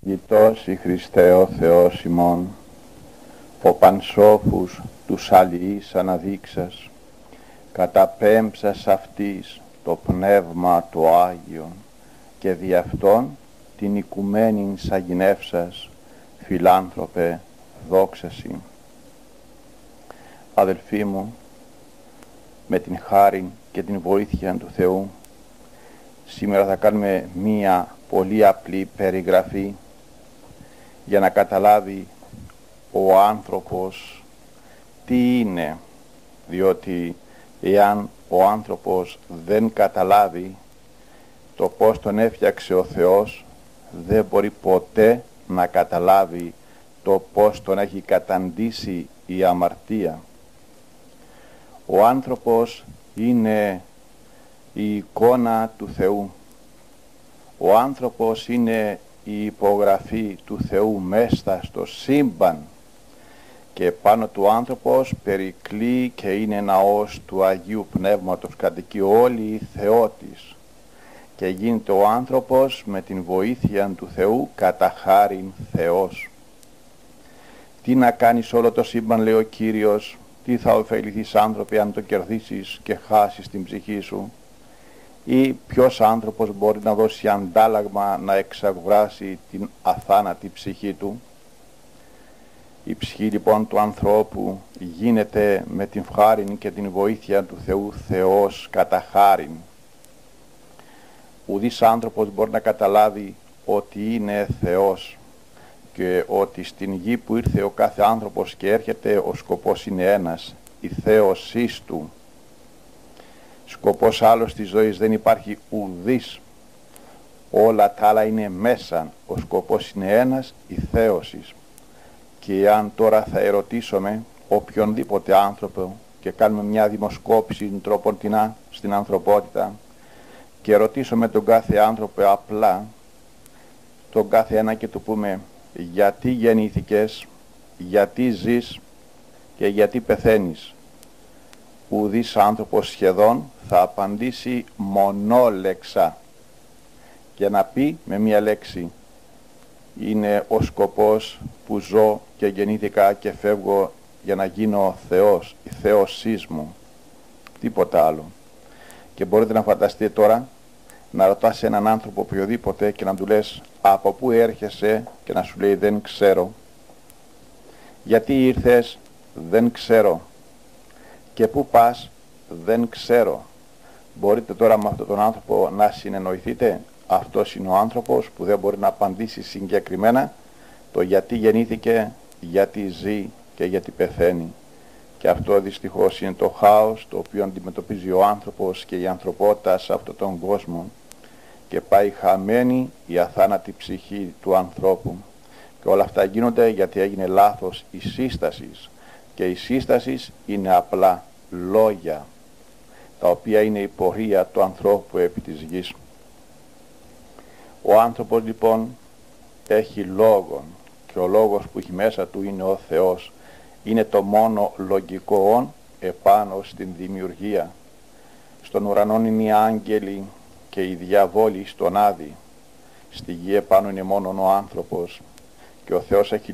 Γητός η Χριστέ ο Θεός ημών, ο πανσόφους τους αλληλείς αναδείξας, καταπέμψας αυτής το Πνεύμα το Άγιον και δι' αυτόν την οικουμένην σαγηνεύσας, φιλάνθρωπε, δόξασι. Αδελφοί μου, με την χάρη και την βοήθεια του Θεού, σήμερα θα κάνουμε μία πολύ απλή περιγραφή για να καταλάβει ο άνθρωπος τι είναι, διότι εάν ο άνθρωπος δεν καταλάβει το πώς τον έφτιαξε ο Θεός, δεν μπορεί ποτέ να καταλάβει το πώς τον έχει καταντήσει η αμαρτία. Ο άνθρωπος είναι η εικόνα του Θεού. Ο άνθρωπος είναι η υπογραφή του Θεού μέσα στο σύμπαν και πάνω του άνθρωπος περικλεί και είναι ναός του Αγίου Πνεύματος, κατοικεί όλη η Θεότης και γίνεται ο άνθρωπος με την βοήθεια του Θεού κατά χάριν Θεός. Τι να κάνεις όλο το σύμπαν, λέει ο Κύριος, τι θα ωφεληθείς άνθρωποι αν το κερδίσεις και χάσεις την ψυχή σου? Ή ποιος άνθρωπος μπορεί να δώσει αντάλλαγμα να εξαγοράσει την αθάνατη ψυχή του? Η ψυχή λοιπόν του ανθρώπου γίνεται με την χάριν και την βοήθεια του Θεού Θεός κατά χάριν. Ουδής άνθρωπος μπορεί να καταλάβει ότι είναι Θεός και ότι στην γη που ήρθε ο κάθε άνθρωπος και έρχεται ο σκοπός είναι ένας, η θέωσής του. Σκοπός άλλος της ζωής δεν υπάρχει ουδής, όλα τα άλλα είναι μέσα, ο σκοπός είναι ένας, η θέωσης. Και αν τώρα θα ερωτήσουμε οποιονδήποτε άνθρωπο και κάνουμε μια δημοσκόπηση τροποντινά στην ανθρωπότητα και ρωτήσουμε τον κάθε άνθρωπο απλά, τον κάθε ένα και του πούμε γιατί γεννήθηκες, γιατί ζεις και γιατί πεθαίνεις, ουδής άνθρωπος σχεδόν θα απαντήσει μονόλεξα και να πει με μία λέξη: είναι ο σκοπός που ζω και γεννήθηκα και φεύγω για να γίνω ο Θεός, η θέωσής μου, τίποτα άλλο. Και μπορείτε να φανταστείτε τώρα να ρωτάς έναν άνθρωπο οποιοδήποτε και να του λες από πού έρχεσαι και να σου λέει δεν ξέρω. Γιατί ήρθες? Δεν ξέρω. Και πού πας? Δεν ξέρω. Μπορείτε τώρα με αυτόν τον άνθρωπο να συνεννοηθείτε? Αυτός είναι ο άνθρωπος που δεν μπορεί να απαντήσει συγκεκριμένα το γιατί γεννήθηκε, γιατί ζει και γιατί πεθαίνει. Και αυτό δυστυχώς είναι το χάος το οποίο αντιμετωπίζει ο άνθρωπος και η ανθρωπότητα σε αυτόν τον κόσμο και πάει χαμένη η αθάνατη ψυχή του ανθρώπου. Και όλα αυτά γίνονται γιατί έγινε λάθος η σύσταση, και η σύσταση είναι απλά λόγια τα οποία είναι η πορεία του ανθρώπου επί της γης. Ο άνθρωπος λοιπόν έχει λόγον και ο λόγος που έχει μέσα του είναι ο Θεός. Είναι το μόνο λογικό όν επάνω στην δημιουργία. Στον ουρανό είναι οι άγγελοι και οι διαβόλοι στον Άδη. Στη γη επάνω είναι μόνο ο άνθρωπος. Και ο Θεός έχει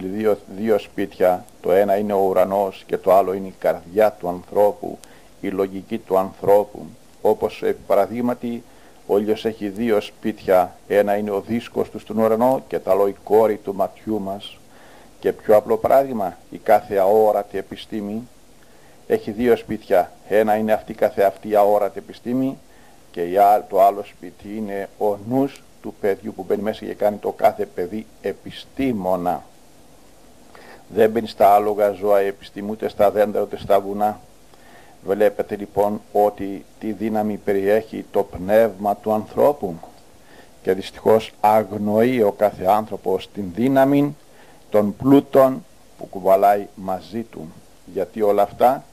δύο σπίτια, το ένα είναι ο ουρανός και το άλλο είναι η καρδιά του ανθρώπου, η λογική του ανθρώπου. Όπως επί παραδείγματι ο ήλιος έχει δύο σπίτια, ένα είναι ο δίσκος του στον ουρανό και το άλλο η κόρη του ματιού μας. Και πιο απλό παράδειγμα, η κάθε αόρατη επιστήμη έχει δύο σπίτια, ένα είναι αυτή καθεαυτή αόρατη επιστήμη και το άλλο σπίτι είναι ο νους του παιδιού που μπαίνει μέσα και κάνει το κάθε παιδί επιστήμονα. Δεν μπαίνει στα άλογα ζώα η επιστήμη, ούτε στα δέντρα ούτε στα βουνά. Βλέπετε λοιπόν ότι τη δύναμη περιέχει το πνεύμα του ανθρώπου και δυστυχώς αγνοεί ο κάθε άνθρωπος την δύναμη των πλούτων που κουβαλάει μαζί του. Γιατί όλα αυτά?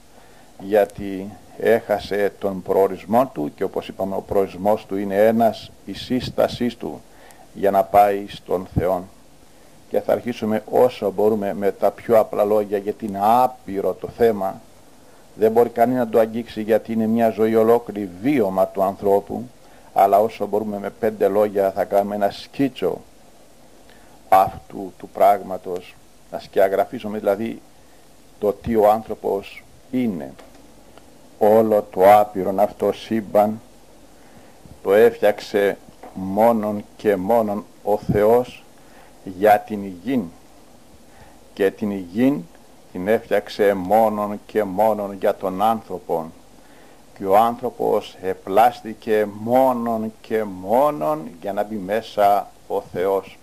Γιατί έχασε τον προορισμό του και όπως είπαμε ο προορισμός του είναι ένας, η σύστασή του για να πάει στον Θεό. Και θα αρχίσουμε όσο μπορούμε με τα πιο απλά λόγια γιατί είναι άπειρο το θέμα. Δεν μπορεί κανείς να το αγγίξει γιατί είναι μια ζωή ολόκληρη βίωμα του ανθρώπου, αλλά όσο μπορούμε με 5 λόγια θα κάνουμε ένα σκίτσο αυτού του πράγματος, να σκιαγραφίζουμε δηλαδή το τι ο άνθρωπος είναι. Όλο το άπειρον αυτό σύμπαν το έφτιαξε μόνον και μόνον ο Θεός για την υγιήν, και την υγιήν την έφτιαξε μόνον και μόνον για τον άνθρωπον, και ο άνθρωπος επλάστηκε μόνον και μόνον για να μπει μέσα ο Θεός.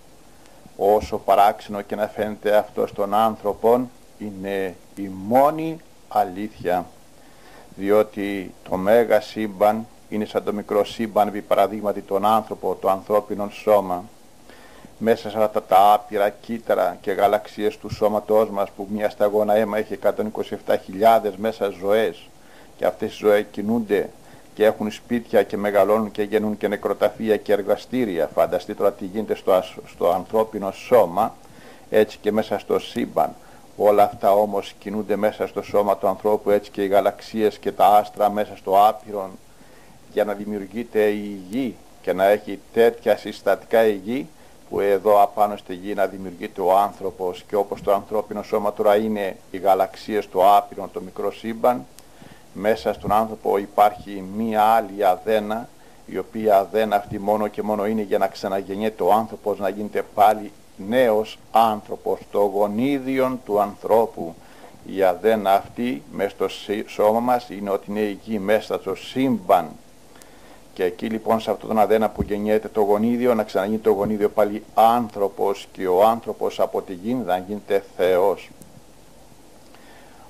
Όσο παράξενο και να φαίνεται αυτό στον άνθρωπον, είναι η μόνη αλήθεια, διότι το μέγα σύμπαν είναι σαν το μικρό σύμπαν, επί παραδείγματι τον άνθρωπο, το ανθρώπινο σώμα. Μέσα σε αυτά τα άπειρα κύτταρα και γαλαξίες του σώματός μας, που μια σταγόνα αίμα έχει 127.000 μέσα ζωές, και αυτές οι ζωές κινούνται και έχουν σπίτια και μεγαλώνουν και γεννούν και νεκροταφεία και εργαστήρια. Φανταστείτε τώρα τι γίνεται στο ανθρώπινο σώμα, έτσι και μέσα στο σύμπαν. Όλα αυτά όμως κινούνται μέσα στο σώμα του ανθρώπου, έτσι και οι γαλαξίες και τα άστρα μέσα στο άπειρον, για να δημιουργείται η γη και να έχει τέτοια συστατικά η γη, που εδώ απάνω στη γη να δημιουργείται ο άνθρωπος. Και όπως το ανθρώπινο σώμα τώρα είναι οι γαλαξίες, το άπειρον, το μικρό σύμπαν, μέσα στον άνθρωπο υπάρχει μία άλλη αδένα, η οποία αδένα αυτή μόνο και μόνο είναι για να ξαναγεννιέται ο άνθρωπος, να γίνεται πάλι νέος άνθρωπος, το γονίδιον του ανθρώπου. Η αδένα αυτή μέσα στο σώμα μας είναι ότι είναι η γη μέσα στο σύμπαν, και εκεί λοιπόν σε αυτόν τον αδένα που γεννιέται το γονίδιο, να ξαναγίνει το γονίδιο πάλι άνθρωπος, και ο άνθρωπος από τη γη να γίνεται Θεός.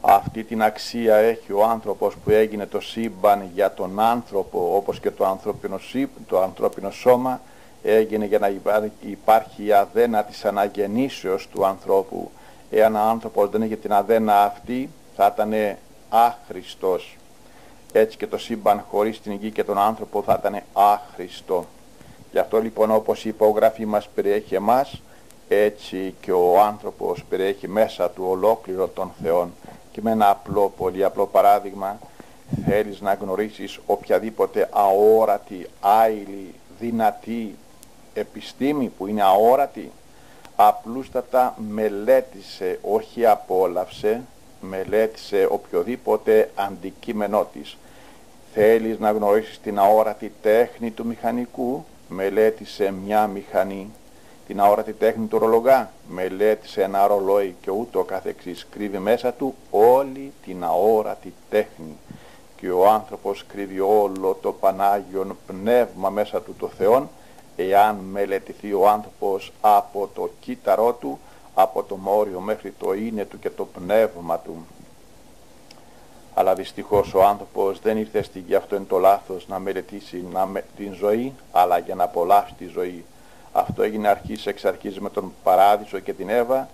Αυτή την αξία έχει ο άνθρωπος που έγινε το σύμπαν για τον άνθρωπο, όπως και το ανθρώπινο σώμα έγινε για να υπάρχει η αδένα της αναγεννήσεως του ανθρώπου. Εάν ο άνθρωπος δεν είχε την αδένα αυτή, θα ήταν άχρηστος. Έτσι και το σύμπαν χωρίς την γη και τον άνθρωπο θα ήταν άχρηστο. Γι' αυτό λοιπόν, όπως η υπογραφή μας περιέχει εμάς, έτσι και ο άνθρωπος περιέχει μέσα του ολόκληρο των Θεών. Και με ένα απλό, πολύ απλό παράδειγμα, θέλεις να γνωρίσεις οποιαδήποτε αόρατη, άειλη, δυνατή επιστήμη που είναι αόρατη, απλούστατα μελέτησε, όχι απόλαυσε, μελέτησε οποιοδήποτε αντικείμενό της. Θέλεις να γνωρίσεις την αόρατη τέχνη του μηχανικού, μελέτησε μια μηχανή. Την αόρατη τέχνη του ρολογά, μελέτησε ένα ρολόι, και ούτω καθεξής. Κρύβει μέσα του όλη την αόρατη τέχνη, και ο άνθρωπος κρύβει όλο το Πανάγιον Πνεύμα μέσα του το Θεόν, εάν μελετηθεί ο άνθρωπος από το κύτταρό του, από το μόριο μέχρι το είναι του και το πνεύμα του. Αλλά δυστυχώς ο άνθρωπος δεν ήρθε στη γη, αυτό είναι το λάθος, να μελετήσει την ζωή, αλλά για να απολαύσει τη ζωή. Αυτό έγινε αρχής εξ αρχής με τον Παράδεισο και την Εύα,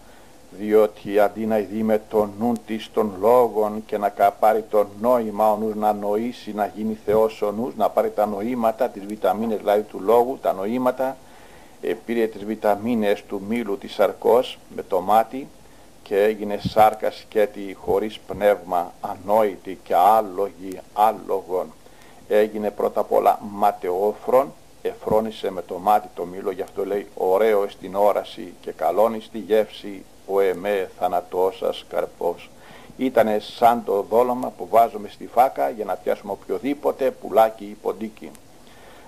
διότι αντί να ειδεί με τον νου της των λόγων και να πάρει το νόημα ο νους, να νοήσει, να γίνει Θεός ο νους, να πάρει τα νοήματα, τις βιταμίνες δηλαδή του λόγου, τα νοήματα, πήρε τις βιταμίνες του μήλου της σαρκός με το μάτι, και έγινε σάρκα σκέτη χωρίς πνεύμα, ανόητη και άλογη άλογον. Έγινε πρώτα απ' όλα ματαιόφρον, εφρόνησε με το μάτι το μήλο, γι' αυτό λέει ωραίο στην όραση και καλώνει στη γεύση, ο εμέ θανατώσας καρπός. Ήτανε σαν το δόλωμα που βάζουμε στη φάκα για να πιάσουμε οποιοδήποτε πουλάκι ή ποντίκι.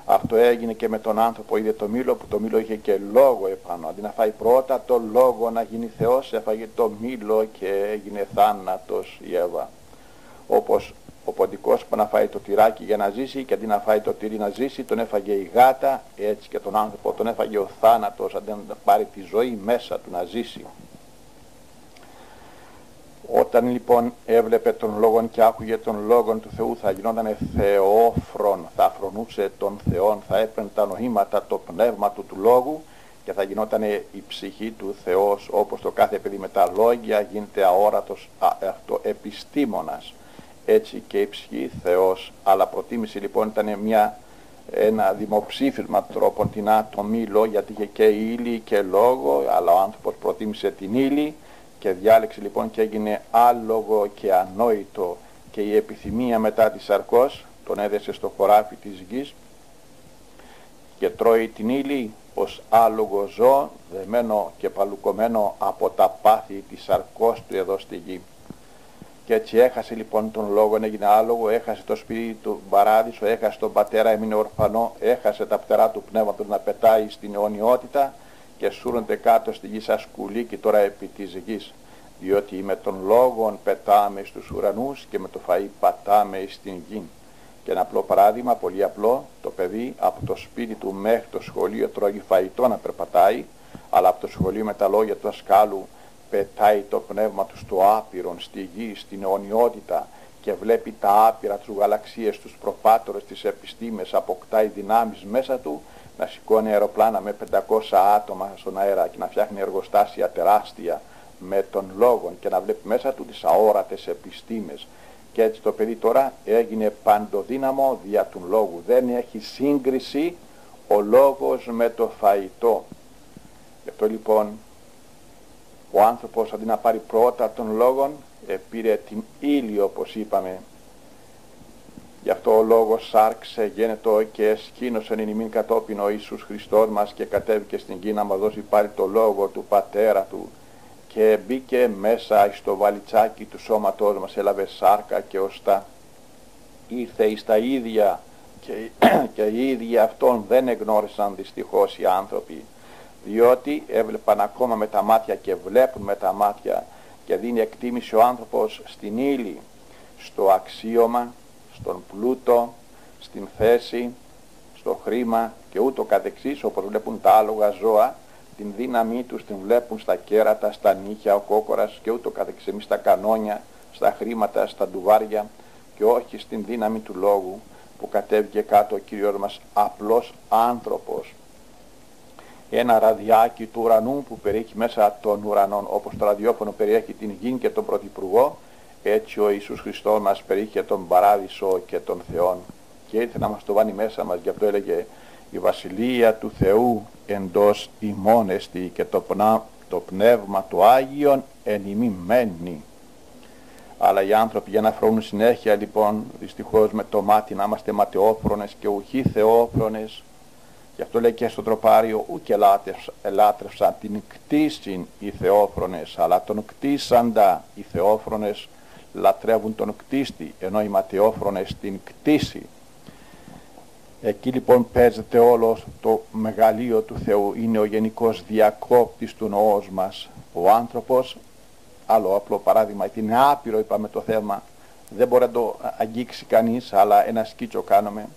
Αυτό έγινε και με τον άνθρωπο. Είδε το μήλο, που το μήλο είχε και λόγο επάνω. Αντί να φάει πρώτα το λόγο να γίνει Θεός, έφαγε το μήλο και έγινε θάνατος η Εύα. Όπως ο ποντικός που να φάει το τυράκι για να ζήσει, και αντί να φάει το τυρί να ζήσει, τον έφαγε η γάτα, έτσι και τον άνθρωπο τον έφαγε ο θάνατος, αντί να πάρει τη ζωή μέσα του να ζήσει. Όταν λοιπόν έβλεπε τον λόγον και άκουγε τον λόγον του Θεού, θα γινόταν θεόφρον, θα αφρονούσε τον Θεόν, θα έπαιρνε τα νοήματα, το πνεύμα του λόγου, και θα γινόταν η ψυχή του Θεός, όπως το κάθε παιδί με τα λόγια γίνεται αόρατος επιστήμονας. Έτσι και η ψυχή Θεός. Αλλά προτίμηση λοιπόν ήταν ένα δημοψήφισμα τρόπον την το μήλο, γιατί είχε και ύλη και λόγο, αλλά ο άνθρωπος προτίμησε την ύλη και διάλεξε λοιπόν και έγινε άλογο και ανόητο, και η επιθυμία μετά της σαρκός τον έδεσε στο χωράφι της γης και τρώει την ύλη ως άλογο ζώο, δεμένο και παλουκωμένο από τα πάθη της σαρκός του εδώ στη γη. Και έτσι έχασε λοιπόν τον λόγο, έγινε άλογο, έχασε το σπίτι του παράδεισο, έχασε τον πατέρα, έμεινε ορφανό, έχασε τα φτερά του πνεύματος να πετάει στην αιωνιότητα και σούρονται κάτω στη γη σαν σκουλίκι τώρα επί της γης. Διότι με τον λόγον πετάμε στους ουρανούς και με το φαΐ πατάμε στην γη. Και ένα απλό παράδειγμα, πολύ απλό, το παιδί από το σπίτι του μέχρι το σχολείο τρώγει φαγητό να περπατάει, αλλά από το σχολείο με τα λόγια του δασκάλου πετάει το πνεύμα του στο άπειρον, στη γη, στην αιωνιότητα και βλέπει τα άπειρα, τους γαλαξίες, τους προφάτορες, τις επιστήμες, αποκτάει δυνάμεις μέσα του να σηκώνει αεροπλάνα με 500 άτομα στον αέρα και να φτιάχνει εργοστάσια τεράστια με τον λόγον και να βλέπει μέσα του τις αόρατες επιστήμες. Και έτσι το παιδί τώρα έγινε παντοδύναμο δια του λόγου. Δεν έχει σύγκριση ο λόγος με το φαγητό. Γι' αυτό λοιπόν ο άνθρωπος αντί να πάρει πρώτα τον λόγον πήρε την ύλη όπως είπαμε. Γι' αυτό ο λόγος σάρξε, γένετο και εσκήνωσεν εν ημίν κατόπιν ο Ιησούς Χριστός μας και κατέβηκε στην γη να μας δώσει πάλι το λόγο του Πατέρα του και μπήκε μέσα στο βαλιτσάκι του σώματός μας, έλαβε σάρκα και οστά. Ήρθε εις τα ίδια και οι ίδιοι αυτόν δεν εγνώρισαν δυστυχώς οι άνθρωποι, διότι έβλεπαν ακόμα με τα μάτια και βλέπουν με τα μάτια και δίνει εκτίμηση ο άνθρωπος στην ύλη, στο αξίωμα, στον πλούτο, στην θέση, στο χρήμα και ούτω καθεξής, όπως βλέπουν τα άλογα ζώα, την δύναμή τους την βλέπουν στα κέρατα, στα νύχια, ο κόκορας και ούτω καθεξής, εμείς στα κανόνια, στα χρήματα, στα ντουβάρια και όχι στην δύναμη του λόγου που κατέβηκε κάτω ο Κύριος μας απλός άνθρωπος. Ένα ραδιάκι του ουρανού που περιέχει μέσα των ουρανών, όπως το ραδιόφωνο περιέχει την γη και τον Πρωθυπουργό, έτσι ο Ιησούς Χριστός μας περιείχε τον παράδεισο και τον Θεόν και ήρθε να μας το βάλει μέσα μας. Γι' αυτό έλεγε η Βασιλεία του Θεού εντός ημών εστι και το πνεύμα του Άγιον εν ημί μένει. Αλλά οι άνθρωποι για να φρονούν συνέχεια λοιπόν δυστυχώς με το μάτι να είμαστε ματαιόφρονες και ουχοί θεόφρονες. Γι' αυτό λέει και στο τροπάριο ούκ ελάτρευσαν την κτήσιν οι θεόφρονες, αλλά τον κτήσαντα οι θεόφρονες λατρεύουν τον κτίστη, ενώ οι ματαιόφρονες την κτήση. Εκεί λοιπόν παίζεται όλο το μεγαλείο του Θεού, είναι ο γενικός διακόπτης του νοός μας. Ο άνθρωπος, άλλο απλό παράδειγμα, είναι άπειρο είπαμε το θέμα, δεν μπορεί να το αγγίξει κανείς, αλλά ένα σκίτσο κάνουμε.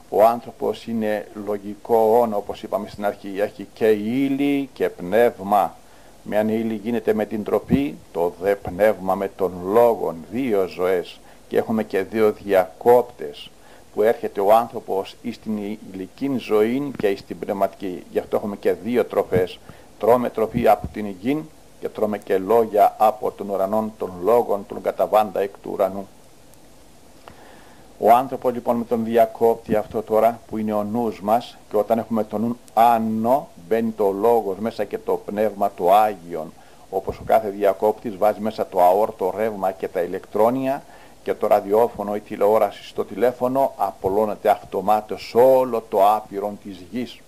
Ο άνθρωπος είναι λογικό όνο, όπως είπαμε στην αρχή, έχει και ύλη και πνεύμα. Με αν η ύλη γίνεται με την τροπή, το δε πνεύμα με τον λόγον, δύο ζωές. Και έχουμε και δύο διακόπτες που έρχεται ο άνθρωπος εις την υλική ζωή και εις την πνευματική. Γι' αυτό έχουμε και δύο τροφές. Τρώμε τροφή από την γη και τρώμε και λόγια από τον ουρανόν, των λόγων των καταβάντα εκ του ουρανού. Ο άνθρωπος λοιπόν με τον διακόπτη αυτό τώρα που είναι ο νους μας, και όταν έχουμε τον νου άνω μπαίνει το λόγος μέσα και το πνεύμα του Άγιον, όπως ο κάθε διακόπτης βάζει μέσα το αόρτο ρεύμα και τα ηλεκτρόνια και το ραδιόφωνο ή τηλεόραση στο τηλέφωνο απολώνεται αυτομάτως όλο το άπειρο της γης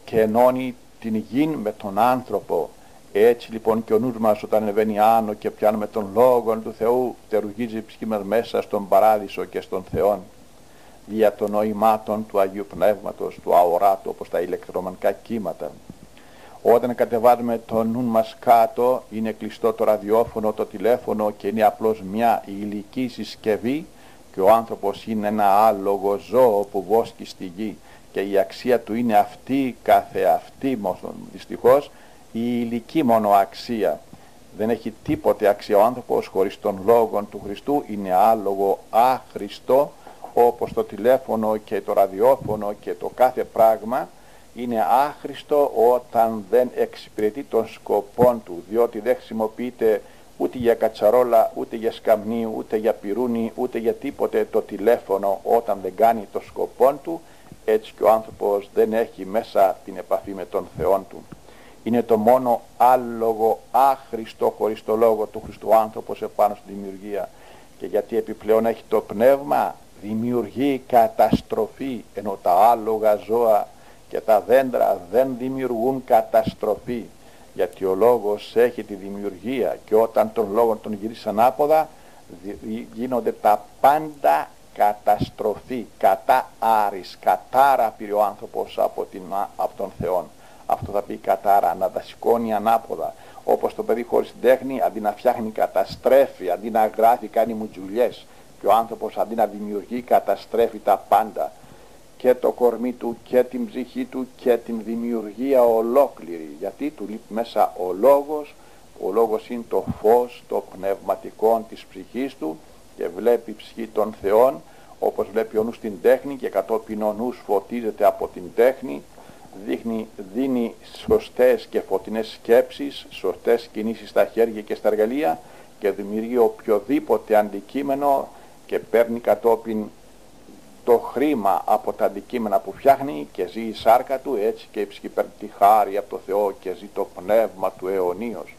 και ενώνει την γη με τον άνθρωπο. Έτσι λοιπόν και ο νους μας όταν ανεβαίνει άνω και πιάνουμε τον λόγο του Θεού, τερουγίζει η ψυχή μας μέσα στον παράδεισο και στον Θεόν δια των νοημάτων του Αγίου Πνεύματος, του αοράτου όπως τα ηλεκτρομαγνητικά κύματα. Όταν κατεβάζουμε τον νου μας κάτω, είναι κλειστό το ραδιόφωνο, το τηλέφωνο και είναι απλώς μια υλική συσκευή και ο άνθρωπος είναι ένα άλογο ζώο που βόσκει στη γη και η αξία του είναι αυτή καθεαυτή, δυστυχώς η υλική μόνο αξία. Δεν έχει τίποτε αξία ο άνθρωπος χωρίς τον λόγο του Χριστού, είναι άλογο άχρηστο, όπως το τηλέφωνο και το ραδιόφωνο και το κάθε πράγμα είναι άχρηστο όταν δεν εξυπηρετεί τον σκοπό του, διότι δεν χρησιμοποιείται ούτε για κατσαρόλα, ούτε για σκαμνί, ούτε για πυρούνι, ούτε για τίποτε το τηλέφωνο όταν δεν κάνει το σκοπό του. Έτσι και ο άνθρωπος δεν έχει μέσα την επαφή με τον Θεό του. Είναι το μόνο άλογο άχρηστο χωρίς το λόγο του Χριστού άνθρωπος επάνω στη δημιουργία. Και γιατί επιπλέον έχει το πνεύμα, δημιουργεί καταστροφή, ενώ τα άλογα ζώα και τα δέντρα δεν δημιουργούν καταστροφή, γιατί ο λόγος έχει τη δημιουργία και όταν τον λόγο τον γυρίσει ανάποδα γίνονται τα πάντα καταστροφή, κατά άρης, κατάρα πήρε ο άνθρωπος από τον Θεό. Αυτό θα πει κατάρα, να τα σηκώνει ανάποδα. Όπως το παιδί χωρίς τέχνη, αντί να φτιάχνει καταστρέφει, αντί να γράφει κάνει μουτζουλιές. Και ο άνθρωπος αντί να δημιουργεί καταστρέφει τα πάντα. Και το κορμί του και την ψυχή του και την δημιουργία ολόκληρη. Γιατί του λείπει μέσα ο λόγος. Ο λόγος είναι το φως, το πνευματικό της ψυχής του και βλέπει ψυχή των Θεών, όπως βλέπει ο νους την τέχνη και κατόπιν ο νους φωτίζεται από την τέχνη, δίνει σωστές και φωτεινές σκέψεις, σωστές κινήσεις στα χέρια και στα εργαλεία και δημιουργεί οποιοδήποτε αντικείμενο και παίρνει κατόπιν το χρήμα από τα αντικείμενα που φτιάχνει και ζει η σάρκα του, έτσι και η ψυχή παίρνει τη χάρη από το Θεό και ζει το πνεύμα του αιωνίως.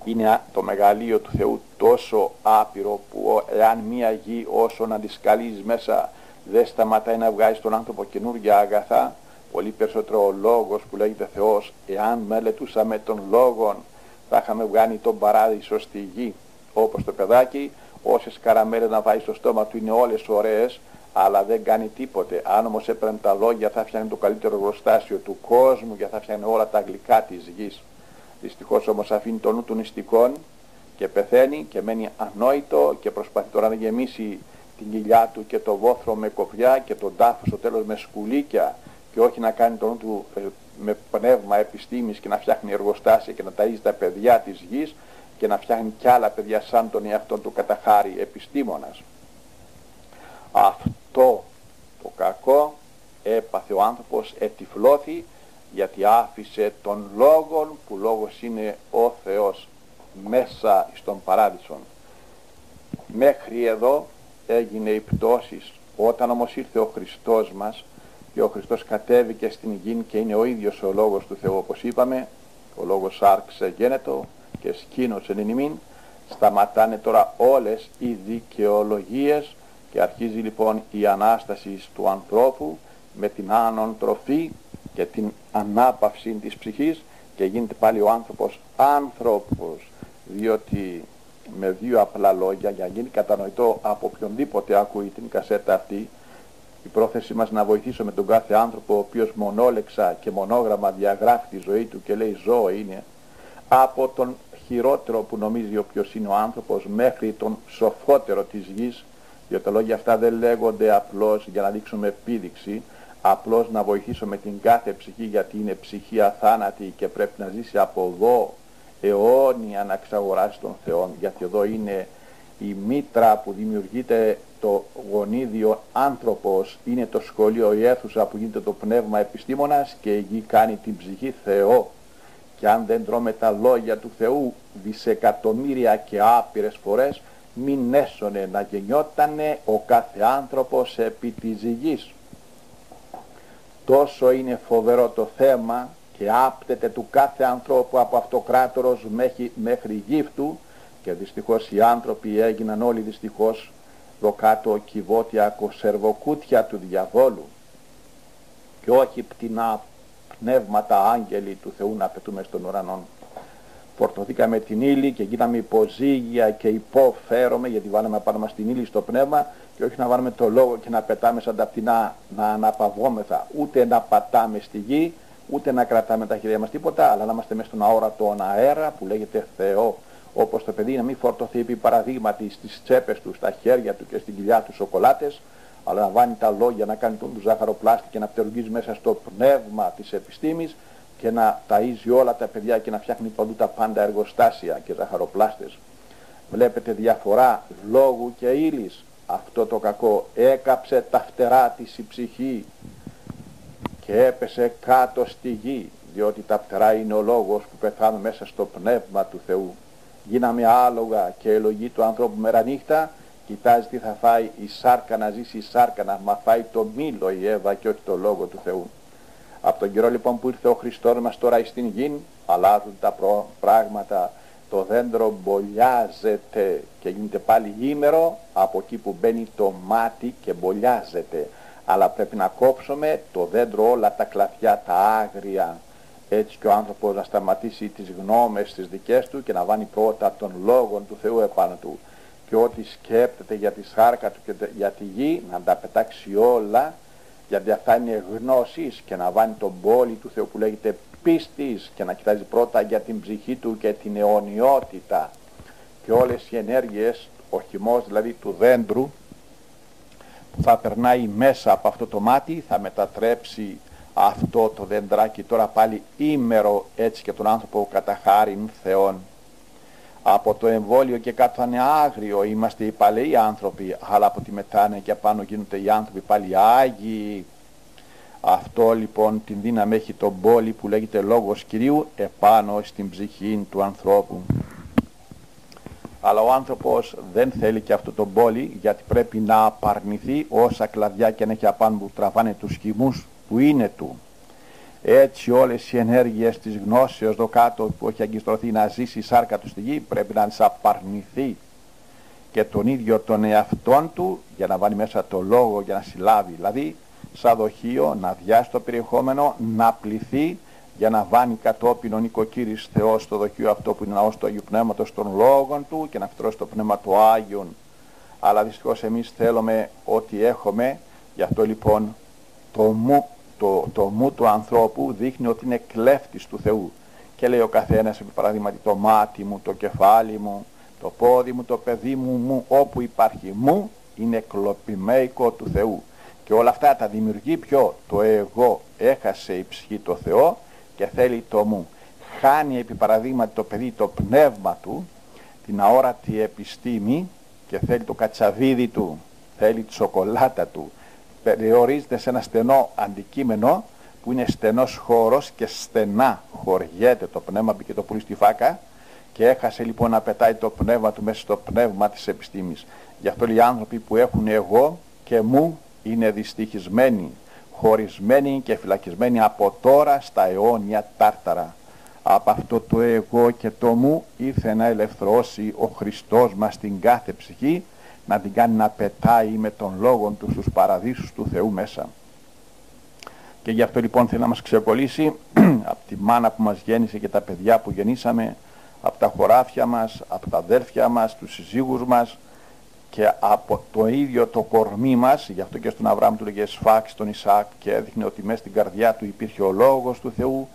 Είναι το μεγαλείο του Θεού τόσο άπειρο που εάν μία γη όσο να τη σκαλίζεις μέσα δεν σταματάει να βγάζει στον άνθρωπο καινούργια αγαθά, πολύ περισσότερο ο λόγος που λέγεται Θεός, εάν μελετούσαμε τον λόγον θα είχαμε βγάλει τον παράδεισο στη γη. Όπως το παιδάκι, όσες καραμέλες να βάζει στο στόμα του είναι όλες ωραίες, αλλά δεν κάνει τίποτε. Αν όμως έπαιρνε τα λόγια θα φτιάχνει το καλύτερο εργοστάσιο του κόσμου και θα φτιάχνει όλα τα γλυκά της γης. Δυστυχώς όμως αφήνει το νου των νηστικών και πεθαίνει και μένει ανόητο και προσπαθεί τώρα να γεμίσει την κοιλιά του και το βόθρο με κοπριά και τον τάφο στο τέλος με σκουλίκια και όχι να κάνει το νου του με πνεύμα επιστήμης και να φτιάχνει εργοστάσια και να ταΐζει τα παιδιά της γης και να φτιάχνει κι άλλα παιδιά σαν τον εαυτόν του κατά χάρη επιστήμονας. Αυτό το κακό έπαθε ο άνθρωπος, ετυφλώθη, γιατί άφησε τον λόγον που λόγος είναι ο Θεός μέσα στον παράδεισο. Μέχρι εδώ έγινε η πτώση. Όταν όμως ήρθε ο Χριστός μας και ο Χριστός κατέβηκε στην γη και είναι ο ίδιος ο λόγος του Θεού, όπως είπαμε, ο λόγος άρξε γένετο και σκήνωσε εν ημίν, σταματάνε τώρα όλες οι δικαιολογίες και αρχίζει λοιπόν η Ανάσταση του ανθρώπου με την ανατροφή και την ανάπαυση της ψυχής και γίνεται πάλι ο άνθρωπος άνθρωπος, διότι με δύο απλά λόγια για να γίνει κατανοητό από οποιονδήποτε ακούει την κασέτα αυτή, η πρόθεση μας να βοηθήσουμε τον κάθε άνθρωπο ο οποίος μονόλεξα και μονόγραμμα διαγράφει τη ζωή του και λέει ζώο είναι, από τον χειρότερο που νομίζει όποιος είναι ο άνθρωπος μέχρι τον σοφότερο της γης, διότι τα λόγια αυτά δεν λέγονται απλώς για να δείξουμε επίδειξη, απλώς να βοηθήσουμε την κάθε ψυχή, γιατί είναι ψυχή αθάνατη και πρέπει να ζήσει από εδώ αιώνια να εξαγοράσει τον Θεό, γιατί εδώ είναι η μήτρα που δημιουργείται το γονίδιο άνθρωπος, είναι το σχολείο, η αίθουσα που γίνεται το πνεύμα επιστήμονας και η γη κάνει την ψυχή Θεό. Και αν δεν τρώμε τα λόγια του Θεού δισεκατομμύρια και άπειρες φορές, μην έσωνε να γεννιότανε ο κάθε άνθρωπος επί της γης. Τόσο είναι φοβερό το θέμα και άπτεται του κάθε ανθρώπου από αυτοκράτορος μέχρι γύφτου και δυστυχώς οι άνθρωποι έγιναν όλοι δυστυχώς δοκάτω κυβότια κοσερβοκούτια του διαβόλου και όχι πτηνά πνεύματα άγγελοι του Θεού να πετούμε στον ουρανό. Φορτωθήκαμε την ύλη και γίναμε υποζύγια και υποφέρομαι, γιατί βάλαμε πάνω μας την ύλη στο πνεύμα και όχι να βάλουμε το λόγο και να πετάμε σαν τα πτηνά να αναπαυόμεθα, ούτε να πατάμε στη γη, ούτε να κρατάμε τα χέρια μας τίποτα, αλλά να είμαστε μέσα στον αόρατο αέρα που λέγεται Θεό. Όπως το παιδί να μην φορτωθεί επί παραδείγματι στις τσέπες του, στα χέρια του και στην κοιλιά του σοκολάτες, αλλά να βάλει τα λόγια, να κάνει τον του ζάχαροπλάστη και να πτερουγίζει μέσα στο πνεύμα της επιστήμης και να ταΐζει όλα τα παιδιά και να φτιάχνει παντού τα πάντα εργοστάσια και ζαχαροπλάστες. Βλέπετε διαφορά λόγου και ύλης. Αυτό το κακό έκαψε τα φτερά της η ψυχή και έπεσε κάτω στη γη, διότι τα φτερά είναι ο λόγος που πεθάνουν μέσα στο πνεύμα του Θεού. Γίναμε άλογα και η λογή του ανθρώπου μέρα νύχτα κοιτάζει τι θα φάει η σάρκα, να ζήσει η σάρκα, να μα φάει το μήλο η Εύα και όχι το λόγο του Θεού. Από τον καιρό λοιπόν που ήρθε ο Χριστός μας τώρα στην γη, αλλάζουν τα πράγματα, το δέντρο μπολιάζεται και γίνεται πάλι ήμερο από εκεί που μπαίνει το μάτι και μπολιάζεται. αλλά πρέπει να κόψουμε το δέντρο, όλα τα κλαδιά, τα άγρια, έτσι και ο άνθρωπος να σταματήσει τις γνώμες τις δικές του και να βάλει πρώτα τον λόγον του Θεού επάνω του, και ό,τι σκέπτεται για τη σάρκα του και για τη γη να τα πετάξει όλα, γιατί αυτά είναι γνώσεις, και να βάλει τον πόλη του Θεού που λέγεται πίστης και να κοιτάζει πρώτα για την ψυχή του και την αιωνιότητα, και όλες οι ενέργειες, ο χυμός δηλαδή του δέντρου που θα περνάει μέσα από αυτό το μάτι θα μετατρέψει αυτό το δεντράκι τώρα πάλι ήμερο, έτσι και τον άνθρωπο κατά χάριν Θεόν. Από το εμβόλιο και κάτω θα είναι άγριο, είμαστε οι παλαιοί άνθρωποι, αλλά από τη μετάνοια και απάνω γίνονται οι άνθρωποι πάλι άγιοι. Αυτό λοιπόν την δύναμη έχει τον πόλη που λέγεται Λόγος Κυρίου επάνω στην ψυχή του ανθρώπου. Αλλά ο άνθρωπος δεν θέλει και αυτό τον πόλη, γιατί πρέπει να απαρνηθεί όσα κλαδιά και αν έχει απάνω που τραβάνε τους χυμούς που είναι του. Έτσι όλες οι ενέργειες της γνώσεως εδώ κάτω που έχει αγκιστρωθεί να ζήσει η σάρκα του στη γη πρέπει να τις απαρνηθεί, και τον ίδιο τον εαυτόν του για να βάλει μέσα το λόγο για να συλλάβει, δηλαδή σαν δοχείο να διάσει το περιεχόμενο, να πληθεί για να βάνει κατόπιν ο νοικοκύρης Θεός στο δοχείο αυτό που είναι ναός του Αγίου Πνεύματος των λόγων του και να φυτρώσει το Πνεύμα του Άγιον. Αλλά δυστυχώς εμείς θέλουμε ό,τι έχουμε, γι' αυτό λοιπόν το μου του ανθρώπου δείχνει ότι είναι κλέφτης του Θεού, και λέει ο καθένας επί παραδείγματι το μάτι μου, το κεφάλι μου, το πόδι μου, το παιδί μου, όπου υπάρχει μου είναι κλοπημαϊκό του Θεού, και όλα αυτά τα δημιουργεί ποιο? Το εγώ. Έχασε η ψυχή το Θεό και θέλει το μου. Χάνει επί παραδείγματι το παιδί το πνεύμα του, την αόρατη επιστήμη, και θέλει το κατσαβίδι του, θέλει τη σοκολάτα του. Περιορίζεται σε ένα στενό αντικείμενο που είναι στενός χώρος και στενά χωριέται το πνεύμα, μπήκε το πουλί στη φάκα και έχασε λοιπόν να πετάει το πνεύμα του μέσα στο πνεύμα της επιστήμης. Γι' αυτό οι άνθρωποι που έχουν εγώ και μου είναι δυστυχισμένοι, χωρισμένοι και φυλακισμένοι από τώρα στα αιώνια τάρταρα. Από αυτό το εγώ και το μου ήρθε να ελευθερώσει ο Χριστός μας την κάθε ψυχή, να την κάνει να πετάει με τον λόγο του στους παραδείσους του Θεού μέσα. Και γι' αυτό λοιπόν θέλει να μας ξεκολλήσει από τη μάνα που μας γέννησε και τα παιδιά που γεννήσαμε, από τα χωράφια μας, από τα αδέρφια μας, τους συζύγους μας και από το ίδιο το κορμί μας. Γι' αυτό και στον Αβραάμ του λέγε σφάξ τον Ισαάκ, και έδειχνε ότι μέσα στην καρδιά του υπήρχε ο λόγος του Θεού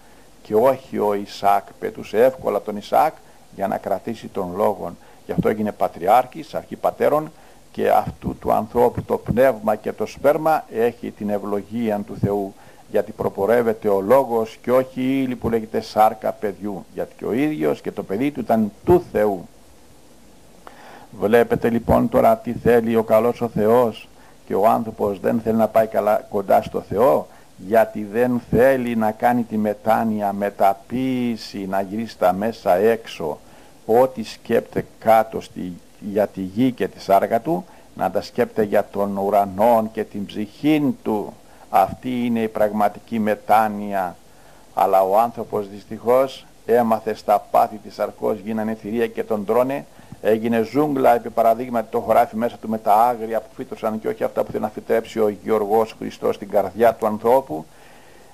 και όχι ο Ισαάκ. Πετούσε εύκολα τον Ισαάκ για να κρατήσει τον λόγον. Γι' αυτό έγινε πατριάρχης, αρχιπατέρων, και αυτού του ανθρώπου το πνεύμα και το σπέρμα έχει την ευλογία του Θεού, γιατί προπορεύεται ο λόγος και όχι η ύλη που λέγεται σάρκα παιδιού, γιατί και ο ίδιος και το παιδί του ήταν του Θεού. Βλέπετε λοιπόν τώρα τι θέλει ο καλός ο Θεός, και ο άνθρωπος δεν θέλει να πάει κοντά στο Θεό, γιατί δεν θέλει να κάνει τη μετάνοια, μεταποίηση, να γυρίσει τα μέσα έξω, ό,τι σκέπτεται κάτω για τη γη και τη σάρκα του, να τα σκέπτεται για τον ουρανό και την ψυχή του. Αυτή είναι η πραγματική μετάνοια. Αλλά ο άνθρωπος δυστυχώς έμαθε στα πάθη της αρκός, γίνανε θηρία και τον τρώνε, έγινε ζούγκλα επί παραδείγματι το χωράφι μέσα του με τα άγρια που φύτρωσαν και όχι αυτά που θέλει να φυτρέψει ο Γεωργός Χριστός στην καρδιά του ανθρώπου,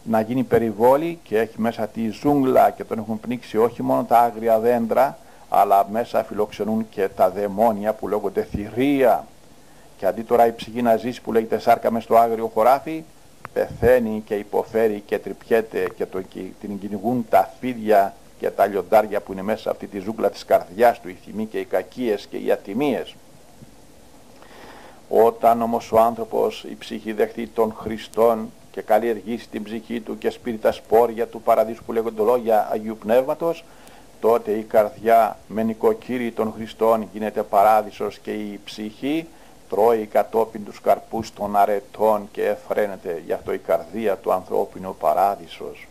να γίνει περιβόλη, και έχει μέσα τη ζούγκλα και τον έχουν πνίξει όχι μόνο τα άγρια δέντρα, αλλά μέσα φιλοξενούν και τα δαιμόνια που λέγονται θηρία. Και αντί τώρα η ψυχή να ζήσει που λέγεται σάρκα μες στο άγριο χωράφι, πεθαίνει και υποφέρει και τρυπιέται και την κυνηγούν τα φίδια και τα λιοντάρια που είναι μέσα σε αυτή τη ζούγκλα της καρδιάς του, οι θυμοί και οι κακίες και οι ατιμίες. Όταν όμως ο άνθρωπος, η ψυχή δεχτεί τον Χριστόν και καλλιεργήσει την ψυχή του και σπείρει τα σπόρια του παραδείσου που λέγονται λόγια Αγίου Πνεύματος, τότε η καρδιά με νοικοκύρη των Χριστών γίνεται παράδεισος και η ψυχή τρώει κατόπιν τους καρπούς των αρετών και εφραίνεται. Γι' αυτό η καρδία του ανθρώπου είναι ο παράδεισος.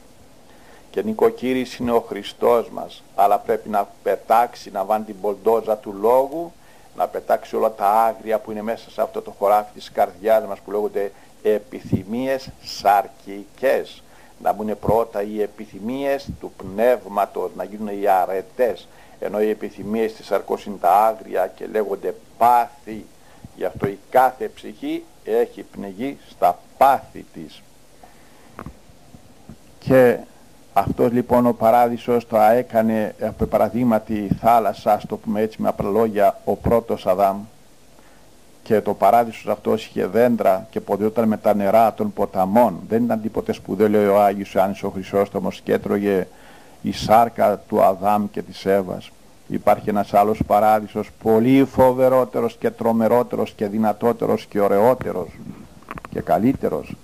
Και νοικοκύρης είναι ο Χριστός μας, αλλά πρέπει να πετάξει, να βάλει την πολντόζα του λόγου, να πετάξει όλα τα άγρια που είναι μέσα σε αυτό το χωράφι της καρδιάς μας που λέγονται επιθυμίες σαρκικές. Να μπουν πρώτα οι επιθυμίες του πνεύματος, να γίνουν οι αρετές, ενώ οι επιθυμίες της σαρκός είναι τα άγρια και λέγονται πάθη. Γι' αυτό η κάθε ψυχή έχει πνιγεί στα πάθη της. Και αυτός λοιπόν ο παράδεισος το έκανε παραδείγματι η θάλασσα, ας το πούμε έτσι με απλά λόγια, ο πρώτος Αδάμ, και το παράδεισος αυτός είχε δέντρα και ποδιόταν με τα νερά των ποταμών. Δεν ήταν τίποτε σπουδαίο, λέει ο Άγιος Ιωάννης ο Χρυσόστομος, και έτρωγε η σάρκα του Αδάμ και της Εύας. Υπάρχει ένας άλλος παράδεισος πολύ φοβερότερος και τρομερότερος και δυνατότερος και ωραιότερος και καλύτερος.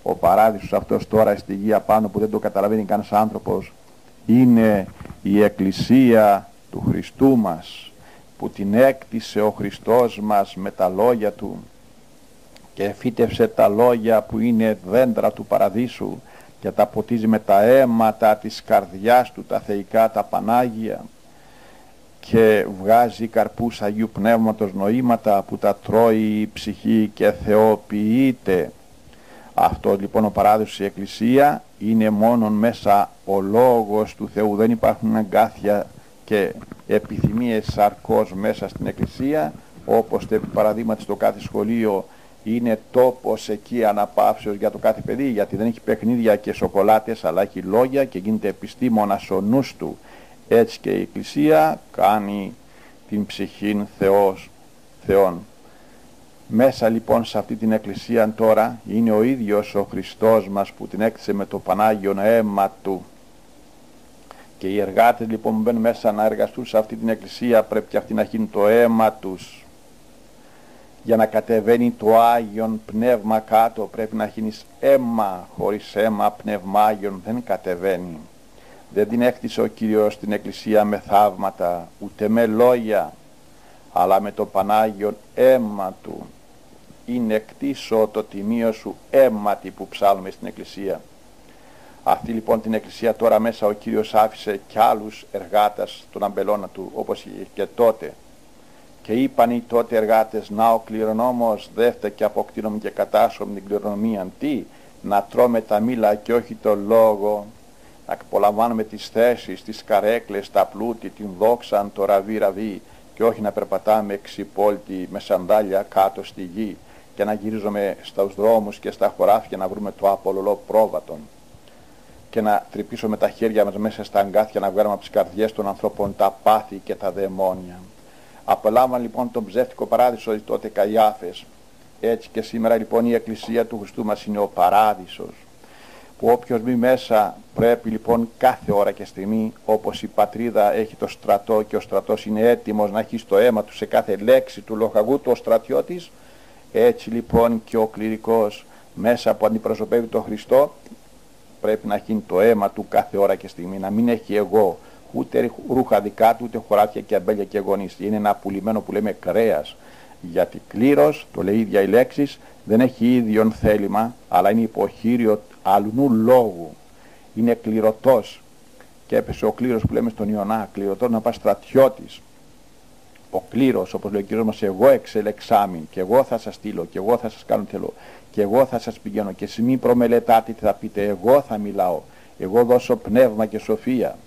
Ο παράδεισος αυτός τώρα στη γη απάνω, που δεν το καταλαβαίνει κανένας άνθρωπος, είναι η Εκκλησία του Χριστού μας, που την έκτισε ο Χριστός μας με τα λόγια του και φύτευσε τα λόγια που είναι δέντρα του παραδείσου και τα ποτίζει με τα αίματα της καρδιάς του, τα θεϊκά, τα Πανάγια, και βγάζει καρπούς Αγίου Πνεύματος, νοήματα που τα τρώει η ψυχή και θεοποιείται. Αυτό λοιπόν ο παράδεισος, η Εκκλησία, είναι μόνον μέσα ο Λόγος του Θεού. Δεν υπάρχουν αγκάθια και επιθυμίες σαρκός μέσα στην Εκκλησία, όπως επί παραδείγματι στο κάθε σχολείο είναι τόπος εκεί αναπαύσεως για το κάθε παιδί, γιατί δεν έχει παιχνίδια και σοκολάτες, αλλά έχει λόγια και γίνεται επιστήμονας ο νους του. Έτσι και η Εκκλησία κάνει την ψυχήν Θεόν. Μέσα λοιπόν σε αυτή την Εκκλησία τώρα είναι ο ίδιος ο Χριστός μας που την έκτισε με το Πανάγιον αίμα του. Και οι εργάτες λοιπόν που μπαίνουν μέσα να εργαστούν σε αυτή την Εκκλησία, πρέπει και αυτοί να χύνουν το αίμα τους. Για να κατεβαίνει το Άγιον Πνεύμα κάτω πρέπει να χύνεις αίμα. Χωρίς αίμα Πνεύμα Άγιον δεν κατεβαίνει. Δεν την έκτισε ο Κύριος την Εκκλησία με θαύματα, ούτε με λόγια, αλλά με το Πανάγιον αίμα του. Είναι κτίσω το τιμίο σου αίματι που ψάλουμε στην Εκκλησία. Αυτή λοιπόν την Εκκλησία τώρα μέσα ο Κύριος άφησε κι άλλους εργάτες των αμπελώνα του, όπως και τότε. Και είπαν οι τότε εργάτες, να ο κληρονόμος δεύτε και αποκτήνομαι και κατάσχομαι την κληρονομία. Τι, να τρώμε τα μήλα και όχι το λόγο, να απολαμβάνουμε τις θέσεις, τις καρέκλες, τα πλούτη, την δόξαν, το ραβί, και όχι να περπατάμε εξυπόλυτοι με σανδάλια κάτω στη γη και να γυρίζουμε στους δρόμους και στα χωράφια να βρούμε το απολολό πρόβατον και να τρυπήσουμε τα χέρια μας μέσα στα αγκάθια να βγάλουμε από τις καρδιές των ανθρώπων τα πάθη και τα δαιμόνια. Απολάμβαν λοιπόν τον ψεύτικο παράδεισο τότε Καϊάφες. Έτσι και σήμερα λοιπόν η Εκκλησία του Χριστού μας είναι ο παράδεισος, που όποιος μπει μέσα πρέπει λοιπόν κάθε ώρα και στιγμή, όπως η πατρίδα έχει το στρατό και ο στρατός είναι έτοιμος να έχει στο αίμα του σε κάθε λέξη του λοχαγού του ο στρατιώτης, έτσι λοιπόν και ο κληρικός μέσα που αντιπροσωπεύει τον Χριστό πρέπει να έχει το αίμα του κάθε ώρα και στιγμή, να μην έχει εγώ ούτε ρούχα δικά του, ούτε χωράφια και αμπέλια και γονίστη. Είναι ένα πουλημένο που λέμε κρέας, γιατί κλήρος, το λέει ίδια η λέξη, δεν έχει ίδιον θέλημα, αλλά είναι υποχείριο αλλού λόγου. Είναι κληρωτός. Και έπεσε ο κλήρος που λέμε στον Ιωνά, κληρωτός να πάει στρατιώτης. Ο κλήρος, όπως λέει ο Κύριος μας, εγώ εξελεξάμην, και εγώ θα σας στείλω, και εγώ θα σας κάνω θέλω, και εγώ θα σας πηγαίνω, και εσείς μη προμελετάτε τι θα πείτε, εγώ θα μιλάω, εγώ δώσω πνεύμα και σοφία.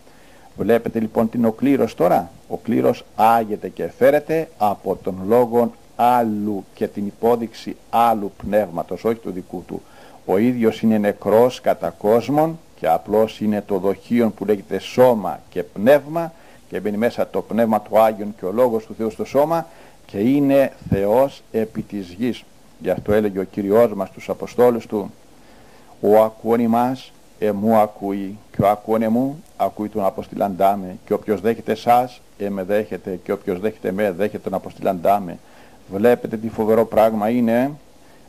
Βλέπετε λοιπόν τι είναι ο κλήρος τώρα. Ο κλήρος άγεται και φέρεται από τον λόγον άλλου και την υπόδειξη άλλου πνεύματος, όχι του δικού του. Ο ίδιος είναι νεκρός κατά κόσμον και απλώς είναι το δοχείο που λέγεται σώμα και πνεύμα, και μπαίνει μέσα το πνεύμα του Άγιον και ο λόγος του Θεού στο σώμα και είναι Θεός επί της γης. Γι' αυτό έλεγε ο Κύριος μας τους Αποστόλους του, ο ακούων ημάς εμού ακούει, και ο ακούων εμού ακούει τον αποστηλαντά με, και όποιος δέχεται εσάς με δέχεται, και όποιος δέχεται με δέχεται τον αποστηλαντά με. Βλέπετε τι φοβερό πράγμα είναι.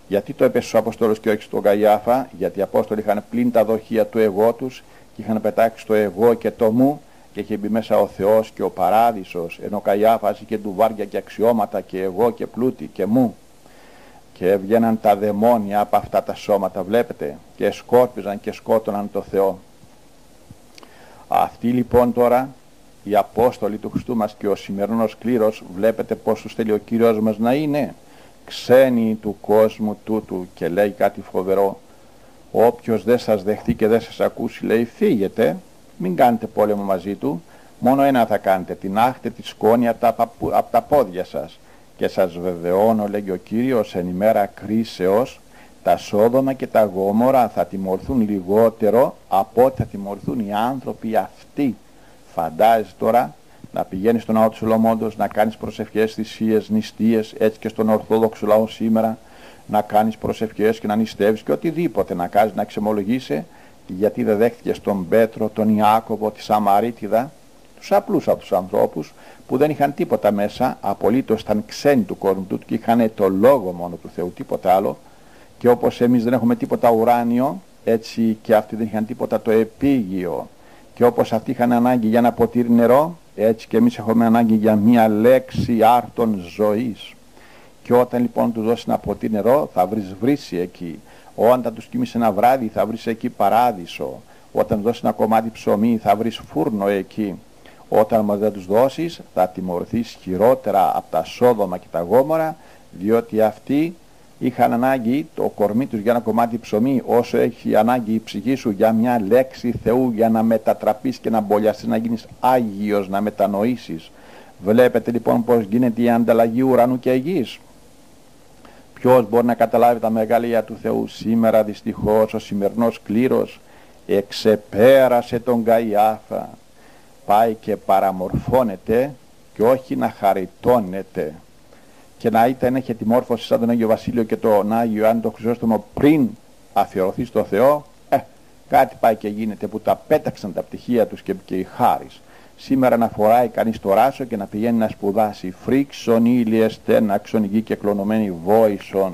Γιατί το έπεσε στους Αποστόλους και όχι στον Καϊάφα? Γιατί οι Απόστολοι είχαν πλύνει τα δοχεία του εγώ τους και είχαν πετάξει το εγώ και το μου, και είχε μπει μέσα ο Θεός και ο παράδεισος, ενώ ο Καϊάφας είχε ντουβάρια και αξιώματα και εγώ και πλούτη και μου, και έβγαιναν τα δαιμόνια από αυτά τα σώματα, βλέπετε, και σκόρπιζαν και σκότωναν το Θεό. Αυτοί λοιπόν τώρα οι Απόστολοι του Χριστού μας και ο σημερινός κλήρος, βλέπετε πως τους θέλει ο Κύριος μας να είναι ξένοι του κόσμου τούτου. Και λέει κάτι φοβερό, όποιος δεν σας δεχτεί και δεν σας ακούσει, λέει, φύγετε, μην κάνετε πόλεμο μαζί του, μόνο ένα θα κάνετε, τινάχτε τη σκόνη από τα πόδια σας, και σας βεβαιώνω, λέγει ο Κύριος, εν ημέρα κρίσεως τα Σόδομα και τα Γόμορα θα τιμωρηθούν λιγότερο από ό,τι θα τιμωρηθούν οι άνθρωποι αυτοί. Φαντάζεσαι τώρα να πηγαίνεις στον ναό του Σολομώντος, να κάνεις προσευχές, θυσίες, νηστείες, έτσι και στον Ορθόδοξο λαό σήμερα, να κάνεις προσευχές και να νηστεύεις και οτιδήποτε να κάνεις, να εξομολογείσαι, γιατί δεν δέχτηκες τον Πέτρο, τον Ιάκωβο, τη Σαμαρίτιδα, τους απλούς από τους ανθρώπους που δεν είχαν τίποτα μέσα, απολύτως ήταν ξένοι του κόσμου του και είχαν το λόγο μόνο του Θεού, τίποτα άλλο. Και όπως εμείς δεν έχουμε τίποτα ουράνιο, έτσι και αυτοί δεν είχαν τίποτα το επίγειο. Και όπως αυτοί είχαν ανάγκη για ένα ποτήρι νερό, έτσι και εμείς έχουμε ανάγκη για μία λέξη άρτων ζωής. Και όταν λοιπόν τους δώσει ένα ποτήρι νερό, θα βρεις βρύση εκεί. Όταν τους κοιμήσεις ένα βράδυ, θα βρεις εκεί παράδεισο. Όταν τους δώσει ένα κομμάτι ψωμί, θα βρεις φούρνο εκεί. Όταν μας δεν τους δώσεις, θα τιμωρηθείς χειρότερα από τα Σόδομα και τα Γόμορα, διότι αυτοί είχαν ανάγκη το κορμί τους για ένα κομμάτι ψωμί, όσο έχει ανάγκη η ψυχή σου για μια λέξη Θεού, για να μετατραπείς και να μπολιαστείς, να γίνεις Άγιος, να μετανοήσεις. Βλέπετε λοιπόν πως γίνεται η ανταλλαγή ουρανού και γης. Ποιος μπορεί να καταλάβει τα μεγαλεία του Θεού? Σήμερα δυστυχώς ο σημερινός κλήρος εξεπέρασε τον Καϊάφα. Πάει και παραμορφώνεται και όχι να χαριτώνεται. Και να ήταν έχει τη μόρφωση σαν τον Άγιο Βασίλειο και τον Άγιο Ιωάννη τον Χρυσόστομο πριν αφιερωθεί στο Θεό, κάτι πάει και γίνεται που τα πέταξαν τα πτυχία τους και η χάρις. Σήμερα να φοράει κανείς το ράσο και να πηγαίνει να σπουδάσει φρίξον ήλιες τέναξον γη και κλονωμένη βόησον.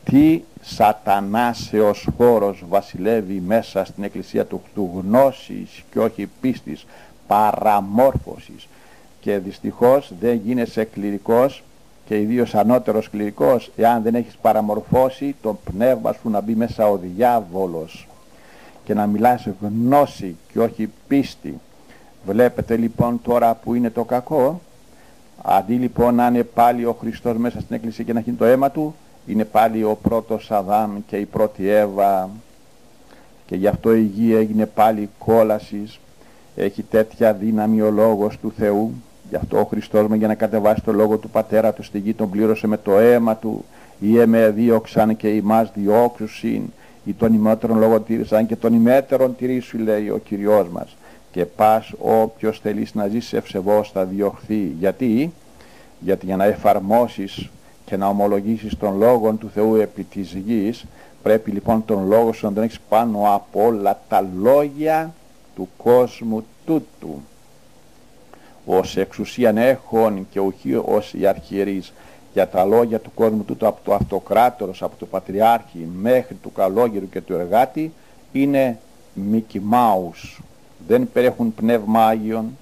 Τι σατανάσεως χώρος βασιλεύει μέσα στην εκκλησία του γνώσης και όχι πίστης, παραμόρφωσης. Και δυστυχώς δεν γίνεσαι κληρικός και ιδίως ανώτερος κληρικός εάν δεν έχεις παραμορφώσει το πνεύμα σου να μπει μέσα ο διάβολος και να μιλάς γνώση και όχι πίστη. Βλέπετε λοιπόν τώρα που είναι το κακό, αντί λοιπόν να είναι πάλι ο Χριστός μέσα στην εκκλησία και να γίνει το αίμα του, είναι πάλι ο πρώτος Αδάμ και η πρώτη Εύα, και γι' αυτό η γη έγινε πάλι κόλασης. Έχει τέτοια δύναμη ο λόγος του Θεού. Γι' αυτό ο Χριστός για να κατεβάσει το λόγο του Πατέρα του στη γη τον πλήρωσε με το αίμα του. Ή με δίωξαν και ημάς διώξουσιν, ή των ημέτερων λόγων τήρησαν και των ημέτερων τηρήσου, λέει ο Κυριός μας. Και πας όποιος θέλεις να ζήσει ευσεβώς θα διωχθεί. Γιατί για να εφαρμόσεις και να ομολογήσεις τον λόγον του Θεού επί της γης, πρέπει λοιπόν τον λόγο σου να τον έχεις πάνω από όλα τα λόγια του κόσμου τούτου. Ως εξουσίαν έχων και ουχή ως οι αρχιερείς. Για τα λόγια του κόσμου τούτου, από το αυτοκράτορος, από το πατριάρχη μέχρι του καλόγερου και του εργάτη, είναι Mickey Mouse. Δεν περιέχουν πνεύμα Άγιον,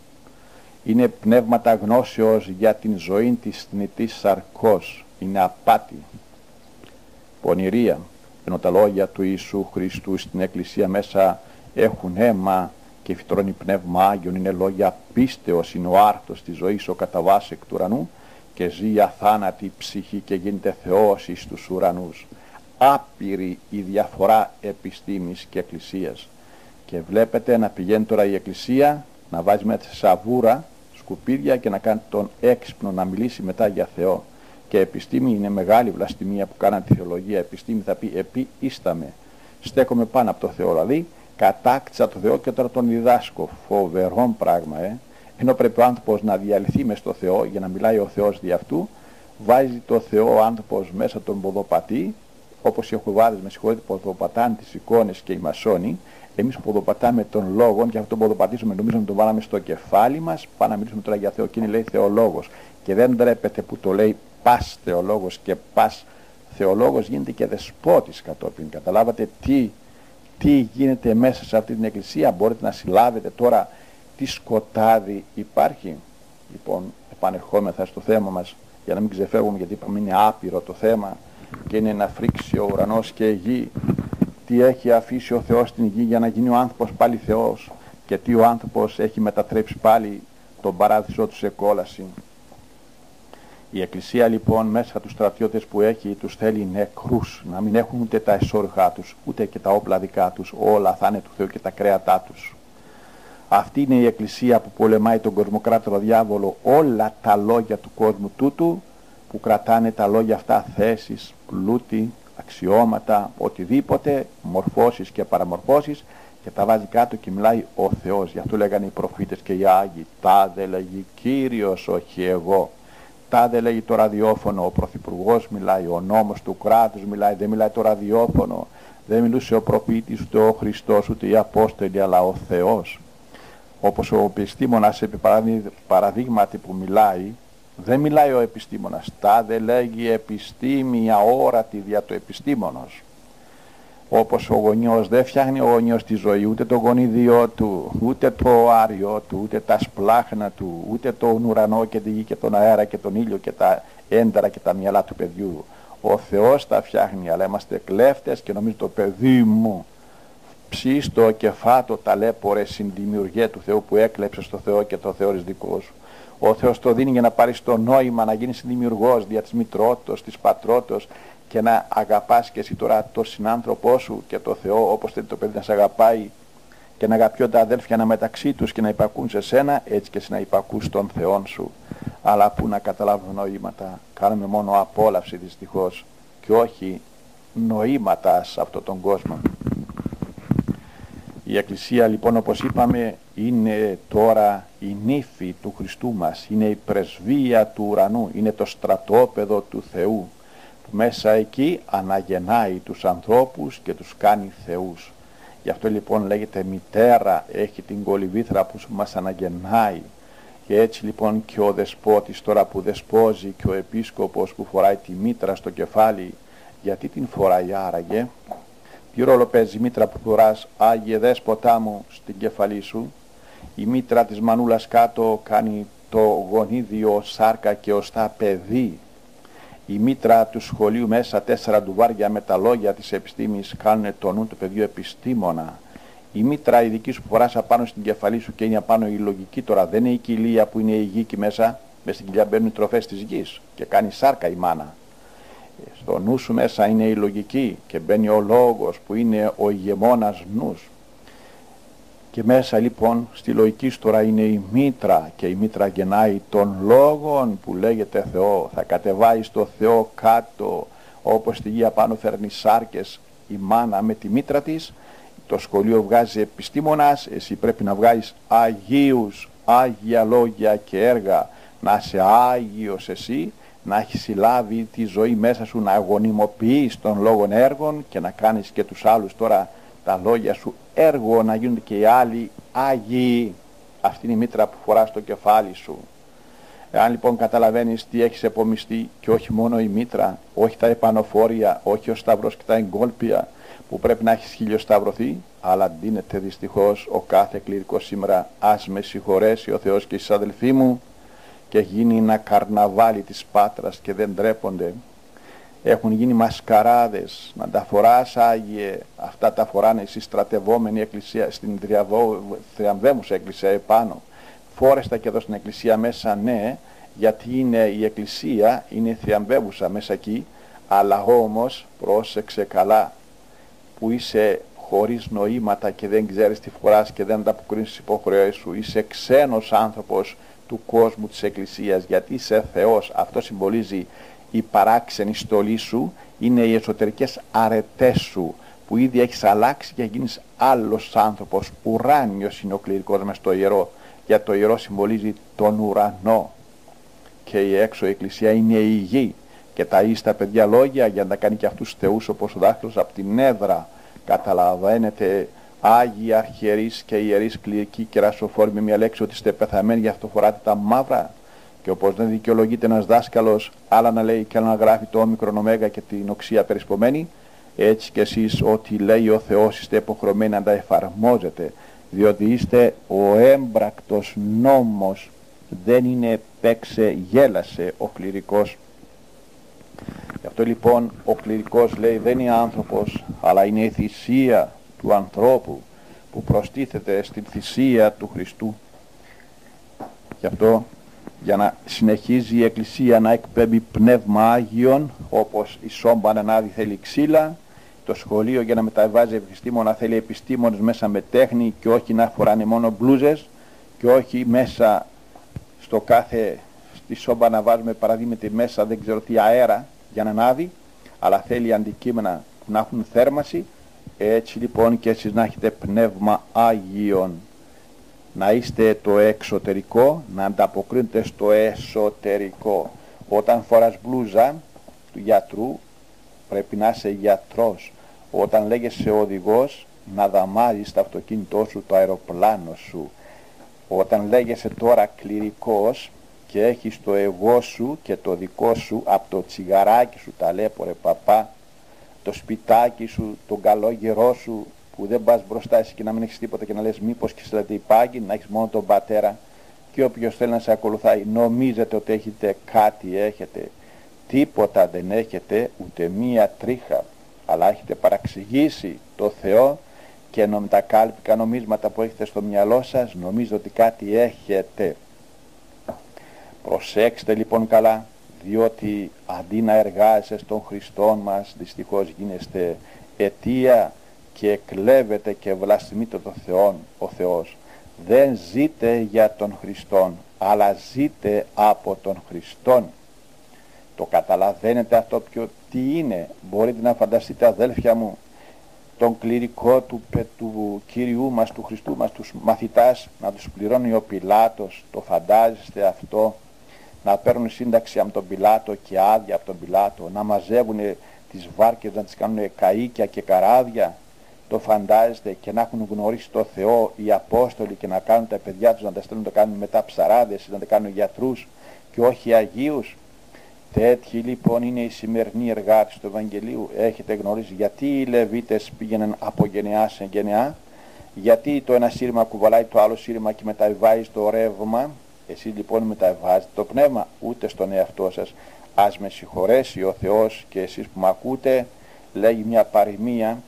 είναι πνεύματα γνώσεως για την ζωή της θνητής σαρκός. Είναι απάτη, πονηρία, ενώ τα λόγια του Ιησού Χριστού στην Εκκλησία μέσα έχουν αίμα και φυτρώνει πνεύμα Άγιον. Είναι λόγια πίστεως, είναι ο άρτος της ζωής, ο κατά βάση εκ του ουρανού, και ζει αθάνατη ψυχή και γίνεται Θεός εις τους ουρανούς. Άπειρη η διαφορά επιστήμης και εκκλησίας. Και βλέπετε να πηγαίνει τώρα η εκκλησία να βάζει μέσα σε σαβούρα σκουπίδια και να κάνει τον έξυπνο να μιλήσει μετά για Θεό. Και επιστήμη είναι μεγάλη βλαστημία που κάναν τη θεολογία. Επιστήμη θα πει επίίσταμε. Στέκομαι πάνω από το Θεό. Δηλαδή κατάκτησα το Θεό και τώρα τον διδάσκω. Φοβερό πράγμα, Ενώ πρέπει ο άνθρωπος να διαλυθεί μες στο Θεό για να μιλάει ο Θεός δι' αυτού, βάζει το Θεό ο άνθρωπος μέσα τον ποδοπατή, όπως οι Οχουβάδες, με συγχωρείτε, ποδοπατάνε τις εικόνες και οι μασόνοι. Εμείς ποδοπατάμε τον λόγο και αυτό τον ποδοπατήσουμε, νομίζουμε τον βάλαμε στο κεφάλι μας. Πάμε να μιλήσουμε τώρα για Θεό. Εκείνη λέει θεολόγος. Και δεν ντρέπεται που το λέει πας θεολόγος και πας θεολόγος, γίνεται και δεσπότης κατόπιν. Καταλάβατε τι γίνεται μέσα σε αυτή την εκκλησία? Μπορείτε να συλλάβετε τώρα τι σκοτάδι υπάρχει? Λοιπόν, επανερχόμεθα στο θέμα μας για να μην ξεφεύγουμε, γιατί είπαμε είναι άπειρο το θέμα και είναι να φρίξει ο ουρανός και η γη. Τι έχει αφήσει ο Θεός στην γη για να γίνει ο άνθρωπος πάλι Θεός, και τι ο άνθρωπος έχει μετατρέψει πάλι τον παράδεισό του σε κόλαση. Η Εκκλησία λοιπόν μέσα τους στρατιώτες που έχει τους θέλει νεκρούς, να μην έχουν ούτε τα εσώρουχά τους ούτε και τα όπλα δικά τους, όλα θα είναι του Θεού και τα κρέατά τους. Αυτή είναι η Εκκλησία που πολεμάει τον κοσμοκράτορο διάβολο, όλα τα λόγια του κόσμου τούτου που κρατάνε τα λόγια αυτά θέσεις, πλούτη, αξιώματα, οτιδήποτε, μορφώσεις και παραμορφώσεις, και τα βάζει κάτω και μιλάει ο Θεός. Γι' αυτό λέγανε οι προφήτες και οι Άγιοι, τάδε λέγει Κύριος, όχι εγώ. Τάδε λέγει το ραδιόφωνο, ο Πρωθυπουργός μιλάει, ο νόμος του κράτους μιλάει, δεν μιλάει το ραδιόφωνο. Δεν μιλούσε ο προφήτης, ούτε ο Χριστός, ούτε οι Απόστολοι, αλλά ο Θεός. Όπως ο επιστήμονας επί παραδείγματι που μιλάει, δεν μιλάει ο επιστήμονας. Τάδε λέγει επιστήμη αόρατη δια το επιστήμονος. Όπως ο γονιός δεν φτιάχνει ο γονιός τη ζωή, ούτε το γονίδιό του, ούτε το άριο του, ούτε τα σπλάχνα του, ούτε τον ουρανό και τη γη και τον αέρα και τον ήλιο και τα ένταρα και τα μυαλά του παιδιού. Ο Θεός τα φτιάχνει, αλλά είμαστε κλέφτες και νομίζω το παιδί μου ψήστο και φάτο ταλέπορε συνδημιουργέ του Θεού που έκλεψε στο Θεό και το Θεό δικό σου. Ο Θεός το δίνει για να πάρεις το νόημα, να γίνεις δημιουργός δια της μητρότητος, της πατρότητος και να αγαπάς και εσύ τώρα τον συνάνθρωπό σου και το Θεό όπως θέλει το παιδί να σε αγαπάει και να αγαπιούν τα αδέλφια μεταξύ τους και να υπακούν σε σένα, έτσι και εσύ να υπακούς τον Θεόν σου. Αλλά που να καταλάβουμε νοήματα, κάνουμε μόνο απόλαυση δυστυχώς και όχι νοήματα σε αυτόν τον κόσμο. Η Εκκλησία λοιπόν, όπως είπαμε, είναι τώρα η νύφη του Χριστού μας, είναι η πρεσβεία του ουρανού, είναι το στρατόπεδο του Θεού που μέσα εκεί αναγεννάει τους ανθρώπους και τους κάνει θεούς. Γι' αυτό λοιπόν λέγεται μητέρα, έχει την κολυβήθρα που μας αναγεννάει. Και έτσι λοιπόν και ο δεσπότης τώρα που δεσπόζει και ο επίσκοπος που φοράει τη μήτρα στο κεφάλι, γιατί την φοράει άραγε? Τι ρόλο παίζει η μήτρα που φοράς, Άγιε Δέσποτά μου, στην κεφαλή σου? Η μήτρα της μανούλας κάτω κάνει το γονίδιο σάρκα και οστά παιδί. Η μήτρα του σχολείου μέσα 4 ντουβάρια με τα λόγια της επιστήμης κάνουν το νου του παιδιού επιστήμονα. Η μήτρα η δική σου που φοράς απάνω στην κεφαλή σου και είναι απάνω η λογική τώρα, δεν είναι η κοιλία που είναι η γη και μέσα στην κοιλιά μπαίνουν οι τροφές της γης και κάνει σάρκα η μάνα. Στο νου σου μέσα είναι η λογική και μπαίνει ο λόγος που είναι ο ηγεμόνας νους. Και μέσα λοιπόν στη λογική σου τώρα είναι η μήτρα και η μήτρα γεννάει τον λόγον που λέγεται Θεό. Θα κατεβάει στο Θεό κάτω, όπως στη γη απάνω φέρνει σάρκες η μάνα με τη μήτρα της. Το σχολείο βγάζει επιστήμονας, εσύ πρέπει να βγάλεις αγίους, άγια λόγια και έργα, να είσαι άγιος εσύ, να έχεις συλλάβει τη ζωή μέσα σου, να αγωνιμοποιείς των λόγων έργων και να κάνεις και τους άλλους τώρα τα λόγια σου έργο, να γίνονται και οι άλλοι άγιοι. Αυτή είναι η μήτρα που φοράς στο κεφάλι σου. Εάν λοιπόν καταλαβαίνεις τι έχεις επομιστεί και όχι μόνο η μήτρα, όχι τα επανοφόρια, όχι ο σταυρός και τα εγκόλπια που πρέπει να έχεις χιλιοσταυρωθεί, αλλά ντύνεται δυστυχώς ο κάθε κληρικός σήμερα. Ας με συγχωρέσει ο Θεός και οι αδελφοί μου, και γίνει ένα καρναβάλι της Πάτρας και δεν ντρέπονται. Έχουν γίνει μασκαράδες, να τα φοράς Άγιε, αυτά τα φοράνε στη στρατευόμενη εκκλησία, στην θριαμβέμουσα εκκλησία επάνω. Φόρεστα και εδώ στην εκκλησία μέσα, ναι, γιατί είναι η εκκλησία, είναι θριαμβεύουσα μέσα εκεί, αλλά όμως πρόσεξε καλά, που είσαι χωρίς νοήματα και δεν ξέρεις τι φοράς και δεν ανταποκρίνεις τις υποχρεώσεις σου, είσαι ξένος άνθρωπος του κόσμου της εκκλησίας, γιατί είσαι Θεός. Αυτό συμβολίζει η παράξενη στολή σου, είναι οι εσωτερικές αρετές σου που ήδη έχεις αλλάξει και γίνεις άλλος άνθρωπος. Ουράνιος είναι ο κληρικός μες στο ιερό, γιατί το ιερό συμβολίζει τον ουρανό και η έξω η εκκλησία είναι η γη και τα ίστα παιδιά λόγια για να τα κάνει και αυτούς θεούς όπως ο δάχτυλος από την έδρα. Καταλαβαίνετε, Άγιοι αρχιερείς και ιερείς κληρικοί και ρασοφόροι με μια λέξη ότι είστε πεθαμένοι, γι' αυτό φοράτε τα μαύρα. Και όπως δεν δικαιολογείται ένας δάσκαλος, άλλα να λέει και άλλα να γράφει το όμικρον ωμέγα και την οξία περισπομένη, έτσι και εσείς ό,τι λέει ο Θεός είστε υποχρεωμένοι να τα εφαρμόζετε, διότι είστε ο έμπρακτος νόμος, δεν είναι παίξε γέλασε ο κληρικός. Γι' αυτό λοιπόν ο κληρικός λέει δεν είναι άνθρωπος, αλλά είναι η θυσία του ανθρώπου που προστίθεται στην θυσία του Χριστού. Γι' αυτό για να συνεχίζει η Εκκλησία να εκπέμπει πνεύμα Άγιον, όπως η σόμπα να ανάδει θέλει ξύλα, το σχολείο για να μεταβάζει επιστήμονα θέλει επιστήμονες μέσα με τέχνη και όχι να φοράνε μόνο μπλούζες και όχι μέσα στη σόμπα να βάζουμε παραδείγματι μέσα δεν ξέρω τι αέρα για να ανάδει, αλλά θέλει αντικείμενα που να έχουν θέρμαση. Έτσι λοιπόν και εσείς να έχετε πνεύμα Άγιον, να είστε το εξωτερικό, να ανταποκρίνετε στο εσωτερικό. Όταν φοράς μπλούζα του γιατρού πρέπει να είσαι γιατρός. Όταν λέγεσαι οδηγός, να δαμάζεις το αυτοκίνητό σου, το αεροπλάνο σου. Όταν λέγεσαι τώρα κληρικός και έχεις το εγώ σου και το δικό σου από το τσιγαράκι σου, ταλέπορε παπά, το σπιτάκι σου, τον καλό γερό σου, που δεν πας μπροστά εσύ και να μην έχεις τίποτα και να λες μήπως και σε υπάγει, να έχεις μόνο τον πατέρα, και όποιος θέλει να σε ακολουθάει νομίζετε ότι έχετε κάτι, έχετε τίποτα, δεν έχετε ούτε μία τρίχα, αλλά έχετε παραξηγήσει το Θεό και με τα κάλπικα νομίσματα που έχετε στο μυαλό σας νομίζετε ότι κάτι έχετε. Προσέξτε λοιπόν καλά, διότι αντί να εργάζεστε στον Χριστό μας, δυστυχώς γίνεστε αιτία και κλέβετε και βλασφημείτε τον Θεό. Ο Θεός δεν ζείτε για τον Χριστόν, αλλά ζείτε από τον Χριστόν. Το καταλαβαίνετε αυτό τι είναι? Μπορείτε να φανταστείτε, αδέλφια μου, τον κληρικό του Κύριου μας, του Χριστού μας, τους μαθητάς, να τους πληρώνει ο Πιλάτος? Το φαντάζεστε αυτό? Να παίρνουν σύνταξη από τον Πιλάτο και άδεια από τον Πιλάτο, να μαζεύουν τις βάρκες, να τις κάνουν καΐκια και καράβια? Το φαντάζεστε? Και να έχουν γνωρίσει το Θεό οι Απόστολοι και να κάνουν τα παιδιά τους, να τα στέλνουν, να τα κάνουν μετά ψαράδες, να τα κάνουν γιατρούς και όχι Αγίους? Τέτοιοι λοιπόν είναι οι σημερινοί εργάτες του Ευαγγελίου. Έχετε γνωρίσει γιατί οι Λεβίτες πήγαιναν από γενεά σε γενεά? Γιατί το ένα σύρμα κουβαλάει το άλλο σύρμα και μεταβάζει το ρεύμα? Εσείς λοιπόν μεταβάζετε το πνεύμα, ούτε στον εαυτό σας. Ας με συγχωρέσει ο Θεός και εσείς που με ακούτε, λέγει μια παροιμία,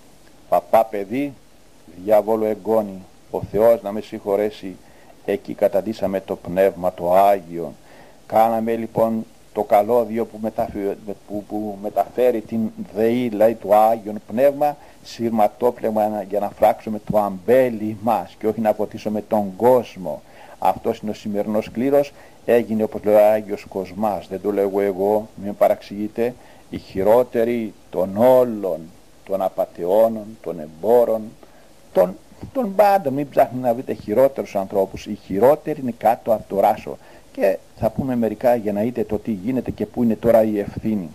παπά παιδί, διάβολο εγγόνι. Ο Θεός να με συγχωρέσει, εκεί καταντήσαμε το πνεύμα το Άγιο. Κάναμε λοιπόν το καλώδιο που μεταφέρει την ΔΕΗ, δηλαδή το Άγιον Πνεύμα, σειρματόπλευμα για να φράξουμε το αμπέλι μας και όχι να ποτίσουμε τον κόσμο. Αυτός είναι ο σημερινός κλήρος. Έγινε, όπως λέει ο Άγιος Κοσμάς, δεν το λέγω εγώ, μην παραξηγείτε, οι χειρότεροι των όλων των απατεώνων, των εμπόρων, των πάντων. Μην ψάχνετε να βρείτε χειρότερους ανθρώπους. Οι χειρότεροι είναι κάτω από το ράσο. Και θα πούμε μερικά για να δείτε το τι γίνεται και πού είναι τώρα η ευθύνη.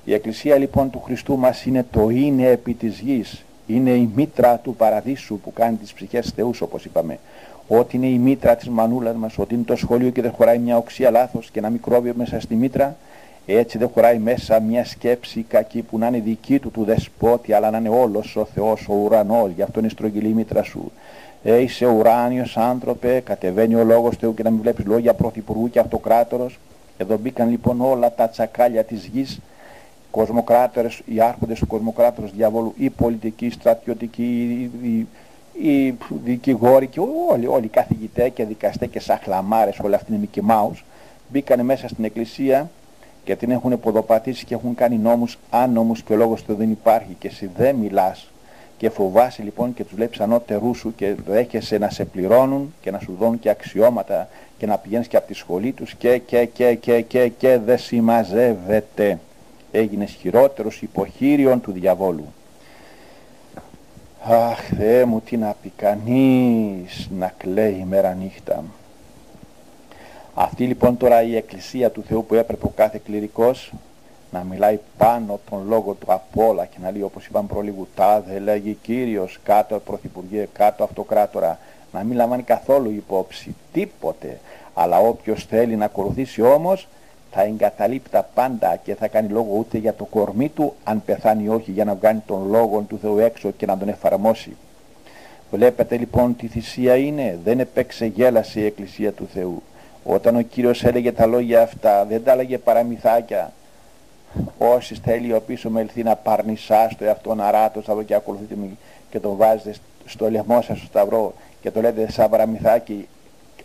Η Εκκλησία λοιπόν του Χριστού μας είναι το είναι επί της γης. Είναι η μήτρα του παραδείσου που κάνει τις ψυχές θεούς, όπως είπαμε. Ότι είναι η μήτρα της μανούλας μας, ότι είναι το σχολείο και δεν χωράει μια οξία λάθος και ένα μικρόβιο μέσα στη μήτρα, έτσι δεν χωράει μέσα μια σκέψη κακή που να είναι δική του δεσπότη, αλλά να είναι όλος ο Θεός, ο ουρανός. Γι' αυτό είναι στρογγυλή η μήτρα σου. Είσαι ουράνιος άνθρωπε, κατεβαίνει ο λόγος Θεού και να μην βλέπεις λόγια πρωθυπουργού και αυτοκράτορος. Εδώ μπήκαν λοιπόν όλα τα τσακάλια της γης, κοσμοκράτορες, οι άρχοντες του κοσμοκράτορος διαβόλου, οι πολιτικοί, οι στρατιωτικοί, οι δικηγόροι και όλοι οι καθηγητές και δικαστές και σαχλαμάρες, όλοι αυτοί είναι Μικι Μάους, μπήκανε μέσα στην Εκκλησία και την έχουν ποδοπατήσει και έχουν κάνει νόμους άνομους και ο λόγος του δεν υπάρχει και εσύ δεν μιλάς και φοβάσαι λοιπόν και τους βλέπεις ανώτερούς σου και δέχεσαι να σε πληρώνουν και να σου δώνουν και αξιώματα και να πηγαίνεις και από τη σχολή τους και δεν συμμαζεύεται. Έγινες χειρότερος υποχείριον του διαβόλου. Αχ Θεέ μου, τι να πει κανείς να κλαίει μέρα νύχτα. Αυτή λοιπόν τώρα η Εκκλησία του Θεού που έπρεπε ο κάθε κληρικός να μιλάει πάνω τον λόγο του απ' όλα και να λέει, όπως είπαμε προλίγου, τάδε λέγει Κύριος, κάτω πρωθυπουργέ, κάτω αυτοκράτορα, να μην λαμβάνει καθόλου υπόψη τίποτε, αλλά όποιος θέλει να ακολουθήσει όμως θα εγκαταλείπει τα πάντα και θα κάνει λόγο ούτε για το κορμί του, αν πεθάνει ή όχι, για να βγάλει τον λόγο του Θεού έξω και να τον εφαρμόσει. Βλέπετε λοιπόν τι θυσία είναι, δεν έπαιξε γέλαση η Εκκλησία του Θεού. Όταν ο Κύριος έλεγε τα λόγια αυτά, δεν τα έλεγε παραμυθάκια. Όσοι θέλει ο πίσω με ελθεί να παρνησά στο εαυτόν αράτο σταυρό και ακολουθείτε και τον βάζετε στο λαιμό σας στο σταυρό και το λέτε σαν παραμυθάκι,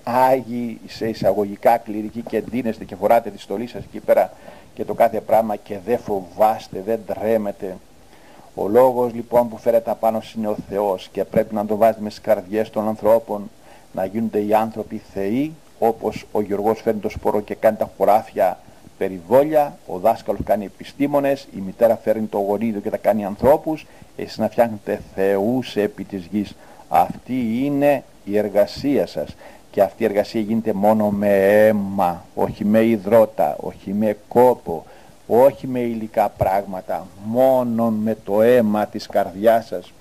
Άγιοι σε εισαγωγικά κληρικοί και ντύνεστε και φοράτε τη στολή σας εκεί πέρα και το κάθε πράγμα και δεν φοβάστε, δεν τρέμετε. Ο λόγος λοιπόν που φέρετε απάνω είναι ο Θεός και πρέπει να το βάζετε με στις καρδιές των ανθρώπων, να γίνονται οι άνθρωποι θεοί, όπως ο Γιωργός φέρνει το σπόρο και κάνει τα χωράφια περιβόλια, ο δάσκαλος κάνει επιστήμονες, η μητέρα φέρνει το γονίδιο και τα κάνει ανθρώπους, εσείς να φτιάχνετε θεούς επί της γης. Αυτή είναι η εργασία σας και αυτή η εργασία γίνεται μόνο με αίμα, όχι με υδρότα, όχι με κόπο, όχι με υλικά πράγματα, μόνο με το αίμα της καρδιάς σας.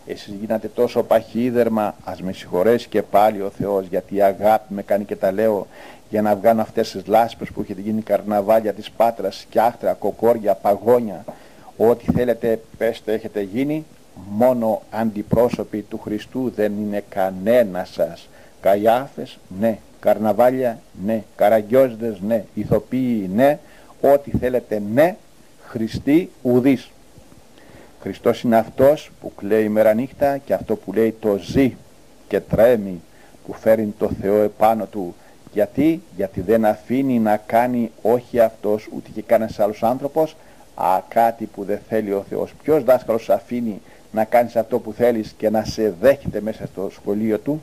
Εσείς γίνατε τόσο παχύδερμα, ας με συγχωρέσει και πάλι ο Θεός, γιατί η αγάπη με κάνει και τα λέω, για να βγάλουν αυτές τις λάσπες που έχετε γίνει καρναβάλια της Πάτρας, σκιάχτρα, κοκόρια, παγόνια, ό,τι θέλετε πέστε έχετε γίνει, μόνο αντιπρόσωποι του Χριστού δεν είναι κανένα σας. Καϊάφες, ναι. Καρναβάλια, ναι. Καραγκιόζηδες, ναι. Ηθοποιοί, ναι. Ό,τι θέλετε, ναι. Χριστοί, ουδείς. Χριστός είναι αυτός που κλαίει μέρα νύχτα και αυτό που λέει το ζει και τρέμει, που φέρει το Θεό επάνω του. Γιατί δεν αφήνει να κάνει όχι αυτός ούτε και κανένας άλλος άνθρωπος κάτι που δεν θέλει ο Θεός. Ποιος δάσκαλος αφήνει να κάνεις αυτό που θέλεις και να σε δέχεται μέσα στο σχολείο του?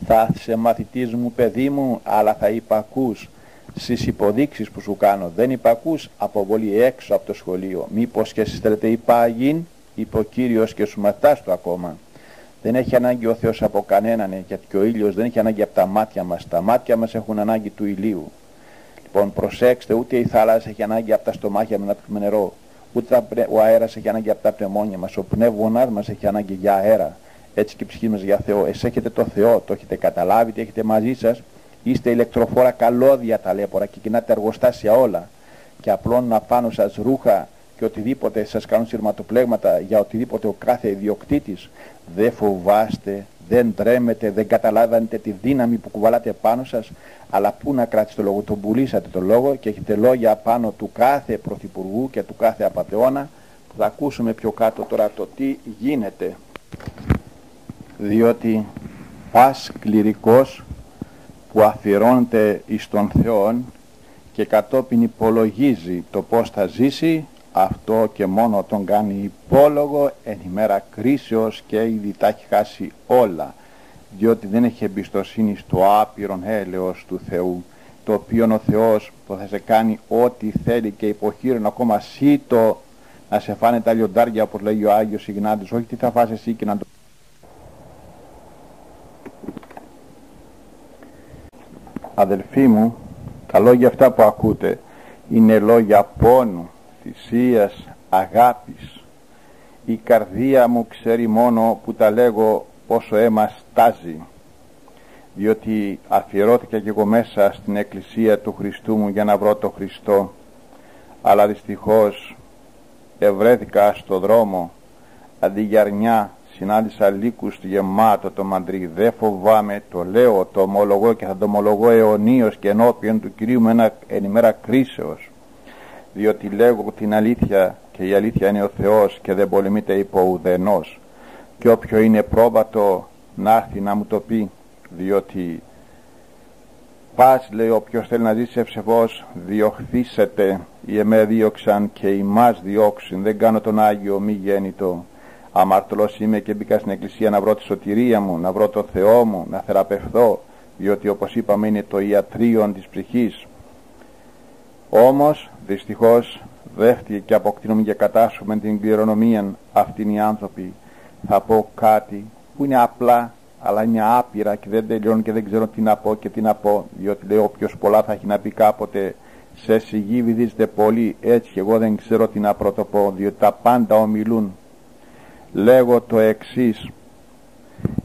Θα είσαι μαθητής μου, παιδί μου, αλλά θα υπακούς στις υποδείξεις που σου κάνω. Δεν υπακούς, αποβολή έξω από το σχολείο. Μήπως και εσείς θέλετε υπάγειν, είπε ο Κύριος και σου μαθητάς του ακόμα. Δεν έχει ανάγκη ο Θεός από κανέναν, γιατί ο ήλιος δεν έχει ανάγκη από τα μάτια μας. Τα μάτια μας έχουν ανάγκη του ηλίου. Λοιπόν, προσέξτε, ούτε η θάλασσα έχει ανάγκη από τα στομάχια να πιούμε νερό, ούτε ο αέρας έχει ανάγκη από τα πνευμόνια μας. Ο πνεύμονας μας έχει ανάγκη για αέρα. Έτσι και η ψυχή μας για Θεό. Εσείς έχετε το Θεό, το έχετε καταλάβει, τι έχετε μαζί σας. Είστε ηλεκτροφόρα καλώδια ταλέπορα και κοινάτε εργοστάσια όλα. Και απλώνουν απάνω σας ρούχα και οτιδήποτε σας κάνουν σειρματοπλέγματα για οτιδήποτε ο κάθε ιδιοκτήτης. Δεν φοβάστε, δεν τρέμετε, δεν καταλάβατε τη δύναμη που κουβαλάτε πάνω σας. Αλλά πού να κράτησε το λόγο? Τον πουλήσατε το λόγο και έχετε λόγια πάνω του κάθε πρωθυπουργού και του κάθε απατεώνα, που θα ακούσουμε πιο κάτω τώρα το τι γίνεται. Διότι πας κληρικός που αφιερώνεται εις τον Θεόν και κατόπιν υπολογίζει το πώς θα ζήσει, αυτό και μόνο τον κάνει υπόλογο εν ημέρα κρίσεως και ήδη τα έχει χάσει όλα, διότι δεν έχει εμπιστοσύνη στο άπειρον έλεος του Θεού, το οποίο ο Θεός που θα σε κάνει ό,τι θέλει και υποχείρον ακόμα σύτο να σε φάνε τα λιοντάρια, όπως λέει ο Άγιος Ιγνάτιος, όχι τι θα φας εσύ και να το... Αδελφοί μου, τα λόγια αυτά που ακούτε είναι λόγια πόνου, θυσίας, αγάπης. Η καρδία μου ξέρει μόνο που τα λέγω πόσο αίμα στάζει, διότι αφιερώθηκα κι εγώ μέσα στην εκκλησία του Χριστού μου για να βρω το Χριστό, αλλά δυστυχώς ευρέθηκα στο δρόμο, αντί για αρνιά συνάντησα λύκους γεμάτο το μαντρί. Δεν φοβάμαι, το λέω, το ομολογώ και θα το ομολογώ αιωνίως και ενώπιον του Κυρίου μου εν ημέρα κρίσεως, διότι λέγω την αλήθεια και η αλήθεια είναι ο Θεός και δεν πολεμείται υπό ουδενός. Και όποιο είναι πρόβατο να έρθει να μου το πει, διότι πας, λέει, όποιος θέλει να ζήσει ευσεβώς διωχθήσετε, οι εμέ δίωξαν και ημάς διώξουν, δεν κάνω τον Άγιο μη γέννητο. Αμαρτωλός είμαι και μπήκα στην εκκλησία να βρω τη σωτηρία μου, να βρω το Θεό μου, να θεραπευθώ, διότι όπως είπαμε είναι το ιατρίον της ψυχής. Όμως δυστυχώς δέχτηκε και αποκτήνουμε και κατάσχουμε την κληρονομία αυτήν οι άνθρωποι. Θα πω κάτι που είναι απλά, αλλά είναι άπειρα και δεν τελειώνει και δεν ξέρω τι να πω και τι να πω, διότι λέει όποιος πολλά θα έχει να πει κάποτε, σε σιγή βυθίζεται πολύ, έτσι και εγώ δεν ξέρω τι να πρωτοπώ, διότι τα πάντα ομιλούν. Λέγω το εξής: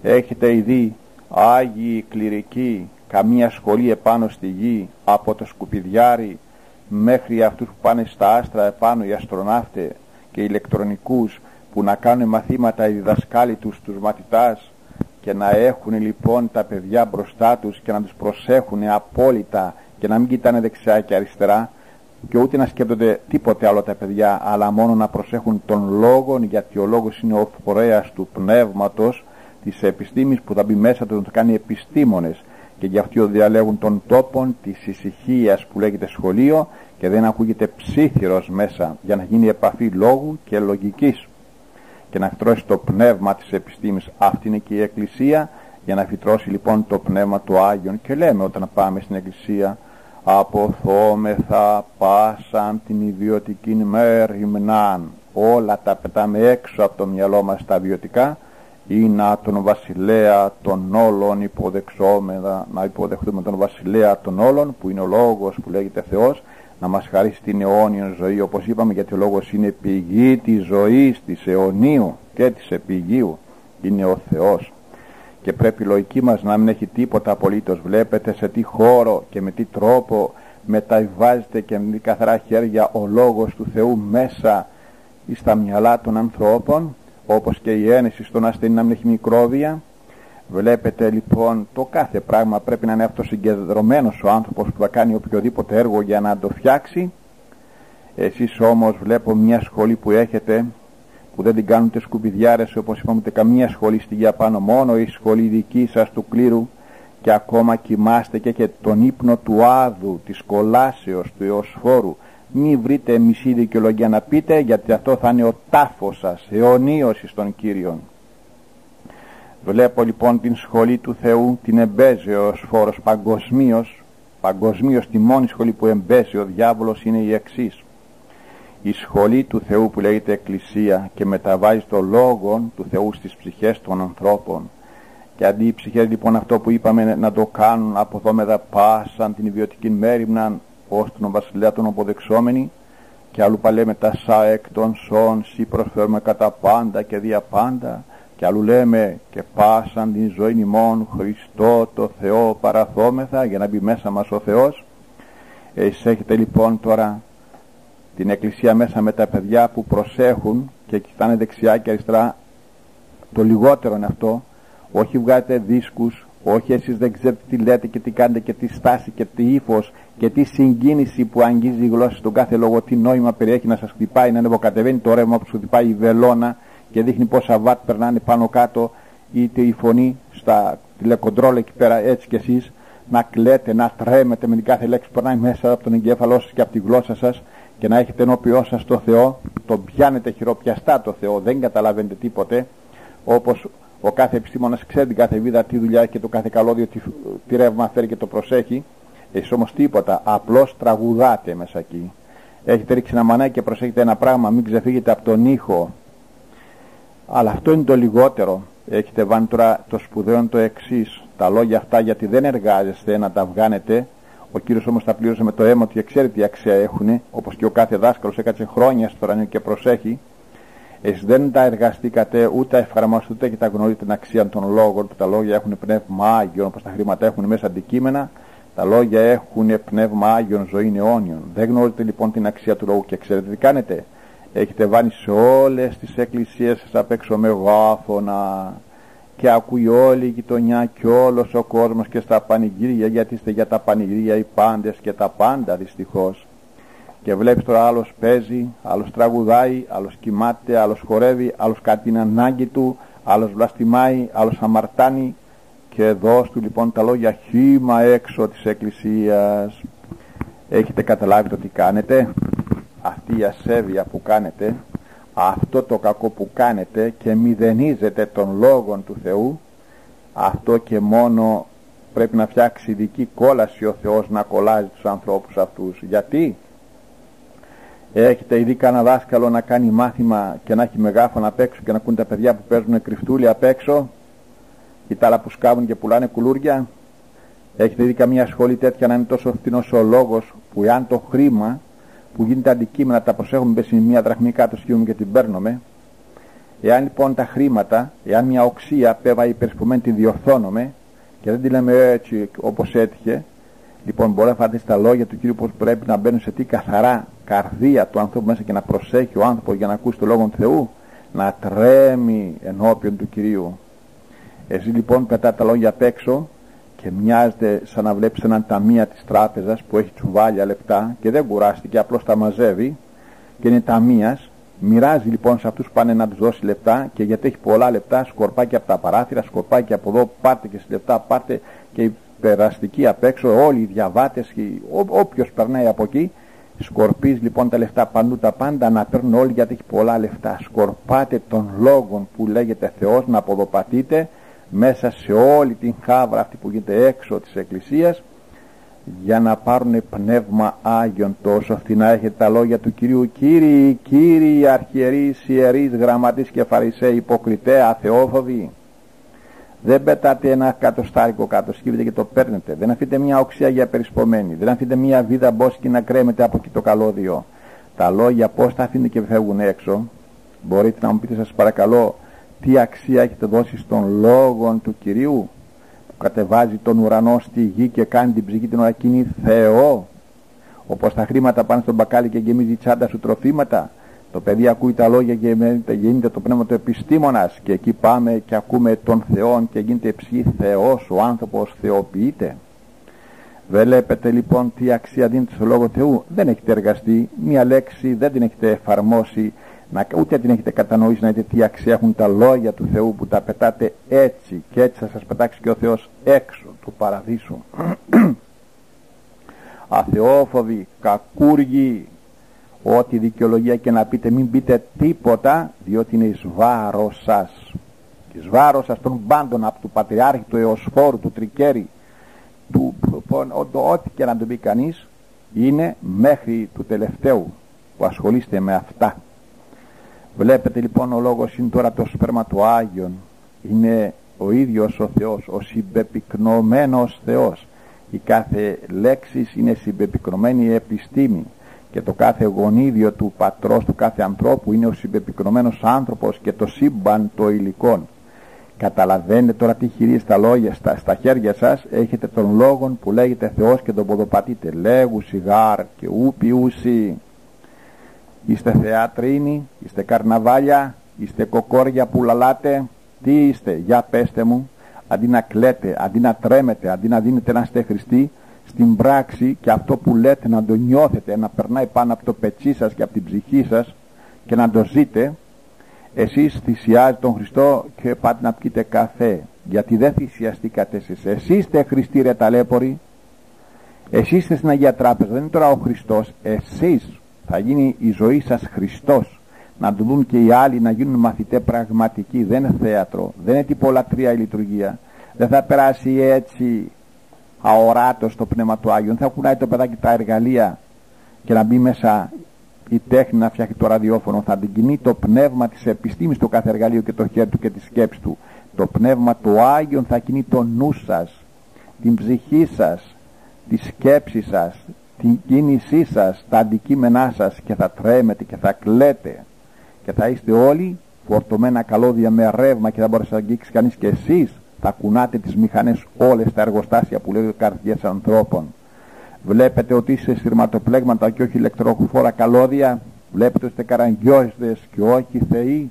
έχετε ειδεί Άγιοι κληρικοί καμία σχολή επάνω στη γη, από το σκουπιδιάρι μέχρι αυτούς που πάνε στα άστρα επάνω, οι αστροναύτες και οι ηλεκτρονικούς, που να κάνουν μαθήματα οι διδασκάλοι τους τους μαθητάς και να έχουν λοιπόν τα παιδιά μπροστά τους και να τους προσέχουν απόλυτα και να μην κοιτάνε δεξιά και αριστερά και ούτε να σκέπτονται τίποτε άλλο τα παιδιά, αλλά μόνο να προσέχουν τον λόγο, γιατί ο λόγος είναι ο φορέας του πνεύματος της επιστήμης που θα μπει μέσα του, να το κάνει επιστήμονες, και γι' αυτό διαλέγουν των τόπων της ησυχίας που λέγεται σχολείο και δεν ακούγεται ψήθυρος μέσα, για να γίνει επαφή λόγου και λογικής και να φυτρώσει το πνεύμα της επιστήμης. Αυτή είναι και η Εκκλησία, για να φυτρώσει λοιπόν το πνεύμα του Άγιον. Και λέμε όταν πάμε στην Εκκλησία, αποθόμεθα πάσαν την ιδιωτική μέριμναν. Όλα τα πετάμε έξω από το μυαλό μας τα βιωτικά, ή να τον βασιλέα των όλων υποδεξόμεθα, να υποδεχτούμε τον βασιλέα των όλων που είναι ο Λόγος που λέγεται Θεός, να μας χαρίσει την αιώνια ζωή, όπως είπαμε, γιατί ο Λόγος είναι πηγή της ζωής, της αιωνίου και της επιγείου, είναι ο Θεός. Και πρέπει η λογική μας να μην έχει τίποτα απολύτως. Βλέπετε σε τι χώρο και με τι τρόπο μεταβάζεται και με τι καθαρά χέρια ο Λόγος του Θεού μέσα στα μυαλά των ανθρώπων, όπως και η ένεση στον ασθενή να μην έχει μικρόβια. Βλέπετε λοιπόν το κάθε πράγμα πρέπει να είναι αυτοσυγκεντρωμένος ο άνθρωπος που θα κάνει οποιοδήποτε έργο για να το φτιάξει. Εσείς όμως βλέπω μια σχολή που έχετε που δεν την κάνουν σκουπιδιάρες, όπως είπαμε, ούτε καμία σχολή στη γη πάνω, μόνο η σχολή δική σας του κλήρου, και ακόμα κοιμάστε και έχετε τον ύπνο του άδου, της κολάσεως, του Ιωσφόρου. Μη βρείτε μισή δικαιολογία να πείτε, γιατί αυτό θα είναι ο τάφος σας, αιωνίως εις τον Κύριον. Βλέπω λοιπόν την σχολή του Θεού, την εμπέζει ο Ιωσφόρος παγκοσμίως τη μόνη σχολή που εμπέζει ο διάβολος είναι η εξής. Η σχολή του Θεού που λέγεται Εκκλησία και μεταβάζει το Λόγο του Θεού στις ψυχές των ανθρώπων. Και αντί οι ψυχές λοιπόν αυτό που είπαμε να το κάνουν αποθόμεθα πάσαν την ιδιωτική μέριμναν ως τον βασιλέα των αποδεξόμενοι, και αλλού παλέμε τα σα εκ των σών σύ προσφέρουμε κατά πάντα και δια πάντα, και αλλού λέμε και πάσαν την ζωή ημών Χριστό το Θεό παραθόμεθα, για να μπει μέσα μας ο Θεός. Εσείς έχετε λοιπόν τώρα την Εκκλησία μέσα με τα παιδιά που προσέχουν και κοιτάνε δεξιά και αριστερά. Το λιγότερο είναι αυτό. Όχι βγάζετε δίσκους, όχι εσείς δεν ξέρετε τι λέτε και τι κάνετε και τι στάση και τι ύφος και τι συγκίνηση που αγγίζει η γλώσσα στον κάθε λόγο, τι νόημα περιέχει να σας χτυπάει, να ανεβοκατεβαίνει το ρεύμα που σου χτυπάει η βελόνα και δείχνει πόσα βάτ περνάνε πάνω κάτω, είτε η φωνή στα τηλεκοντρόλ εκεί πέρα, έτσι κι εσείς να κλαίτε, να τρέμετε με την κάθε λέξη που περνάει μέσα από τον εγκέφαλό σας και από τη γλώσσα σας, και να έχετε ενώπιό σας το Θεό, τον πιάνετε χειροπιαστά το Θεό, δεν καταλαβαίνετε τίποτε, όπως ο κάθε επιστήμονας ξέρει την κάθε βίδα τι δουλειά έχει και το κάθε καλώδιο τι ρεύμα φέρει και το προσέχει. Εσείς όμως τίποτα, απλώς τραγουδάτε μέσα εκεί. Έχετε ρίξει ένα μανάκι και προσέχετε ένα πράγμα, μην ξεφύγετε από τον ήχο. Αλλά αυτό είναι το λιγότερο. Έχετε βάλει τώρα το σπουδαίο είναι το εξής, τα λόγια αυτά, γιατί δεν εργάζεστε να τα βγάνετε. Ο Κύριος όμως τα πλήρωσε με το αίμα του και ξέρει τι αξία έχουν, όπως και ο κάθε δάσκαλος έκατσε χρόνια στο ουρανίο και προσέχει. Εσείς δεν τα εργαστήκατε, ούτε εφαρμοστείτε και τα γνωρίζετε την αξία των λόγων, που τα λόγια έχουν πνεύμα Άγιον, όπως τα χρήματα έχουν μέσα αντικείμενα, τα λόγια έχουν πνεύμα Άγιον, ζωή αιώνιον. Δεν γνωρίζετε λοιπόν την αξία του λόγου και ξέρετε τι κάνετε. Έχετε βάλει σε όλες τις εκκλησίες σας απ' έξω μεγάφωνα και ακούει όλη η γειτονιά και όλος ο κόσμος και στα πανηγύρια, γιατί είστε για τα πανηγύρια οι πάντες και τα πάντα δυστυχώς. Και βλέπεις τώρα άλλος παίζει, άλλος τραγουδάει, άλλος κοιμάται, άλλος χορεύει, άλλος κάτι την ανάγκη του, άλλος βλαστημάει, άλλος αμαρτάνει, και δώσ' του λοιπόν τα λόγια χύμα έξω της εκκλησίας. Έχετε καταλάβει το τι κάνετε? Αυτή η ασέβεια που κάνετε, αυτό το κακό που κάνετε και μηδενίζετε τον λόγον του Θεού, αυτό και μόνο πρέπει να φτιάξει ειδική κόλαση ο Θεός να κολλάζει τους ανθρώπους αυτούς. Γιατί? Έχετε ήδη κανένα δάσκαλο να κάνει μάθημα και να έχει μεγάφωνα απ' έξω και να ακούν τα παιδιά που παίζουν κρυφτούλια απ' έξω ή τα άλλα που σκάβουν και πουλάνε κουλούρια? Έχετε ήδη καμία σχολή τέτοια να είναι τόσο φθηνός ο λόγος, που εάν το χρήμα που γίνεται αντικείμενα τα προσέχουμε, πέσει μία δραχμή κάτω, σκύβουμε και την παίρνουμε. Εάν λοιπόν τα χρήματα, εάν μια οξία πέβα υπερσπομένη τη διορθώνουμε και δεν τη λέμε έτσι όπως έτυχε, λοιπόν μπορεί να φάτε στα λόγια του Κύριου πως πρέπει να μπαίνουν σε τι καθαρά καρδία του ανθρώπου μέσα και να προσέχει ο άνθρωπος για να ακούσει το λόγο του Θεού, να τρέμει ενώπιον του Κυρίου. Εσύ λοιπόν πετάτε τα λόγια απ' έξω και μοιάζεται σαν να βλέπεις έναν ταμεία της τράπεζας που έχει τσουβάλια λεπτά και δεν κουράστηκε, απλώς τα μαζεύει και είναι ταμείας. Μοιράζει λοιπόν σε αυτούς που πάνε να τους δώσει λεπτά, και γιατί έχει πολλά λεπτά σκορπάει και από τα παράθυρα, σκορπάει και από εδώ, πάρτε και σε λεπτά, πάρτε και οι περαστικοί απ' έξω, όλοι οι διαβάτες, όποιος περνάει από εκεί, σκορπίζει λοιπόν τα λεφτά παντού, τα πάντα να παίρνουν όλοι γιατί έχει πολλά λεφτά. Σκορπάτε τον λόγον που λέγεται Θεός, να αποδοπατείτε μέσα σε όλη την χάβρα αυτή που γίνεται έξω της εκκλησίας, για να πάρουν πνεύμα Άγιον. Τόσο φθηνά έχετε τα λόγια του Κυρίου. Κύριοι, κύριοι αρχιερείς, ιερείς, γραμματείς και φαρισαίοι, υποκριτέ, αθεόφοβοι. Δεν πετάτε ένα κατοστάρικο κάτω, σκύβετε και το παίρνετε. Δεν αφήνετε μια οξία για περισπομένη. Δεν αφήνετε μια βίδα μπόσκι να κρέμεται από εκεί το καλώδιο. Τα λόγια πώς τα αφήνετε και φεύγουν έξω? Μπορείτε να μου πείτε, σας παρακαλώ, τι αξία έχετε δώσει στον λόγον του Κυρίου, που κατεβάζει τον ουρανό στη γη και κάνει την ψυχή την ώρα εκείνη Θεό? Όπως τα χρήματα πάνε στον μπακάλι και γεμίζει η τσάντα σου τροφήματα, το παιδί ακούει τα λόγια και γίνεται το πνεύμα του επιστήμονας, και εκεί πάμε και ακούμε τον Θεό και γίνεται ψυχή Θεός, ο άνθρωπος θεοποιείται. Βλέπετε λοιπόν τι αξία δίνετε στο Λόγο Θεού? Δεν έχετε εργαστεί, μία λέξη δεν την έχετε εφαρμόσει, ούτε την έχετε κατανοήσει να δείτε τι αξία έχουν τα λόγια του Θεού, που τα πετάτε έτσι, και έτσι θα σας πετάξει και ο Θεός έξω του παραδείσου. Αθεόφοβοι, κακούργοι, ό,τι δικαιολογία και να πείτε, μην πείτε τίποτα, διότι είναι εις βάρος σας. Εις βάρος σας των πάντων, από του Πατριάρχη, του Εωσφόρου, του Τρικέρη, ό,τι και να το πει κανείς, είναι μέχρι του τελευταίου που ασχολείστε με αυτά. Βλέπετε λοιπόν, ο λόγος είναι τώρα το σπέρμα του Άγιον. Είναι ο ίδιος ο Θεός, ο συμπεπυκνωμένος Θεός. Η κάθε λέξη είναι συμπεπυκνωμένη επιστήμη, και το κάθε γονίδιο του πατρός του κάθε ανθρώπου είναι ο συμπεπυκνωμένος άνθρωπος και το σύμπαν το υλικόν. Καταλαβαίνετε τώρα τι χειρίζετε τα λόγια στα χέρια σας? Έχετε τον λόγον που λέγεται Θεός και τον ποδοπατείτε. Λέγου σιγάρ και ούπιουσι. Είστε θεατρίνοι, είστε καρναβάλια, είστε κοκόρια που λαλάτε? Τι είστε? Για πέστε μου. Αντί να κλαίτε, αντί να τρέμετε, αντί να δίνετε να είστε Χριστοί, στην πράξη και αυτό που λέτε να το νιώθετε, να περνάει πάνω από το πετσί σας και από την ψυχή σας και να το ζείτε, εσείς θυσιάζετε τον Χριστό και πάτε να πιείτε καφέ. Γιατί δεν θυσιαστήκατε εσείς? Εσείς είστε Χριστοί, ρε ταλέποροι. Εσείς είστε στην Αγία Τράπεζα, δεν είναι τώρα ο Χριστός. Εσείς θα γίνει η ζωή σας Χριστός. Να το δουν και οι άλλοι, να γίνουν μαθητές πραγματικοί. Δεν είναι θέατρο, δεν είναι τυπολατρεία η λειτουργία. Δεν θα περάσει έτσι αοράτο στο Πνεύμα του Άγιου. Δεν θα κουνάει το παιδάκι τα εργαλεία και να μπει μέσα η τέχνη να φτιάχνει το ραδιόφωνο. Θα την κινεί το πνεύμα της επιστήμης το κάθε εργαλείο και το χέρι του και τη σκέψη του. Το πνεύμα του Άγιον θα κινεί το νου σας, την ψυχή σας, τη σκέψη σας, την κίνησή σας, τα αντικείμενά σας, και θα τρέμετε και θα κλαίτε και θα είστε όλοι φορτωμένα καλώδια με ρεύμα και θα μπορέσει να αγγίξει κανείς, και εσείς θα κουνάτε τις μηχανές όλες, τα εργοστάσια που λέει καρδιές ανθρώπων. Βλέπετε ότι είστε σειρματοπλέγματα και όχι ηλεκτροφόρα καλώδια. Βλέπετε ότι είστε καραγκιόζιδες και όχι θεοί.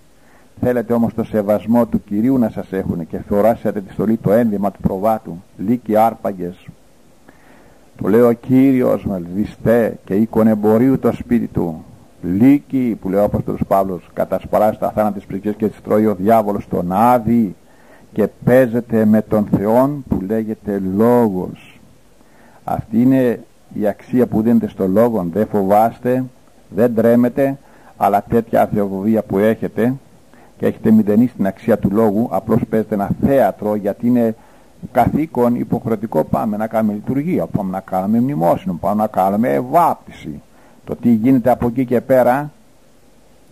Θέλετε όμως το σεβασμό του Κυρίου να σας έχουν και θεωράσετε τη στολή το ένδυμα του προβάτου. Λύκοι άρπαγες. Το λέει ο Κύριος, μελβιστέ και οίκον εμπορίου το σπίτι του. Λύκοι, που λέει ο Απόστολος Παύλος, κατασπαράζει τα θάνατες ψυχές και τις τρώει ο διάβολος στον Άδη, και παίζεται με τον Θεόν που λέγεται Λόγος. Αυτή είναι η αξία που δίνετε στο Λόγο. Δεν φοβάστε, δεν τρέμετε, αλλά τέτοια αθεοφοβία που έχετε και έχετε μηδενίσει την αξία του Λόγου, απλώς παίζετε ένα θέατρο, γιατί είναι καθήκον υποχρεωτικό. Πάμε να κάνουμε λειτουργία, πάμε να κάνουμε μνημόσυνο, πάμε να κάνουμε ευάπτιση. Το τι γίνεται από εκεί και πέρα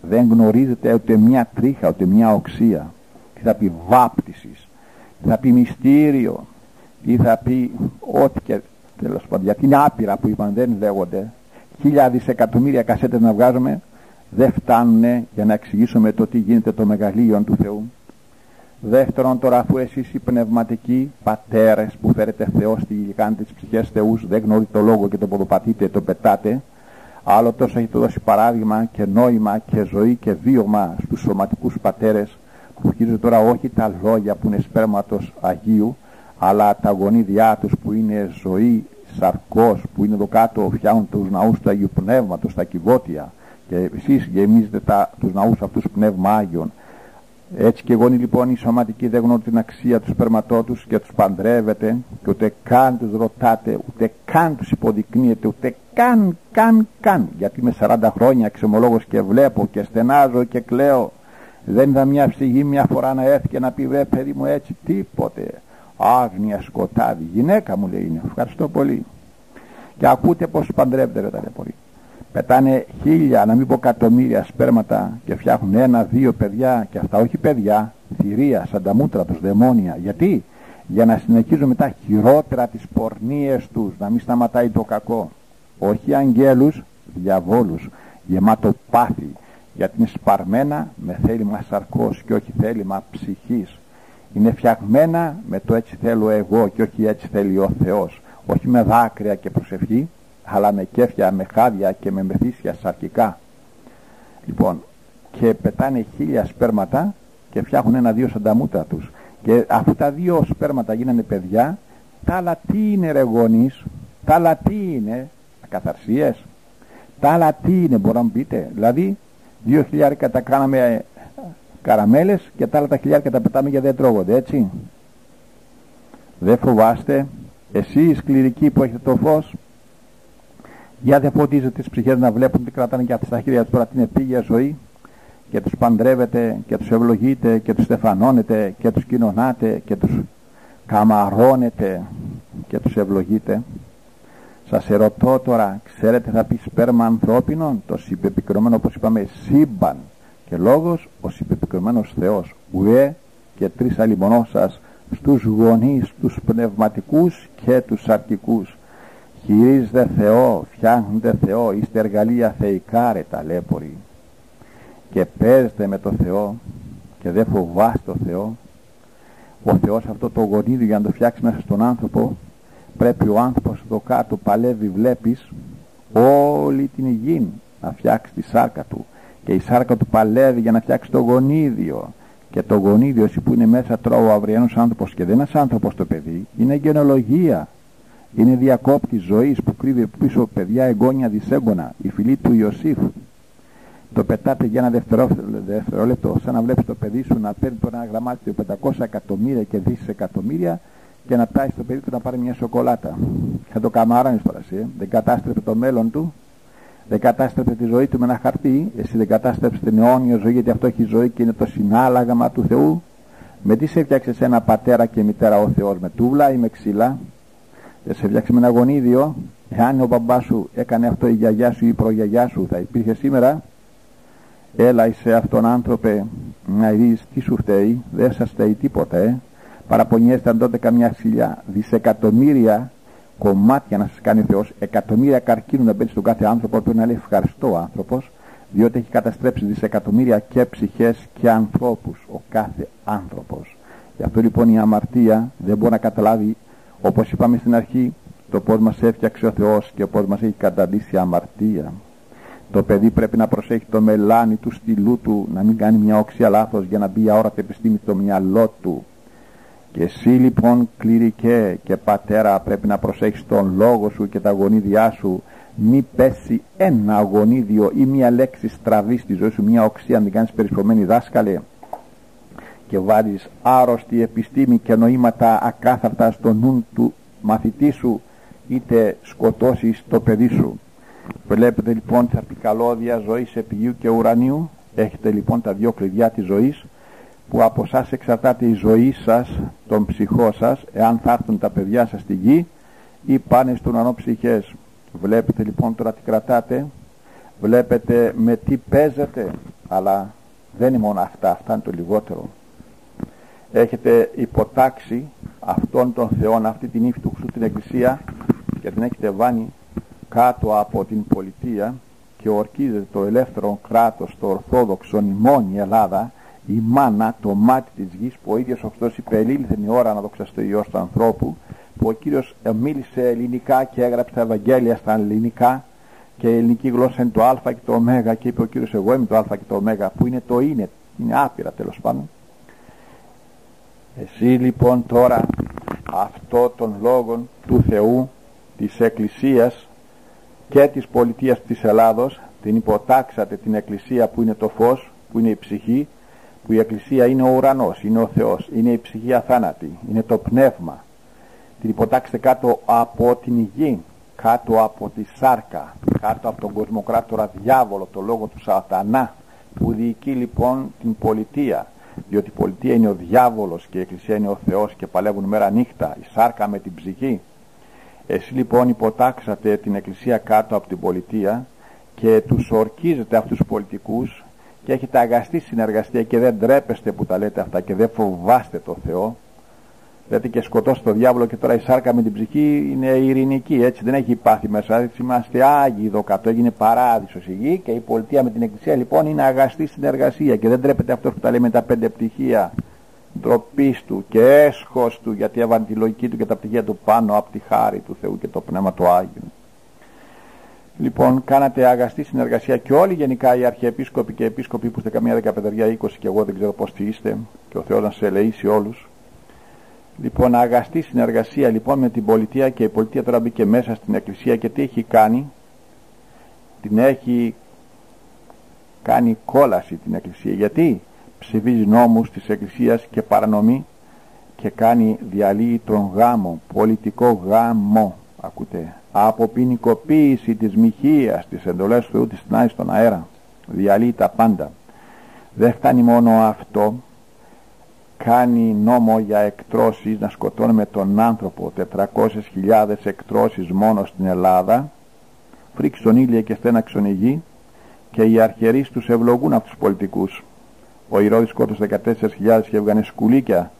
δεν γνωρίζετε ούτε μια τρίχα, ούτε μια οξία. Τι θα πει βάπτισης, τι θα πει μυστήριο, τι θα πει ό,τι και τέλος πάντων. Γιατί είναι άπειρα που είπαν, δεν λέγονται. 1000 δισεκατομμύρια κασέτες να βγάζουμε, δεν φτάνουν για να εξηγήσουμε το τι γίνεται το μεγαλείον του Θεού. Δεύτερον, τώρα, αφού εσείς οι πνευματικοί πατέρες που φέρετε Θεό στη γη, κάνετε τις ψυχές θεούς, δεν γνωρίζετε το λόγο και το ποδοπατείτε, το πετάτε. Άλλο τόσο έχετε δώσει παράδειγμα και νόημα και ζωή και βίωμα στους σωματικούς πατέρες, που χειρίζονται τώρα όχι τα λόγια που είναι σπέρματος Αγίου, αλλά τα γονίδια τους που είναι ζωή σαρκός, που είναι εδώ κάτω, φτιάχνουν τους ναούς του Αγίου Πνεύματος, τα κυβότια, και εσείς γεμίζετε τους ναούς αυτούς Πνεύμα Άγιον. Έτσι και γονείς λοιπόν οι σωματικοί δεν γνωρίζουν την αξία του σπέρματό τους και τους παντρεύετε, και ούτε καν τους ρωτάτε, ούτε καν τους υποδεικνύετε, ούτε καν, γιατί με 40 χρόνια εξομολόγος και βλέπω και στενάζω και κλαίω. Δεν είδα μια ψυχή μια φορά να έρθει και να πει, βε παιδί μου, έτσι τίποτε, άγνοια, σκοτάδι. Γυναίκα μου λέει είναι, ευχαριστώ πολύ. Και ακούτε πως παντρεύεται, ρε ταλαιπωροί. Πετάνε 1000, να μην πω εκατομμύρια σπέρματα και φτιάχνουν 1-2 παιδιά, και αυτά όχι παιδιά, θηρία, σαν τα μούτρα τους, δαιμόνια. Γιατί? Για να συνεχίζουν μετά χειρότερα τις πορνίες τους, να μην σταματάει το κακό. Όχι αγγέλους, διαβόλους, γεμάτο πάθη, γιατί είναι σπαρμένα με θέλημα σαρκός και όχι θέλημα ψυχής. Είναι φτιαγμένα με το έτσι θέλω εγώ και όχι έτσι θέλει ο Θεός. Όχι με δάκρυα και προσευχή, αλλά με κέφια, με χάδια και με μεθύσια σαρκικά. Λοιπόν, και πετάνε 1000 σπέρματα και φτιάχνουν 1-2 σαν τα μούτρα τους. Και αφού τα 2 σπέρματα γίνανε παιδιά, τα άλλα τι είναι, ρε γονείς? Τα άλλα τι είναι? Ακαθαρσίες? Τα άλλα τι είναι, μπορώ να μου πείτε? Δηλαδή 2.000 τα κάναμε καραμέλες και τα άλλα τα 1.000 τα πετάμε γιατί δεν τρώγονται, έτσι? Δεν φοβάστε? Εσείς κληρικοί που έχετε το φως, για δεν φωτίζετε τις ψυχές να βλέπουν τι κρατάνε και από τα χέρια τους τώρα την επίγεια ζωή, και τους παντρεύετε και τους ευλογείτε και τους στεφανώνετε και τους κοινωνάτε και τους καμαρώνετε και τους ευλογείτε. Σας ερωτώ τώρα, ξέρετε θα πει σπέρμα ανθρώπινων? Το συμπεπικρωμένο, όπως είπαμε, σύμπαν, και λόγος ο συμπεπικρωμένος Θεός. Ουέ και 3 αλιμονώ σας στους γονείς, τους πνευματικούς και τους αρκικούς. Χειρίζετε Θεό, φτιάχνετε Θεό, είστε εργαλεία θεϊκά, ρε ταλέποροι. Και παίζετε με το Θεό και δεν φοβάστε το Θεό. Ο Θεός αυτό το γονίδιο για να το φτιάξει μέσα στον άνθρωπο, πρέπει ο άνθρωπος εδώ κάτω παλεύει, βλέπεις, όλη την υγιή να φτιάξει τη σάρκα του, και η σάρκα του παλεύει για να φτιάξει το γονίδιο, και το γονίδιο εσύ που είναι μέσα τρώω ο αυριανός άνθρωπος και δεν είναι ένας άνθρωπος το παιδί, είναι γενολογία, είναι διακόπτη ζωής που κρύβει πίσω παιδιά, εγγόνια, δυσέγγωνα, η φυλή του Ιωσήφ. Το πετάτε για ένα δευτερόλεπτο, σαν να βλέπεις το παιδί σου να παίρνει τώρα ένα γραμμάτιο 500 εκατομμύρια και δισεκατομμύρια και να πάει στο παιδί του να πάρει μια σοκολάτα. Θα το καμάρανεις τώρα εσύ. Δεν κατάστρεψε το μέλλον του, δεν κατάστρεψε τη ζωή του με ένα χαρτί. Εσύ δεν κατάστρεψε την αιώνια ζωή, γιατί αυτό έχει ζωή και είναι το συνάλλαγμα του Θεού. Με τι σε έφτιαξε ένα πατέρα και μητέρα ο Θεός? Με τούβλα ή με ξύλα? Δεν σε έφτιαξε με ένα γονίδιο? Εάν ο μπαμπάς σου έκανε αυτό, η γιαγιά σου ή η προγιαγιά σου, θα υπήρχε σήμερα? Έλα είσαι αυτόν άνθρωπε να δεις τι σου φταίει, δεν σας φταίει τίποτα, Παραπονιέστε αν τότε καμιά χιλιά, δισεκατομμύρια κομμάτια να σας κάνει ο Θεός, εκατομμύρια καρκίνου να μπαίνει στον κάθε άνθρωπο, πρέπει να λέει ευχαριστώ ο άνθρωπος, διότι έχει καταστρέψει δισεκατομμύρια και ψυχές και ανθρώπους ο κάθε άνθρωπος. Γι' αυτό λοιπόν η αμαρτία δεν μπορεί να καταλάβει, όπως είπαμε στην αρχή, το πώς μας έφτιαξε ο Θεός και πώς μας έχει καταντήσει αμαρτία. Το παιδί πρέπει να προσέχει το μελάνι του στυλού του, να μην κάνει μια οξία λάθος για να μπει αόρατη επιστήμη στο μυαλό του. Και εσύ λοιπόν κληρικέ και πατέρα πρέπει να προσέχεις τον λόγο σου και τα γονίδια σου, μη πέσει ένα γονίδιο ή μια λέξη στραβή στη ζωή σου, μια οξία, αν την κάνεις περισπωμένη δάσκαλε, και βάζεις άρρωστη επιστήμη και νοήματα ακάθαρτα στο νου του μαθητή σου, είτε σκοτώσεις το παιδί σου. Βλέπετε λοιπόν τα καλώδια ζωής επιγείου και ουρανίου. Έχετε λοιπόν τα 2 κλειδιά της ζωής, που από εσάς εξαρτάται η ζωή σας, τον ψυχό σας, εάν θα έρθουν τα παιδιά σας στη γη ή πάνε στον ουρανό ψυχές. Βλέπετε λοιπόν τώρα τι κρατάτε, βλέπετε με τι παίζετε, αλλά δεν είναι μόνο αυτά είναι το λιγότερο. Έχετε υποτάξει αυτόν τον Θεόν, αυτή την ύφη του Χριστού, την Εκκλησία, και την έχετε βάνει κάτω από την πολιτεία και ορκίζεται το ελεύθερο κράτος, το ορθόδοξο, η μόνη Ελλάδα, η μάνα, το μάτι της γης, που ο ίδιος ο Χριστός είπε ελήλθεν η ώρα να δοξαστεί ο Υιός του ανθρώπου, που ο Κύριος μίλησε ελληνικά και έγραψε τα Ευαγγέλια στα ελληνικά, και η ελληνική γλώσσα είναι το α και το ω, και είπε ο Κύριος εγώ είμαι το α και το ω, που είναι το είναι άπειρα τέλος πάντων. Εσύ λοιπόν τώρα αυτό των λόγων του Θεού, της Εκκλησίας και της πολιτείας της Ελλάδος, την υποτάξατε την Εκκλησία που είναι το φως, που είναι η ψυχή, που η Εκκλησία είναι ο ουρανός, είναι ο Θεός, είναι η ψυχή αθάνατη, είναι το πνεύμα. Την υποτάξετε κάτω από την γη, κάτω από τη σάρκα, κάτω από τον κοσμοκράτορα διάβολο, το λόγο του σατανά, που διοικεί λοιπόν την πολιτεία, διότι η πολιτεία είναι ο διάβολος και η Εκκλησία είναι ο Θεός και παλεύουν μέρα νύχτα, η σάρκα με την ψυχή. Εσείς λοιπόν υποτάξατε την Εκκλησία κάτω από την πολιτεία και τους ορκίζετε αυτούς τους πολιτικούς και έχετε αγαστή συνεργασία και δεν ντρέπεστε που τα λέτε αυτά και δεν φοβάστε το Θεό. Λέτε και σκοτώστε το διάβολο και τώρα η σάρκα με την ψυχή είναι ειρηνική, έτσι δεν έχει πάθει μέσα. Έτσι είμαστε άγιοι εδώ κάτω, έγινε παράδεισος η γη και η πολιτεία με την Εκκλησία λοιπόν είναι αγαστή συνεργασία και δεν ντρέπεται αυτός που τα λέει με τα 5 πτυχία ντροπής του και έσχος του, γιατί έβαλε τη λογική του και τα πτυχία του πάνω από τη χάρη του Θεού και το Πνεύμα του Άγιου. Λοιπόν, κάνατε αγαστή συνεργασία και όλοι γενικά οι αρχιεπίσκοποι και επίσκοποι που είστε καμία 15, 20 και εγώ δεν ξέρω πώς τι είστε και ο Θεός να σε ελεήσει όλους. Λοιπόν, αγαστή συνεργασία λοιπόν με την πολιτεία και η πολιτεία τώρα μπήκε μέσα στην Εκκλησία και τι έχει κάνει? Την έχει κάνει κόλαση την Εκκλησία. Γιατί? Ψηφίζει νόμους της Εκκλησίας και παρανομεί και διαλύει τον γάμο, πολιτικό γάμο, ακούτε, αποποινικοποίηση της μοιχείας, της εντολές του Θεού, της τεινάει στον αέρα, διαλύει τα πάντα. Δεν φτάνει μόνο αυτό, κάνει νόμο για εκτρώσεις, να σκοτώνουμε τον άνθρωπο, 400.000 εκτρώσεις μόνο στην Ελλάδα, φρίξον ήλια και στέναξον η γη, και οι αρχιερείς τους ευλογούν αυτούς τους πολιτικούς. Ο Ηρώδης σκότωσε 14.000 και έβγανε σκουλίκια.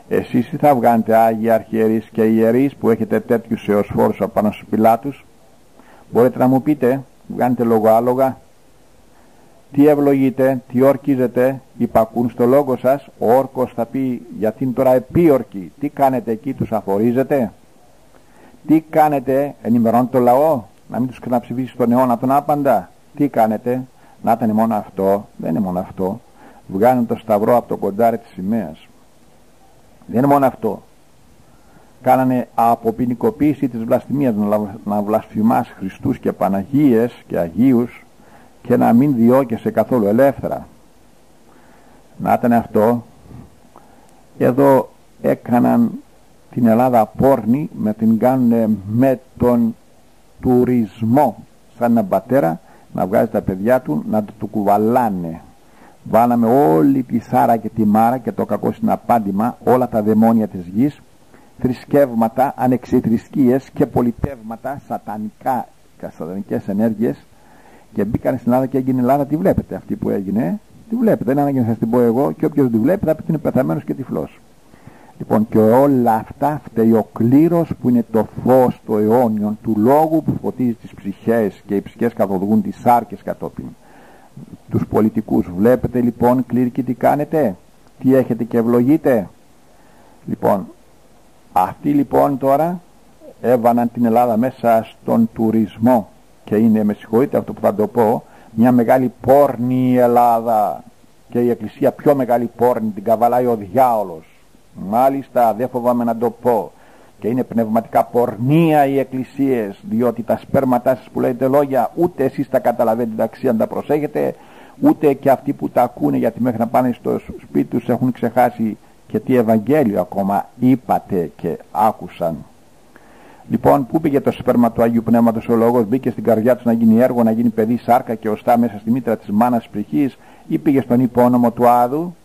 Εσείς τι θα βγάνετε, άγιοι αρχιερείς και ιερείς που έχετε τέτοιους εωσφόρους απάνω στους πιλάτους? Μπορείτε να μου πείτε, βγάνετε λογοάλογα? Τι ευλογείτε, τι ορκίζετε? Υπακούν στο λόγο σας? Ο όρκος θα πει, γιατί είναι τώρα επίορκοι, τι κάνετε εκεί, τους αφορίζετε? Τι κάνετε, ενημερώνετε το λαό, να μην τους ξαναψηφίσει στον αιώνα τον άπαντα? Τι κάνετε? Να ήταν μόνο αυτό? Δεν είναι μόνο αυτό. Βγάνουν το σταυρό από το κοντάρι της σημαίας. Δεν είναι μόνο αυτό. Κάνανε αποποινικοποίηση της βλασφημίας, να βλασφημάς Χριστούς και Παναγίες και Αγίους και να μην διώκεσαι καθόλου ελεύθερα. Να ήταν αυτό. Εδώ έκαναν την Ελλάδα πόρνη, με την κάνουν με τον τουρισμό, σαν έναν πατέρα να βγάζει τα παιδιά του να του κουβαλάνε. Βάλαμε όλη τη Σάρα και τη Μάρα και το κακό συναπάντημα, όλα τα δαιμόνια της γης, θρησκεύματα, ανεξιθρησκείες και πολιτεύματα, σατανικές ενέργειες, και μπήκαν στην Ελλάδα και έγινε η Ελλάδα. Τη βλέπετε αυτή που έγινε? Τη βλέπετε, δεν ανάγκη να σας την πω εγώ, και όποιος τη βλέπει θα πει ότι είναι πεθαμένος και τυφλός. Λοιπόν, και όλα αυτά φταίει ο κλήρος που είναι το φως το αιώνιον του λόγου που φωτίζει τις ψυχές, και οι ψυχές καθοδηγούν τις σάρκες κατόπιν. Τους πολιτικούς βλέπετε λοιπόν, κλήρικοι, τι κάνετε, τι έχετε και ευλογείτε? Λοιπόν, αυτοί λοιπόν τώρα έβαναν την Ελλάδα μέσα στον τουρισμό και είναι, με συγχωρείτε αυτό που θα το πω, μια μεγάλη πόρνη η Ελλάδα, και η Εκκλησία πιο μεγάλη πόρνη, την καβαλάει ο διάολος. Μάλιστα, δεν φοβάμαι να το πω, και είναι πνευματικά πορνεία οι εκκλησίες, διότι τα σπέρματά σας που λέτε λόγια ούτε εσείς τα καταλαβαίνετε την αξία να τα προσέχετε, ούτε και αυτοί που τα ακούνε, γιατί μέχρι να πάνε στο σπίτι τους έχουν ξεχάσει και τι Ευαγγέλιο ακόμα είπατε και άκουσαν. Λοιπόν, πού πήγε το σπέρμα του Αγίου Πνεύματος? Ο Λόγος μπήκε στην καρδιά τους να γίνει έργο, να γίνει παιδί, σάρκα και οστά μέσα στη μήτρα της μάνας ψυχής, ή πήγε στον υπόνομο του Άδου?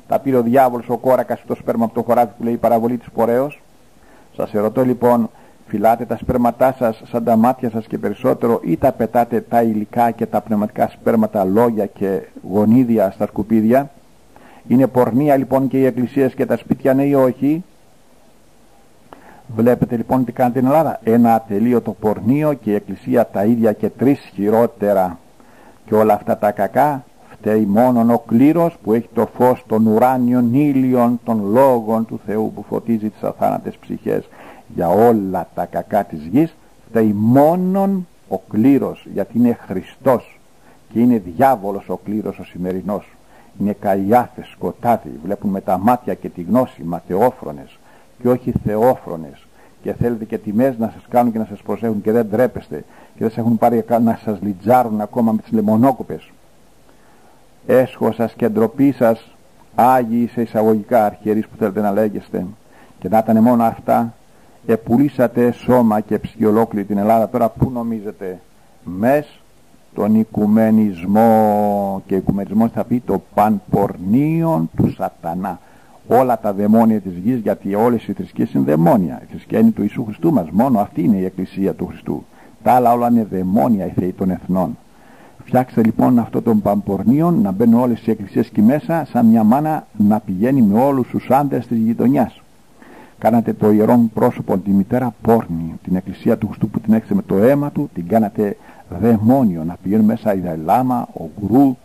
Τα πήρε ο διάβολος, ο κόρακας, το σπέρμα από το χωράφι που λέει η παραβολή της πορέως. Σας ερωτώ λοιπόν, φυλάτε τα σπέρματά σας σαν τα μάτια σας και περισσότερο, ή τα πετάτε τα υλικά και τα πνευματικά σπέρματα, λόγια και γονίδια στα σκουπίδια? Είναι πορνεία λοιπόν και οι εκκλησίες και τα σπίτια, ναι ή όχι? Βλέπετε λοιπόν τι κάνετε στην Ελλάδα, ένα ατελείωτο πορνείο, και η Εκκλησία τα ίδια και 3 χειρότερα. Και όλα αυτά τα κακά φταίει μόνον ο κλήρος που έχει το φως των ουράνιων ήλιων των λόγων του Θεού που φωτίζει τις αθάνατες ψυχές. Για όλα τα κακά της γης φταίει μόνον ο κλήρος, γιατί είναι Χριστός και είναι διάβολος ο κλήρος ο σημερινός. Είναι καϊάφες, σκοτάδι, βλέπουν με τα μάτια και τη γνώση, ματαιόφρονες και όχι θεόφρονες, και θέλετε και τιμές να σας κάνουν και να σας προσέχουν και δεν τρέπεστε, και δεν σας έχουν πάρει να σας λιτζάρουν ακόμα με τις λεμονόκουπες. Έσχο σας και ντροπή σας, άγιοι σε εισαγωγικά αρχιερείς που θέλετε να λέγεστε, και να ήταν μόνο αυτά, επουλήσατε σώμα και ψυχή ολόκληρη την Ελλάδα. Τώρα πού νομίζετε? Μες τον οικουμενισμό, και οικουμενισμός θα πει το πανπορνίον του σατανά. όλα τα δαιμόνια της γης, γιατί όλες οι θρησκείες είναι δαιμόνια. Η θρησκεία είναι του Ιησού Χριστού μας, μόνο αυτή είναι η Εκκλησία του Χριστού. Τα άλλα όλα είναι δαιμόνια, οι θεοί των εθνών. Φτιάξτε λοιπόν αυτό των Παμπορνίων, να μπαίνουν όλες οι εκκλησίες εκεί μέσα, σαν μια μάνα να πηγαίνει με όλους τους άντρες της γειτονιάς. Κάνατε το ιερόν πρόσωπο τη μητέρα πόρνη, την εκκλησία του Χριστού που την έξε με το αίμα του, την κάνατε δαιμόνιο, να πηγαίνουν μέσα η Δαλάμα, ο Γκουρού,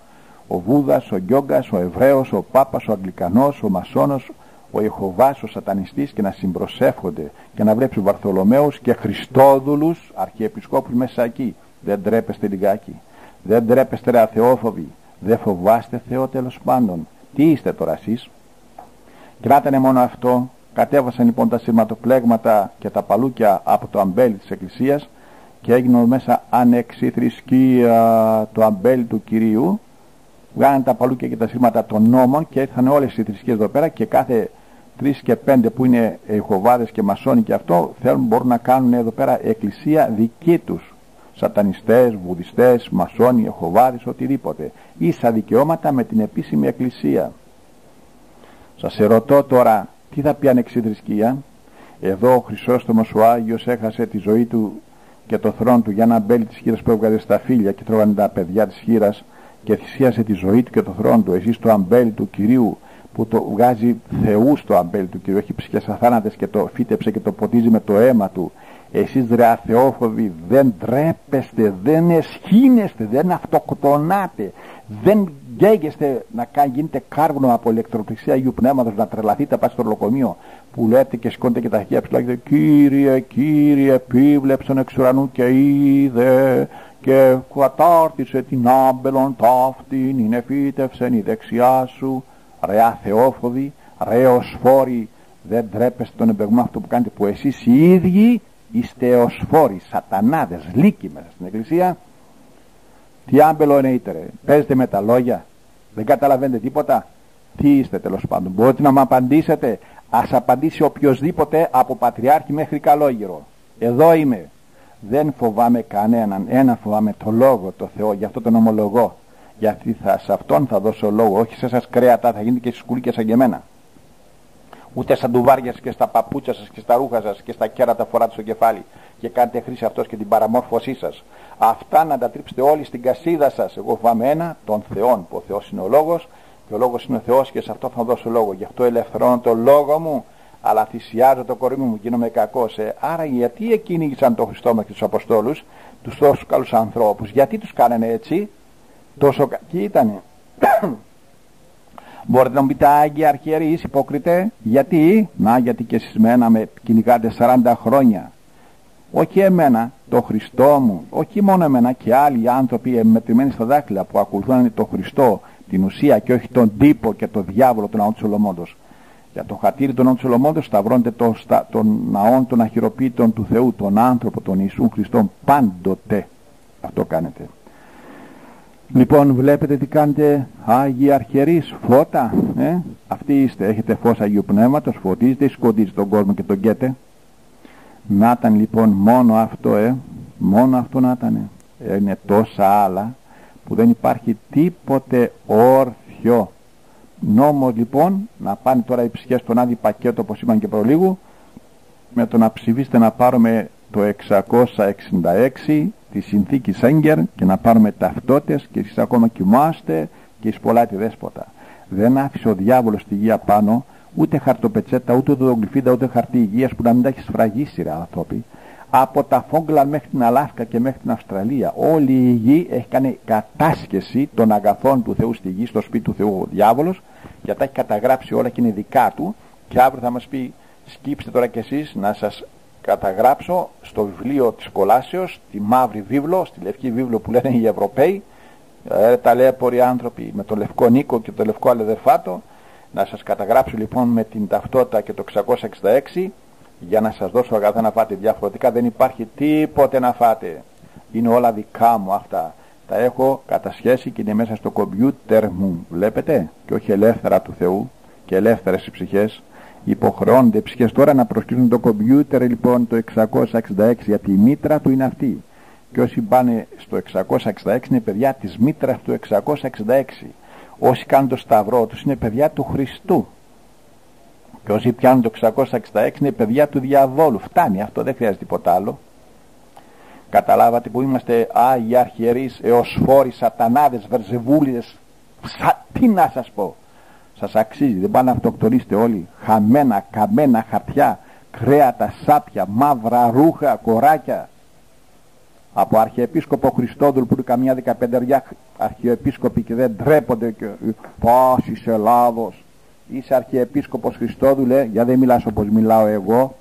ο Βούδας, ο Γκιόγκας, ο Εβραίος, ο Πάπας, ο Αγγλικανός, ο Μασόνος, ο Ιεχωβάς, ο Σατανιστής, και να συμπροσεύχονται και να βλέπει Βαρθολομαίους και Χριστόδουλους αρχιεπισκόπους μέσα εκεί. Δεν τρέπεστε λιγάκι? Δεν τρέπεστε ρε αθεόφοβοι? Δεν φοβάστε Θεό τέλος πάντων? Τι είστε τώρα εσείς? Κράτανε μόνο αυτό. Κατέβασαν λοιπόν τα σειρματοπλέγματα και τα παλούκια από το αμπέλι της Εκκλησίας και έγινε μέσα ανεξιθρησκεία το αμπέλι του Κυρίου. Βγάλανε τα παλούκια και τα σύρματα των νόμων και ήρθαν όλες οι θρησκείες εδώ πέρα, και κάθε 3 και 5 που είναι Ιεχωβάδες και Μασόνοι και αυτό θέλουν, μπορούν να κάνουν εδώ πέρα εκκλησία δική τους. Σατανιστές, Βουδιστές, Μασόνοι, Ιεχωβάδες, οτιδήποτε. Ίσα δικαιώματα με την επίσημη εκκλησία. Σας ερωτώ τώρα, τι θα πει ανεξιθρησκεία? Εδώ ο Χρυσόστομος ο Άγιος έχασε τη ζωή του και το θρόνο του για ένα αμπέλι της χήρας που έβγαζε στα φύλλα και τρώγανε τα παιδιά της χήρας, και θυσίασε τη ζωή του και το θρόνο του. Εσείς το αμπέλι του Κυρίου που το βγάζει θεούς, το αμπέλι του Κυρίου, έχει ψυχές αθάνατες και το φύτεψε και το ποτίζει με το αίμα του. Εσείς ρε αθεόφοβοι, δεν τρέπεστε, δεν εσχύνεστε, δεν αυτοκτονάτε, δεν γκαίγεστε να γίνετε κάρβουνο από ηλεκτροπληξία Αγίου Πνεύματος, να τρελαθείτε, πάτε στο νοσοκομείο που λέτε και σηκώνετε και τα αρχεία ψηλά και λέτε Κύριε, Κύριε, επίβλεψον εξ ουρανού και είδε και κατάρτισε την άμπελον ταύτην, είναι φύτευσεν η δεξιά σου. Ρε αθεόφοβοι, ρε οσφόροι, δεν τρέπεστε τον εμπεγμό αυτό που κάνετε, που εσείς οι ίδιοι είστε οσφόροι, σατανάδες, λύκοι μέσα στην Εκκλησία. Τι άμπελο εννοείτε ρε? Παίζετε με τα λόγια? Δεν καταλαβαίνετε τίποτα? Τι είστε τέλος πάντων? Μπορείτε να μου απαντήσετε? Ας απαντήσει οποιοσδήποτε από πατριάρχη μέχρι καλόγερο. Εδώ είμαι. Δεν φοβάμαι κανέναν. Ένα φοβάμαι, το λόγο, το Θεό. Γι' αυτό τον ομολογώ. Γιατί σε αυτόν θα δώσω λόγο. Όχι σε εσάς κρέατα, θα γίνετε και στις κουλίκες σαν και εμένα. Ούτε σαν τουβάρια και στα παπούτσια σας και στα ρούχα σας και στα κέρατα φοράτε στο κεφάλι και κάνετε χρήση αυτός και την παραμόρφωσή σας. Αυτά να τα τρίψετε όλοι στην κασίδα σας. Εγώ φοβάμαι ένα, τον Θεόν, που ο Θεός είναι ο λόγος και ο λόγος είναι ο Θεός, και σε αυτό θα δώσω λόγο. Γι' αυτό ελευθερώνω το λόγο μου, αλλά θυσιάζω το κορμί μου, γίνομαι κακός. Άρα γιατί εκκίνησαν τον Χριστό μας και τους Αποστόλους, τους τόσους καλούς ανθρώπους? Γιατί τους κάνανε έτσι? Τόσο κακοί ήτανε? Μπορείτε να μου πείτε Άγιοι Αρχιερείς, υπόκριτε? Γιατί? Γιατί και εσείς μένα με κυνηγάτε 40 χρόνια. Όχι εμένα, το Χριστό μου. Όχι μόνο εμένα, και άλλοι άνθρωποι μετρημένοι στα δάχτυλα που ακολουθούν τον Χριστό, την ουσία, και όχι τον τύπο και τον διάβολο του ναού του Σολομώντος. Για το χατήρι του ναού του Σολομώντος σταυρώνετε τον ναό των αχυροποίητων του Θεού, τον άνθρωπο, τον Ιησού Χριστόν, πάντοτε. Αυτό κάνετε. Λοιπόν, βλέπετε τι κάνετε Άγιοι Αρχιερείς, φώτα, αυτοί είστε, έχετε φως Αγίου Πνεύματος, φωτίζετε ή σκοτίζετε τον κόσμο και τον καίτε? Να ήταν λοιπόν μόνο αυτό, μόνο αυτό να ήταν. Είναι τόσα άλλα που δεν υπάρχει τίποτε όρθιο. Νόμος λοιπόν να πάνε τώρα οι ψυχές στον άδειο πακέτο, όπως είπαν και προλίγου, με το να ψηφίσετε να πάρουμε το 666 τη συνθήκη Σέγγερ και να πάρουμε ταυτότητες, και εσείς ακόμα κοιμάστε και εισπολάτε δέσποτα. Δεν άφησε ο διάβολος τη γη πάνω ούτε χαρτοπετσέτα, ούτε οδοντογλυφίδα, ούτε χαρτί υγείας που να μην τα έχει σφραγίσει, ρε άνθρωποι. Από τα Φόγκλαν μέχρι την Αλάσκα και μέχρι την Αυστραλία, όλη η γη έχει κάνει κατάσχεση των αγαθών του Θεού στη γη, στο σπίτι του Θεού ο διάβολος, και τα έχει καταγράψει όλα και είναι δικά του. Και αύριο θα μας πει, σκύψτε τώρα κι εσείς να σας καταγράψω στο βιβλίο της Κολάσεως, τη μαύρη βίβλο, στη λευκή βίβλο που λένε οι Ευρωπαίοι, ταλέποροι άνθρωποι με το λευκό Νίκο και το λευκό Αλεδερφάτο, να σας καταγράψω λοιπόν με την ταυτότητα και το 666, για να σας δώσω αγαθά να φάτε. Διαφορετικά δεν υπάρχει τίποτε να φάτε. Είναι όλα δικά μου αυτά. Τα έχω κατασχέσει και είναι μέσα στο κομπιούτερ μου. Βλέπετε? Και όχι ελεύθερα του Θεού και ελεύθερες οι ψυχές. Υποχρεώνται οι ψυχές τώρα να προσκλήσουν το κομπιούτερ λοιπόν το 666, γιατί η μήτρα του είναι αυτή. Και όσοι πάνε στο 666 είναι παιδιά της μήτρας του 666. Όσοι κάνουν το σταυρό τους είναι παιδιά του Χριστού. Και όσοι πιάνουν το 666 είναι παιδιά του διαβόλου. Φτάνει αυτό, δεν χρειάζεται τίποτα άλλο. Καταλάβατε που είμαστε Άγιοι Αρχιερείς, Εωσφόροι, Σατανάδες, Βερζεβούλιδες. Τι να σας πω. Σας αξίζει, δεν πάνε να αυτοκτονήσετε όλοι. Χαμένα, καμένα χαρτιά, κρέατα, σάπια, μαύρα ρούχα, κοράκια. Από Αρχιεπίσκοπο Χριστόδουλου που είναι καμιά 15 αρχιεπίσκοποι και δεν τρέπονται και πάσης Ελλάδος. Είσαι Αρχιεπίσκοπος Χριστόδουλε, για δεν μιλάς όπως μιλάω εγώ,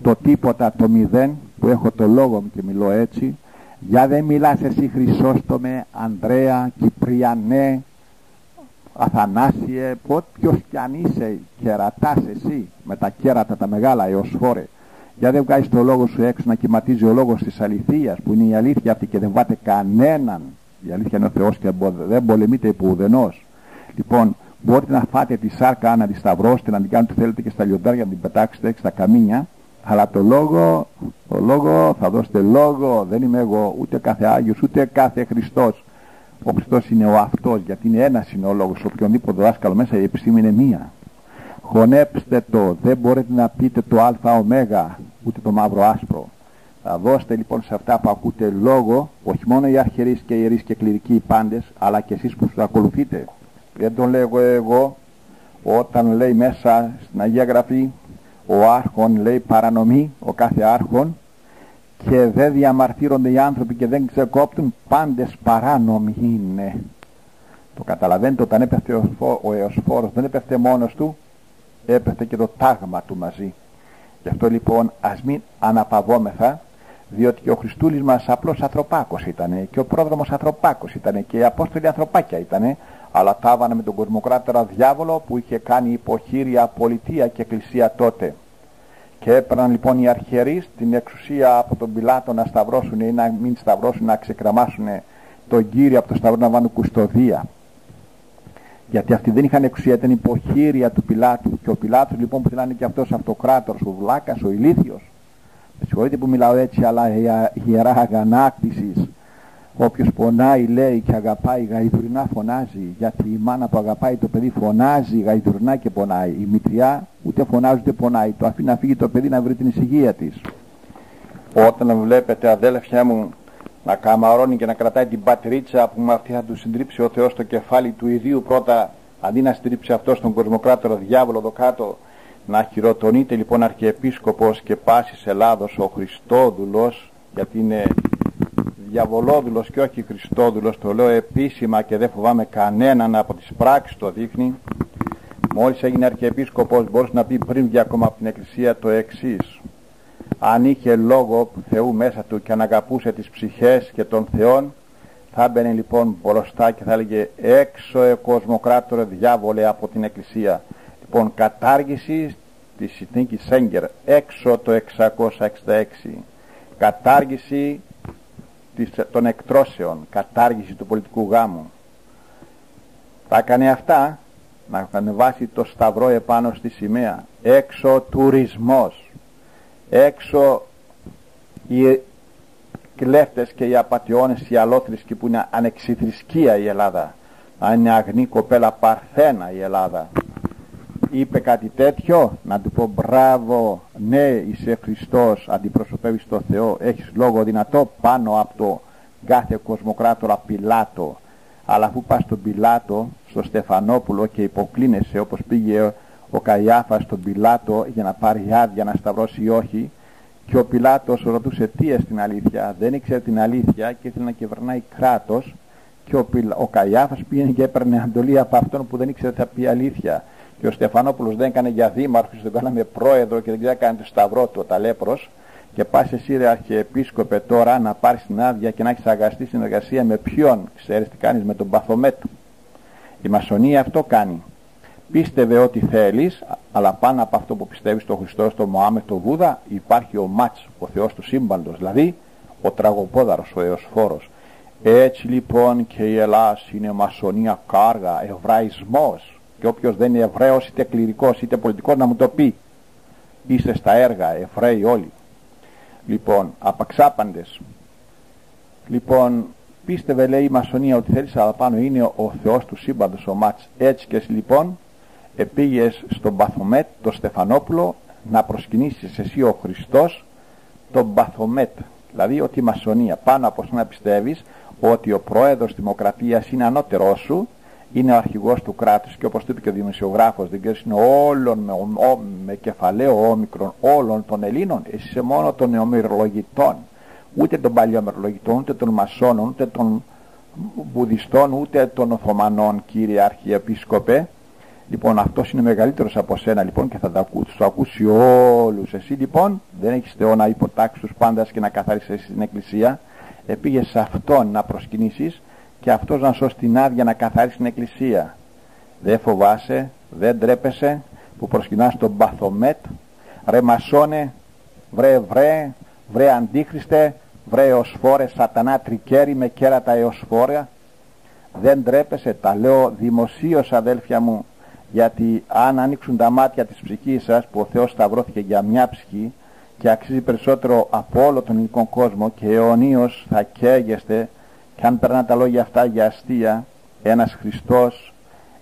το τίποτα, το μηδέν, που έχω το λόγο μου και μιλώ έτσι. Για δεν μιλάς εσύ Χρυσόστομε, Ανδρέα, Κυπριανέ, Αθανάσιε, ποιος κι αν είσαι, κερατάς εσύ, με τα κέρατα τα μεγάλα Εωσφόρε. Για δεν βγάζεις το λόγο σου έξω να κυματίζει ο λόγος της αληθείας, που είναι η αλήθεια αυτή και δεν βάτε κανέναν. Η αλήθεια είναι ο Θεός και δεν πολεμείτε υπό ουδενός. Λοιπόν, μπορείτε να φάτε τη σάρκα, να τη σταυρώσετε, να την κάνετε θέλετε και στα λιοντάρια, να την πετάξετε στα καμίνια. Αλλά το λόγο, θα δώσετε λόγο, δεν είμαι εγώ, ούτε κάθε Άγιος, ούτε κάθε Χριστός. Ο Χριστός είναι ο αυτός, γιατί είναι ένας είναι ο λόγος. Οποιονδήποτε δάσκαλο μέσα η επιστήμη είναι μία. Χωνέψτε το, δεν μπορείτε να πείτε το α, ω, ούτε το μαύρο άσπρο. Θα δώσετε λοιπόν σε αυτά που ακούτε λόγο, όχι μόνο οι αρχιερείς και οι ιερείς και κληρικοί οι πάντες, αλλά και εσείς που τους ακολουθείτε. Δεν το λέγω εγώ, όταν λέει μέσα στην Αγία Γραφή, ο άρχον λέει παρανομή, ο κάθε άρχον, και δεν διαμαρτύρονται οι άνθρωποι και δεν ξεκόπτουν, πάντες παράνομοι είναι. Το καταλαβαίνετε, όταν έπεφτε ο Εωσφόρος δεν έπεφτε μόνος του, έπεφτε και το τάγμα του μαζί. Γι' αυτό λοιπόν ας μην αναπαυόμεθα, διότι και ο Χριστούλης μας απλός ανθρωπάκος ήτανε, και ο πρόδρομος ανθρωπάκος ήτανε, και οι Απόστολοι ανθρωπάκια ήτανε, αλλά τάβανε με τον κοσμοκράτορα διάβολο που είχε κάνει υποχείρια πολιτεία και εκκλησία τότε. Και έπαιρναν λοιπόν οι αρχιερείς την εξουσία από τον Πιλάτο να σταυρώσουν ή να μην σταυρώσουν, να ξεκραμάσουν τον Κύριο από το σταυρό, να βάλουν κουστοδία. Γιατί αυτοί δεν είχαν εξουσία, ήταν υποχείρια του Πιλάτου. Και ο Πιλάτος λοιπόν που θέλανε και αυτός αυτοκράτορας, ο βλάκας, ο ηλίθιος. Με συγχωρείτε που μιλάω έτσι, αλλά ιερά αγανάκτησης. Όποιος πονάει λέει και αγαπάει γαϊδουρινά φωνάζει. Γιατί η μάνα που αγαπάει το παιδί φωνάζει γαϊδουρινά και πονάει. Η μητριά ούτε φωνάζει ούτε πονάει. Το αφήνει να φύγει το παιδί να βρει την ησυχία της. Όταν βλέπετε αδέλφια μου να καμαρώνει και να κρατάει την πατρίτσα που με αυτή θα του συντρίψει ο Θεός στο κεφάλι του ιδίου πρώτα, αντί να συντρίψει αυτό τον κοσμοκράτορα διάβολο εδώ κάτω, να χειροτονείται λοιπόν Αρχιεπίσκοπος και πάσης Ελλάδος ο Χριστόδουλος, γιατί είναι διαβολόδουλος και όχι Χριστόδουλος, το λέω επίσημα και δεν φοβάμαι κανέναν, από τις πράξεις το δείχνει. Μόλις έγινε Αρχιεπίσκοπος μπορούσε να πει πριν βγει ακόμα από την Εκκλησία το εξής: αν είχε λόγο Θεού μέσα του και αν αγαπούσε τις ψυχές και των Θεών, θα μπαινε λοιπόν μπροστά και θα έλεγε έξω κοσμοκράτορε διάβολε από την Εκκλησία. Λοιπόν, κατάργηση της συνθήκης Σέγγερ, έξω το 666, κατάργηση των εκτρώσεων, κατάργηση του πολιτικού γάμου. Θα έκανε αυτά, να ανεβάσει το σταυρό επάνω στη σημαία, έξω τουρισμός, έξω οι κλέφτες και οι απατιώνες, οι αλόθρησκοι που είναι ανεξιθρησκεία η Ελλάδα, αν είναι αγνή κοπέλα παρθένα η Ελλάδα. Είπε κάτι τέτοιο, να του πω μπράβο, ναι είσαι Χριστός, αντιπροσωπεύεις το Θεό, έχεις λόγο δυνατό πάνω από το κάθε κοσμοκράτορα Πιλάτο. Αλλά αφού πας στον Πιλάτο, στο Στεφανόπουλο και υποκλίνεσαι όπως πήγε ο Καϊάφας στον Πιλάτο για να πάρει άδεια να σταυρώσει ή όχι, και ο Πιλάτος ρωτούσε τι στην αλήθεια, δεν ήξερε την αλήθεια και ήθελε να κυβερνάει κράτος, και ο Καϊάφας πήγαινε και έπαιρνε αντολή από αυτόν που δεν ήξερε θα πει αλήθεια. Και ο Στεφανόπουλος δεν έκανε για δήμαρχος, τον κάναμε πρόεδρο και δεν ξέρει να κάνει το σταυρό του ο ταλέπρος. Και πας εσύ ρε Αρχιεπίσκοπε τώρα να πάρεις την άδεια και να έχεις αγαστή συνεργασία με ποιον? Ξέρεις τι κάνεις? Με τον Παθομέτου. Η μασονία αυτό κάνει. Πίστευε ό,τι θέλεις, αλλά πάνω από αυτό που πιστεύεις στον Χριστό, στον Μωάμεθ, τον Βούδα, υπάρχει ο Μάτς, ο Θεός του σύμπαντος, δηλαδή ο τραγωπόδαρος, ο Εωσφόρος. Έτσι λοιπόν και η Ελλάς είναι μασονία κάργα, εβραϊσμός. Και όποιος δεν είναι Εβραίος, είτε κληρικός είτε πολιτικός, να μου το πει. Είστε στα έργα, Εβραίοι όλοι. Λοιπόν, απαξάπαντες. Λοιπόν, πίστευε λέει η μασονία ότι θέλεις, αλλά πάνω είναι ο Θεός του σύμπαντος, ο Μάτς. Έτσι και λοιπόν Επήγες στον Παθομέτ, τον Στεφανόπουλο, να προσκυνήσεις εσύ ο Χριστός τον Παθομέτ, δηλαδή ότι η μασονία, πάνω από αυτό να πιστεύεις ότι ο πρόεδρος Δημοκρατίας είναι ανώτερός σου, είναι ο αρχηγός του κράτους και όπως το είπε και ο δημοσιογράφος, δεν ξέρεις, είναι όλων με κεφαλαίο όμικρον όλων των Ελλήνων, εσύ είσαι μόνο των ομηρολογητών, ούτε των παλιομερολογητών, ούτε των μασόνων, ούτε των Βουδιστών, ούτε των Οθωμανών, κύριε Αρχιεπίσκοπε. Λοιπόν, αυτός είναι μεγαλύτερος από σένα λοιπόν και θα το ακούσει όλους. Εσύ λοιπόν δεν έχεις Θεό να υποτάξεις τους πάντας και να καθαρίσεις την Εκκλησία. Πήγες σε αυτόν να προσκυνήσεις και αυτός να σώσει την άδεια να καθαρίσει την Εκκλησία. Δεν φοβάσαι, δεν τρέπεσαι που προσκυνάς τον Παθομέτ? Ρε μασόνε, βρε αντίχριστε, βρε εωσφόρε, σατανά τρικέρι με κέρατα εωσφόρια. Δεν τρέπεσαι? Τα λέω δημοσίως, αδέλφια μου, γιατί αν ανοίξουν τα μάτια της ψυχής σας, που ο Θεός σταυρώθηκε για μια ψυχή και αξίζει περισσότερο από όλο τον ελληνικό κόσμο και αιωνίως θα καίγεστε, και αν περνά τα λόγια αυτά για αστεία, ένας Χριστός,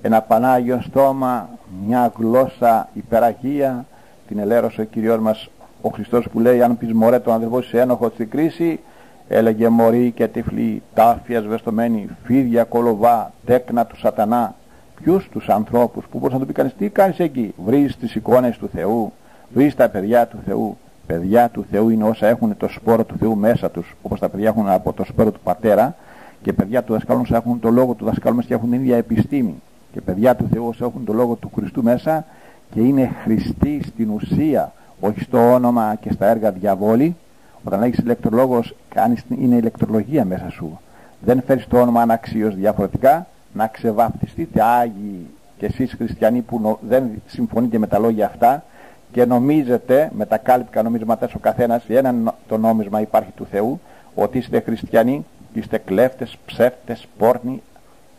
ένα Πανάγιο στόμα, μια γλώσσα υπεραγία, την ελέρωσε ο Κυριός μας ο Χριστός που λέει, αν πεις μωρέ τον αδελφό σε ένοχο στη κρίση, έλεγε μωρή και τυφλή, τάφια σβεστομένη, φίδια κολοβά, τέκνα του σατανά. Ποιους? Τους ανθρώπους που μπορείς να του πει κανείς, τι κάνεις εκεί? Βρεις τις εικόνες του Θεού, βρεις τα παιδιά του Θεού. Παιδιά του Θεού είναι όσα έχουν το σπόρο του Θεού μέσα τους, όπως τα παιδιά έχουν από το σπόρο του πατέρα, και παιδιά του δασκάλου μας έχουν το λόγο του δασκάλου μας και έχουν την ίδια επιστήμη. Και παιδιά του Θεού όσα έχουν το λόγο του Χριστού μέσα και είναι Χριστοί στην ουσία, όχι στο όνομα και στα έργα διαβόλη. Όταν έχεις ηλεκτρολόγος, είναι ηλεκτρολογία μέσα σου. Δεν φέρεις το όνομα αναξίως διαφορετικά, να ξεβαπτιστείτε Άγιοι και εσείς χριστιανοί που δεν συμφωνείτε με τα λόγια αυτά και νομίζετε με τα κάλυπκα νομίσματάς ο καθένας, ένα το νόμισμα υπάρχει του Θεού, ότι είστε χριστιανοί, είστε κλέφτες, ψεύτες, πόρνοι,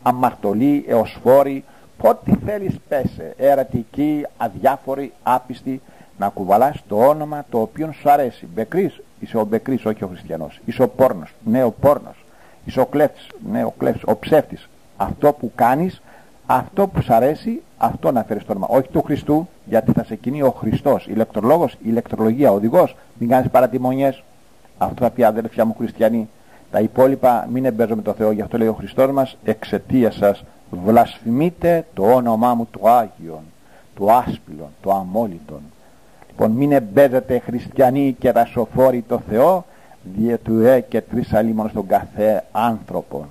αμαρτωλοί, εωσφόροι, ό,τι θέλεις πέσε, ερατικοί, αδιάφοροι, άπιστοι, να κουβαλάς το όνομα το οποίο σου αρέσει. Μπεκρής, είσαι ο μπεκρής, όχι ο χριστιανός. Είσαι ο πόρνος, ναι ο πόρνος. Είσαι ο κλέφτης, ναι ο κλέφτης, ο ψεύτης. Αυτό που κάνεις, αυτό που σου αρέσει, αυτό να φέρεις το όνομα. Όχι του Χριστού, γιατί θα σε κινεί ο Χριστός. Ηλεκτρολόγος, ηλεκτρολογία, οδηγός, μην κάνεις παρατιμονιές. Αυτό θα πει, αδέλφια μου χριστιανοί. Τα υπόλοιπα μην εμπέζω με το Θεό. Γι' αυτό λέει ο Χριστός μας, εξαιτίας σας βλασφημείτε το όνομά μου του Άγιον, του Άσπυλον, του Αμόλυτον. Λοιπόν, μην εμπέζετε χριστιανοί και ρασοφόροι το Θεό, διε του και τρεις αλίμων στον καθέ άνθρωπον.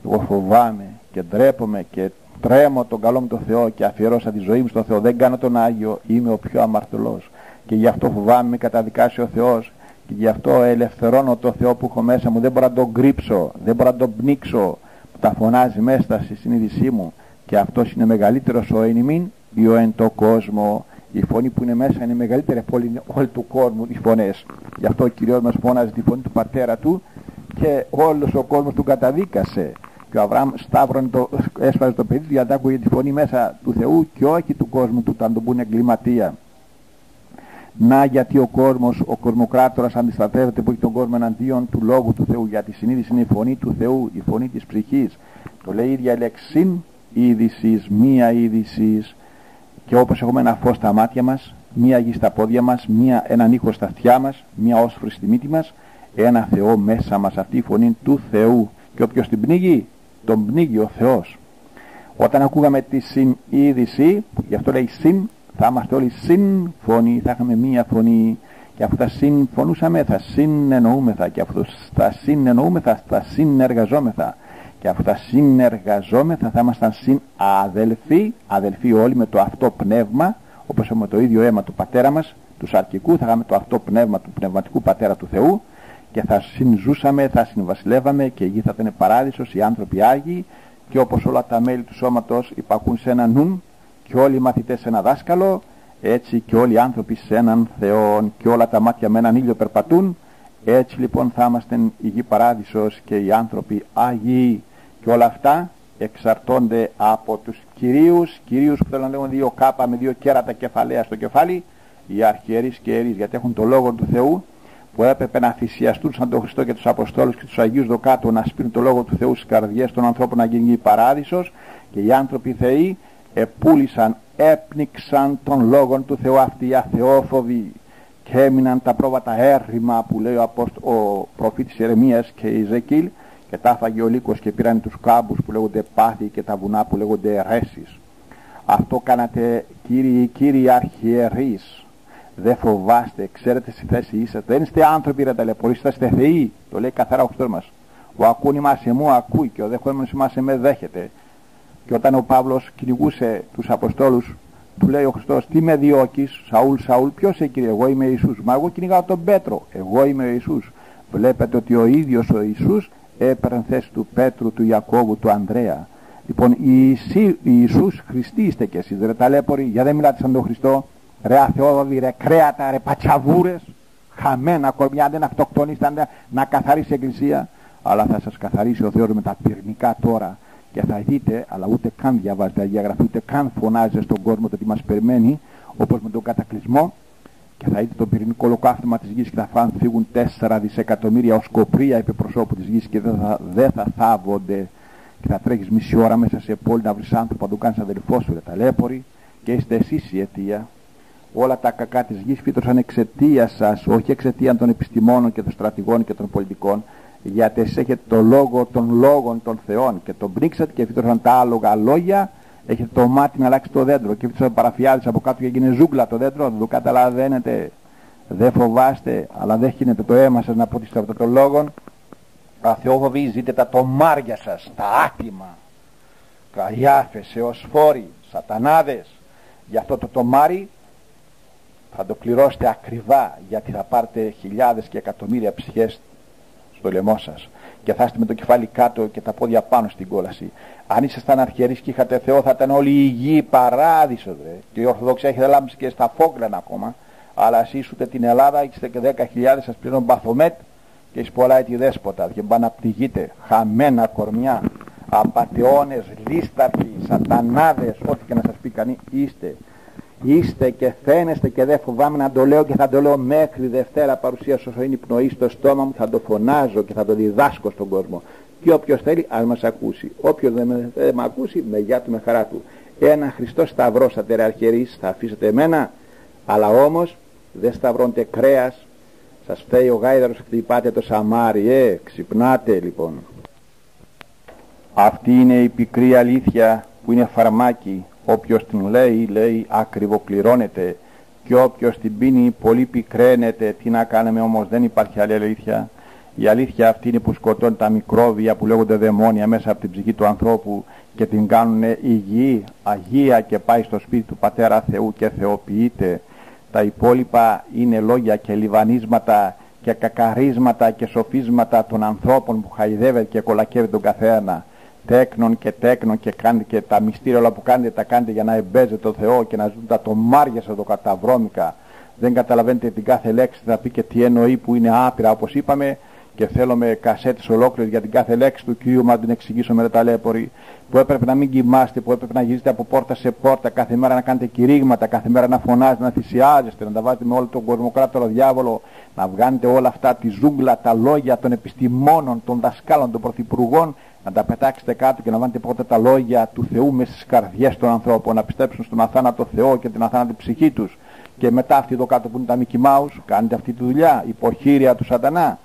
Εγώ φοβάμαι και ντρέπομαι και τρέμω τον καλό μου το Θεό και αφιερώσα τη ζωή μου στο Θεό. Δεν κάνω τον Άγιο, είμαι ο πιο αμαρτωλός. Και γι' αυτό φοβάμαι με καταδικάσει ο Θεός και γι' αυτό ελευθερώνω το Θεό που έχω μέσα μου. Δεν μπορώ να τον κρύψω, δεν μπορώ να τον πνίξω. Τα φωνάζει μέσα στη συνείδησή μου και αυτός είναι μεγαλύτερος ο εν ημίν ή ο εν το κόσμο. Η φωνή που είναι μέσα είναι μεγαλύτερη από όλη του κόσμου οι φωνές. Γι' αυτό ο Κυριός μας φώναζε τη φωνή του πατέρα του και όλος ο κόσμος του καταδίκασε. Και ο Αβραάμ έσφαζε το παιδί του για να άκουγε τη φωνή μέσα του Θεού και όχι του κόσμου του, αν τον πούνε εγκληματία. Να γιατί ο κόσμος, ο κοσμοκράτορας αντισταθεύεται που έχει τον κόσμο εναντίον του Λόγου του Θεού, γιατί η συνείδηση είναι η φωνή του Θεού, η φωνή της ψυχής. Το λέει η ίδια λέξη, είδησης, μία είδησης. Και όπως έχουμε ένα φως στα μάτια μας, μία γη στα πόδια μας, έναν ήχο στα αυτιά μας, μία όσφρη στη μύτη μας, ένα Θεό μέσα μας, αυτή η φωνή του Θεού. Και όποιος την πνίγει, τον πνίγει ο Θεός. Όταν ακούγαμε τη συνείδηση, γι' αυτό λέει συν, θα είμαστε όλοι συμφωνοί, θα είχαμε μία φωνή. Και αφού θα συμφωνούσαμε, θα συνεννοούμεθα. Και αφού θα συνεννοούμεθα, θα συνεργαζόμεθα. Και αφού θα συνεργαζόμεθα, θα ήμασταν συναδελφοί, αδελφοί όλοι με το αυτό πνεύμα, όπως έχουμε το ίδιο αίμα του πατέρα μας, του σαρκικού, θα είχαμε το αυτό πνεύμα του πνευματικού πατέρα του Θεού και θα συνζούσαμε, θα συνβασιλεύαμε και η γη θα ήταν παράδεισος, οι άνθρωποι Άγιοι και όπως όλα τα μέλη του σώματος υπακούν σε έναν νουν και όλοι οι μαθητές σε ένα δάσκαλο, έτσι και όλοι οι άνθρωποι σε έναν Θεό και όλα τα μάτια με έναν ήλιο περπατούν. Έτσι λοιπόν θα είμαστε η γη παράδεισος και οι άνθρωποι Άγιοι και όλα αυτά εξαρτώνται από τους κυρίους που θέλουν να λέγουν 2 κάπα με 2 κέρατα κεφαλαία στο κεφάλι, οι αρχιερείς και ιερείς, γιατί έχουν το Λόγο του Θεού που έπρεπε να θυσιαστούν σαν τον Χριστό και τους Αποστόλους και τους Αγίους δοκάτω να σπείρουν το Λόγο του Θεού στις καρδιές των ανθρώπων να γίνει η παράδεισος και οι άνθρωποι θεοί επούλησαν, έπνιξαν των λόγων του Θεού αυτοί οι αθεόφοβοι και έμειναν τα πρόβατα έρημα που λέει ο προφήτης Ιερεμίας και Ιζεκήλ, και τα άφαγε ο λύκος και πήραν τους κάμπους που λέγονται πάθη και τα βουνά που λέγονται ερέσεις. Αυτό κάνατε κύριοι αρχιερείς. Δεν φοβάστε, ξέρετε στη θέση είσαστε. Δεν είστε άνθρωποι ρε ταλαιπωρείς, είστε θεοί. Το λέει καθαρά ο Χριστός μας. Ο ακούν ημάς εμού ακούει και ο δεχόμενος ημάς εμέ δέχεται. Και όταν ο Παύλος κυνηγούσε τους Αποστόλους, του λέει ο Χριστός, τι με διώκεις, Σαούλ, Σαούλ, ποιος είσαι κύριε? Εγώ είμαι Ιησούς. Μα εγώ κυνηγάω τον Πέτρο. Εγώ είμαι ο Ιησούς. Βλέπετε ότι ο ίδιος ο Ιησούς έπαιρνε θέση του Πέτρου, του Ιακώβου, του Ανδρέα. Λοιπόν, Ιησούς Χριστί είστε κι εσείς ρε ταλέποροι, για δεν μιλάτε σαν τον Χριστό? Ρε αθεόδοβοι, ρε κρέατα, ρε πατσαβούρες, χαμένα κορμιά, δεν αυτοκτονήσετε να καθαρίσει η Εκκλησία. Αλλά θα σας καθαρίσει ο Θεός με τα πυρηνικά τώρα. Και θα δείτε, αλλά ούτε καν διαβάζετε Αγία Γραφή, ούτε καν φωνάζετε στον κόσμο το τι μας περιμένει, όπως με τον κατακλυσμό. Και θα δείτε το πυρηνικό ολοκαύτωμα της γης και θα φύγουν 4 δισεκατομμύρια ως κοπρία επί προσώπου της γης και δεν θα θάβονται. Και θα τρέχεις μισή ώρα μέσα σε πόλη να βρεις άνθρωπο να του κάνεις αδελφό σου, ρε ταλέποροι, και είστε εσείς η αιτία. Όλα τα κακά της γης φύτρωσαν εξαιτία σας, όχι εξαιτία των επιστημόνων και των στρατηγών και των πολιτικών, γιατί εσείς έχετε το λόγο των λόγων των θεών και τον πνίξατε και φύτρωσαν τα άλογα λόγια. Έχετε το μάτι να αλλάξει το δέντρο και φύτρωσαν παραφιάδες από κάτω και έγινε ζούγκλα το δέντρο. Δεν το καταλαβαίνετε, δεν φοβάστε, αλλά δεν χύνετε το αίμα σας να ποτίσετε αυτό το λόγο. Αθεόφοβοι, ζείτε τα τομάρια σας, τα άτιμα, Καϊάφες, Εωσφόροι, σατανάδες. Γι' αυτό το τομάρι θα το πληρώσετε ακριβά, γιατί θα πάρετε χιλιάδες και εκατομμύρια ψυχές στο λαιμό σας και θα είστε με το κεφάλι κάτω και τα πόδια πάνω στην κόλαση. Αν ήσασταν αρχιερείς και είχατε Θεό, θα ήταν όλη η γη παράδεισος, και η Ορθοδοξία έχει λάμψει και στα Φόκλανα ακόμα. Αλλά εσείς ούτε την Ελλάδα, είστε και 10.000 σας πληρώνουν Μπαθομέτ και σπολάει τη δέσποτα και πάνε να πνιγείτε. Χαμένα κορμιά, απατεώνες, λίσταρχοι, σατανάδες, ό,τι και να σας πει κανείς, είστε και φαίνεστε και δεν φοβάμαι να το λέω και θα το λέω μέχρι Δευτέρα παρουσίας όσο είναι η πνοή στο στόμα μου, θα το φωνάζω και θα το διδάσκω στον κόσμο. Και όποιος θέλει ας μας ακούσει, όποιος δεν με ακούσει με γεια του, με χαρά του. Ένα Χριστό σταυρώσατε ρε αρχιερείς, θα αφήσετε εμένα, αλλά όμως δεν σταυρώνετε κρέας, σας φταίει ο γάιδαρος, χτυπάτε το σαμάρι, ξυπνάτε λοιπόν. Αυτή είναι η πικρή αλήθεια που είναι φαρμάκι. Όποιος την λέει ακριβοκληρώνεται, και όποιος την πίνει πολύ πικραίνεται. Τι να κάνουμε όμως, δεν υπάρχει άλλη αλήθεια. Η αλήθεια αυτή είναι που σκοτώνει τα μικρόβια που λέγονται δαιμόνια μέσα από την ψυχή του ανθρώπου και την κάνουν υγιή, αγία και πάει στο σπίτι του Πατέρα Θεού και θεοποιείται. Τα υπόλοιπα είναι λόγια και λιβανίσματα και κακαρίσματα και σοφίσματα των ανθρώπων που χαϊδεύεται και κολακεύει τον καθένα. Τέκνον και κάνετε και τα μυστήρια όλα που κάνετε τα κάνετε για να εμπέζετε το Θεό και να ζουν τα τομάρια σας το καταβρώμικα. Δεν καταλαβαίνετε την κάθε λέξη, θα πει και τι εννοεί που είναι άπειρα όπως είπαμε, και θέλουμε κασέτες ολόκληρες για την κάθε λέξη του Κυρίου μα την εξηγήσουμε ρε ταλέποροι, που έπρεπε να μην κοιμάστε, που έπρεπε να γυρίζετε από πόρτα σε πόρτα, κάθε μέρα να κάνετε κηρύγματα, κάθε μέρα να φωνάζετε, να θυσιάζεστε, να τα βάζετε με όλο τον κοσμοκράτορο διάβολο, να βγάνετε όλα αυτά τη ζούγκλα, τα λόγια των επιστημόνων, των δασκάλων, των πρωθυπουργών, να τα πετάξετε κάτω και να βάλετε πρώτα τα λόγια του Θεού μέσα στις καρδιές των ανθρώπων, να πιστέψουν στον αθάνατο Θεό και την αθάνατη ψυχή τους. Και μετά αυτοί εδώ κάτω που είναι τα Μικι Μάους, κάνετε αυτή τη δουλειά, υποχείρια του σατανά.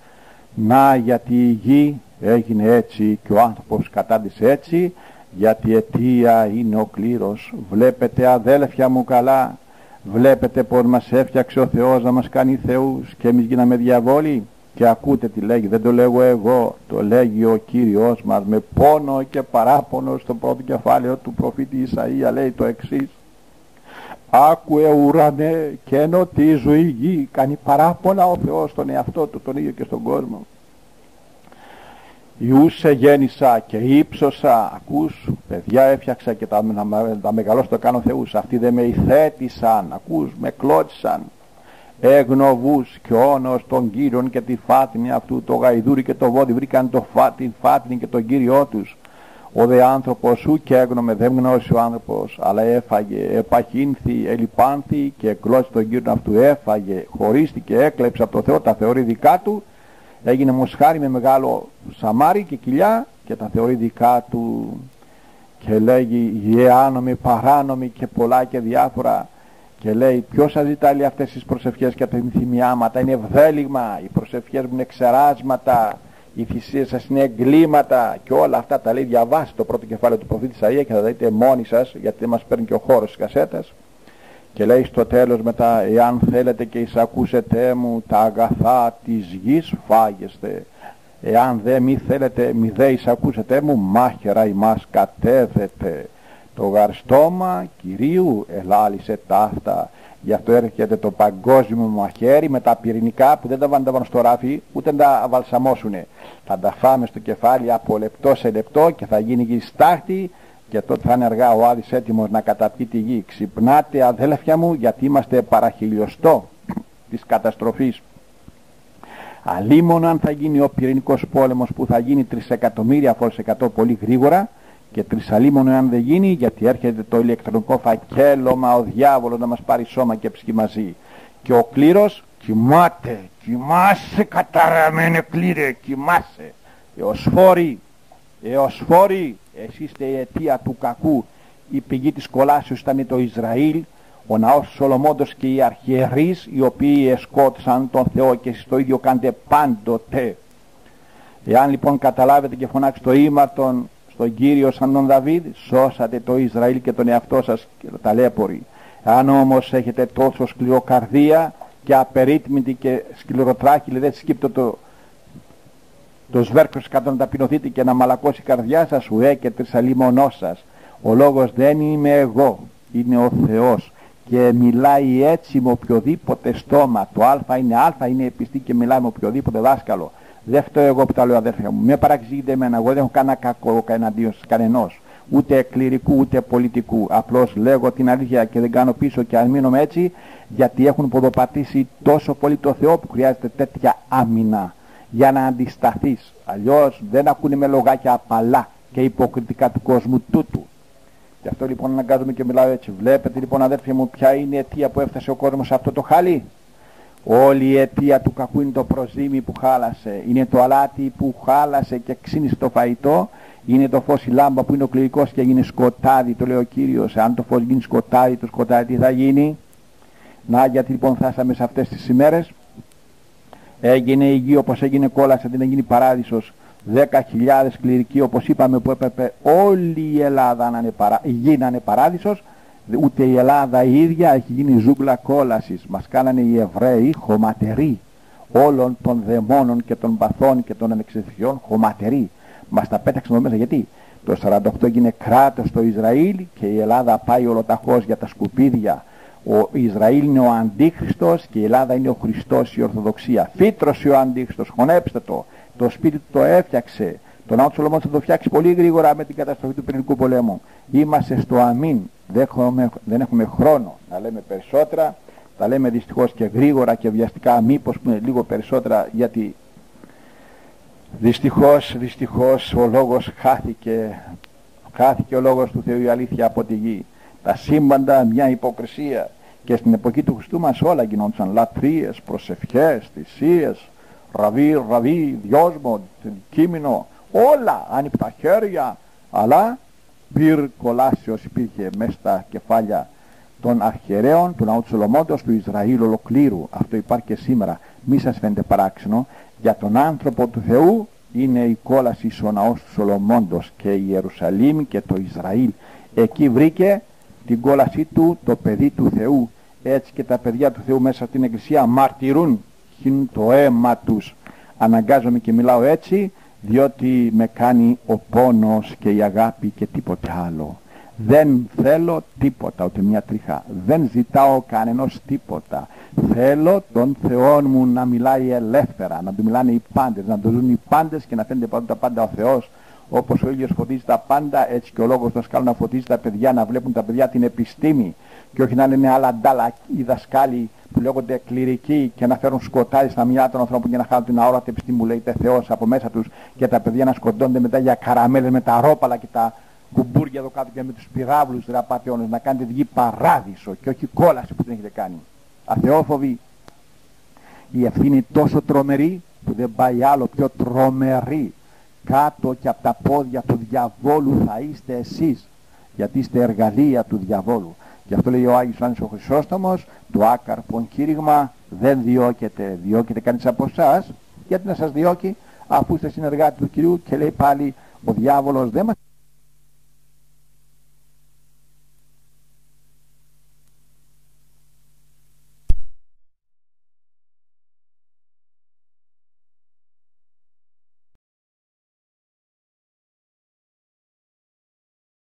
Να, γιατί η γη έγινε έτσι και ο άνθρωπος κατάντησε έτσι, γιατί αιτία είναι ο κλήρος. Βλέπετε αδέλφια μου καλά, βλέπετε πως μας έφτιαξε ο Θεός να μας κάνει θεούς και εμείς γίναμε διαβόλοι. Και ακούτε τι λέγει, δεν το λέγω εγώ, το λέγει ο Κύριος μας με πόνο και παράπονο. Στο πρώτο κεφάλαιο του προφήτη Ισαΐα λέει το εξής: άκουε ουρανέ και ενωτίζω η γη. Κάνει παράπονα ο Θεός στον εαυτό του, τον ίδιο και στον κόσμο. Ιούσε γέννησα και ύψωσα. Ακούς, παιδιά έφτιαξα και τα μεγαλώσω το κάνω θεούς. Αυτοί δεν με ηθέτησαν, ακούς, με κλώτσαν. Έγνοβους και όνος των Κύριων και τη φάτνη αυτού, το γαϊδούρι και το βόδι βρήκαν την φάτνη και τον Κύριό τους. Ο δε άνθρωπος σου και έγνομε, δεν γνώρισε ο άνθρωπος, αλλά έφαγε, επαχύνθη, ελιπάνθη και εκλώσει τον Κύριο αυτού, έφαγε, χωρίστηκε, έκλεψε από το Θεό, τα θεωρεί δικά του, έγινε μοσχάρι με μεγάλο σαμάρι και κοιλιά και τα θεωρεί δικά του. και λέγει γεάνομοι, παράνομοι και πολλά και διάφορα, και λέει ποιος σας ζητάει λέει αυτές τις προσευχές και τα ενθυμιάματα? Είναι ευδέλιγμα, οι προσευχές μου είναι ξεράσματα, οι θυσίες σας είναι εγκλήματα και όλα αυτά τα λέει. Διαβάστε το πρώτο κεφάλαιο του προφήτη Ισαΐα και θα δείτε μόνοι σας, γιατί δεν μας παίρνει και ο χώρος της κασέτας. Και λέει στο τέλος μετά, εάν θέλετε και εισακούσετε μου τα αγαθά της γης φάγεστε, εάν δε μη θέλετε μη δε εισακούσετε μου, μάχαιρα ημάς κατέβετε. Το γαρστόμα Κυρίου ελάλησε ταύτα. Γι' αυτό έρχεται το παγκόσμιο μαχαίρι με τα πυρηνικά που δεν τα βάλουν στο ράφι ούτε να τα βαλσαμώσουνε. Θα τα φάμε στο κεφάλι από λεπτό σε λεπτό και θα γίνει γη στάχτη, και τότε θα είναι αργά ο Άδης έτοιμος να καταπεί τη γη. Ξυπνάτε αδέλφια μου, γιατί είμαστε παραχιλιοστό της καταστροφής. Αλίμονο αν θα γίνει ο πυρηνικός πόλεμος που θα γίνει 3 εκατομμύρια φορές 100 πολύ γρήγορα, και τρισαλίμονο αν δεν γίνει, γιατί έρχεται το ηλεκτρονικό φακέλωμα, ο διάβολος να μας πάρει σώμα και ψυχή μαζί. Και ο κλήρος κοιμάται, κοιμάσαι καταραμένε κλήρε, κοιμάσαι. Εωσφόροι, εσείς είστε η αιτία του κακού. Η πηγή της κολάσεως ήταν το Ισραήλ, ο ναός του Σολομώντος και οι αρχιερείς, οι οποίοι εσκότωσαν τον Θεό, και εσείς το ίδιο κάνετε πάντοτε. Εάν λοιπόν καταλάβετε και φωνάξετε το ήμαρτον στον Κύριο σαν τον Δαβίδ, σώσατε το Ισραήλ και τον εαυτό σας και το ταλέποροι. Αν όμως έχετε τόσο σκληροκαρδία και απερίτμητη και σκληροτράχυλη, δεν σκύπτω το σβέρκος κάτω να ταπεινωθείτε και να μαλακώσει η καρδιά σας, ουέ και τρισαλίμονό σας. Ο λόγος δεν είμαι εγώ, είναι ο Θεός, και μιλάει έτσι με οποιοδήποτε στόμα. Το α είναι επιστή και μιλάει με οποιοδήποτε δάσκαλο. Δεν φταίω εγώ που τα λέω αδέρφια μου, με παραξηγείτε εμένα, εγώ δεν έχω κανένα κακό εναντίον κανενός, ούτε κληρικού ούτε πολιτικού. Απλώς λέγω την αλήθεια και δεν κάνω πίσω, και αν μείνω έτσι, γιατί έχουν ποδοπατήσει τόσο πολύ το Θεό που χρειάζεται τέτοια άμυνα για να αντισταθείς. Αλλιώς δεν ακούνε με λογάκια απαλά και υποκριτικά του κόσμου τούτου. Γι' αυτό λοιπόν αναγκάζομαι και μιλάω έτσι. Βλέπετε λοιπόν αδέρφια μου ποια είναι η αιτία που έφτασε ο κόσμος σε αυτό το χάλι? Όλη η αιτία του κακού είναι το προζύμι που χάλασε, είναι το αλάτι που χάλασε και ξύνησε το φαγητό, είναι το φως η λάμπα που είναι ο κληρικός και έγινε σκοτάδι, το λέει ο Κύριος. Αν το φως γίνει σκοτάδι, το σκοτάδι τι θα γίνει? Να, γιατί λοιπόν φτάσαμε σε αυτές τις ημέρες. Έγινε η γη όπως έγινε κόλαση, δεν έγινε παράδεισος. 10.000 κληρικοί όπως είπαμε, που έπρεπε όλη η Ελλάδα να είναι η γη να είναι παράδεισος. Ούτε η Ελλάδα η ίδια, έχει γίνει ζούγκλα κόλασης. Μας κάνανε οι Εβραίοι χωματεροί όλων των δαιμόνων και των παθών και των ανεξιθιών, χωματεροί. Μας τα πέταξαν εδώ μέσα. Γιατί το 48 έγινε κράτος στο Ισραήλ και η Ελλάδα πάει ολοταχώς για τα σκουπίδια. Ο Ισραήλ είναι ο Αντίχριστος και η Ελλάδα είναι ο Χριστός, η Ορθοδοξία. Φύτρωσε ο Αντίχριστος, χωνέψτε το. Το σπίτι του το έφτιαξε. Το ναό του Σολομώντος θα το φτιάξει πολύ γρήγορα με την καταστροφή του πυρηνικού πολέμου. Είμαστε στο αμήν. Δεν έχουμε χρόνο να λέμε περισσότερα. Τα λέμε δυστυχώς και γρήγορα και βιαστικά, μήπως πούμε λίγο περισσότερα, γιατί δυστυχώς ο λόγος χάθηκε ο λόγος του Θεού, η αλήθεια από τη γη. Τα σύμπαντα μια υποκρισία, και στην εποχή του Χριστού μας όλα γινόντουσαν λατρείες, προσευχές, θυσίες, ραβί, δυόσμο, κείμενο, όλα άνυπτα χέρια, αλλά πυρ κολάσεως υπήρχε μέσα στα κεφάλια των αρχιερέων, του ναού του Σολομώντος, του Ισραήλ ολοκλήρου. Αυτό υπάρχει και σήμερα. Μη σας φαίνεται παράξενο, για τον άνθρωπο του Θεού είναι η κόλαση ο ναός του Σολομώντος και η Ιερουσαλήμ και το Ισραήλ. Εκεί βρήκε την κόλασή του το παιδί του Θεού. Έτσι και τα παιδιά του Θεού μέσα στην Εκκλησία μαρτυρούν, χύνουν το αίμα τους. Αναγκάζομαι και μιλάω έτσι, διότι με κάνει ο πόνος και η αγάπη και τίποτε άλλο. Δεν θέλω τίποτα, ούτε μια τρίχα. Δεν ζητάω κανενός τίποτα. Θέλω τον Θεό μου να μιλάει ελεύθερα, να του μιλάνε οι πάντες, να το ζουν οι πάντες και να φαίνεται πάντα τα πάντα ο Θεός. Όπως ο ήλιος φωτίζει τα πάντα, έτσι και ο λόγος του δασκάλου να φωτίζει τα παιδιά, να βλέπουν τα παιδιά την επιστήμη, και όχι να είναι άλλα ντάλα οι δασκάλοι που λέγονται κληρικοί και να φέρουν σκοτάδι στα μυαλά των ανθρώπων και να χάνουν την αόρατη επιστήμη που λέγεται Θεός από μέσα τους, και τα παιδιά να σκοτώνται μετά για καραμέλες με τα ρόπαλα και τα κουμπούρια εδώ κάτω και με τους πυράβλους ραπατεώνες. Να κάνετε τη γη παράδεισο και όχι κόλαση που την έχετε κάνει. Αθεόφοβοι, η ευθύνη τόσο τρομερή που δεν πάει άλλο πιο τρομερή. Κάτω και από τα πόδια του διαβόλου θα είστε εσείς. γιατί είστε εργαλεία του διαβόλου. Γι' αυτό λέει ο Άγιος Ιωάννης ο Χρυσόστομος, το άκαρπον κήρυγμα δεν διώκεται. Διώκεται κανείς από εσάς, γιατί να σας διώκει, αφού είστε συνεργάτη του Κυρίου. Και λέει πάλι ο διάβολος δεν μας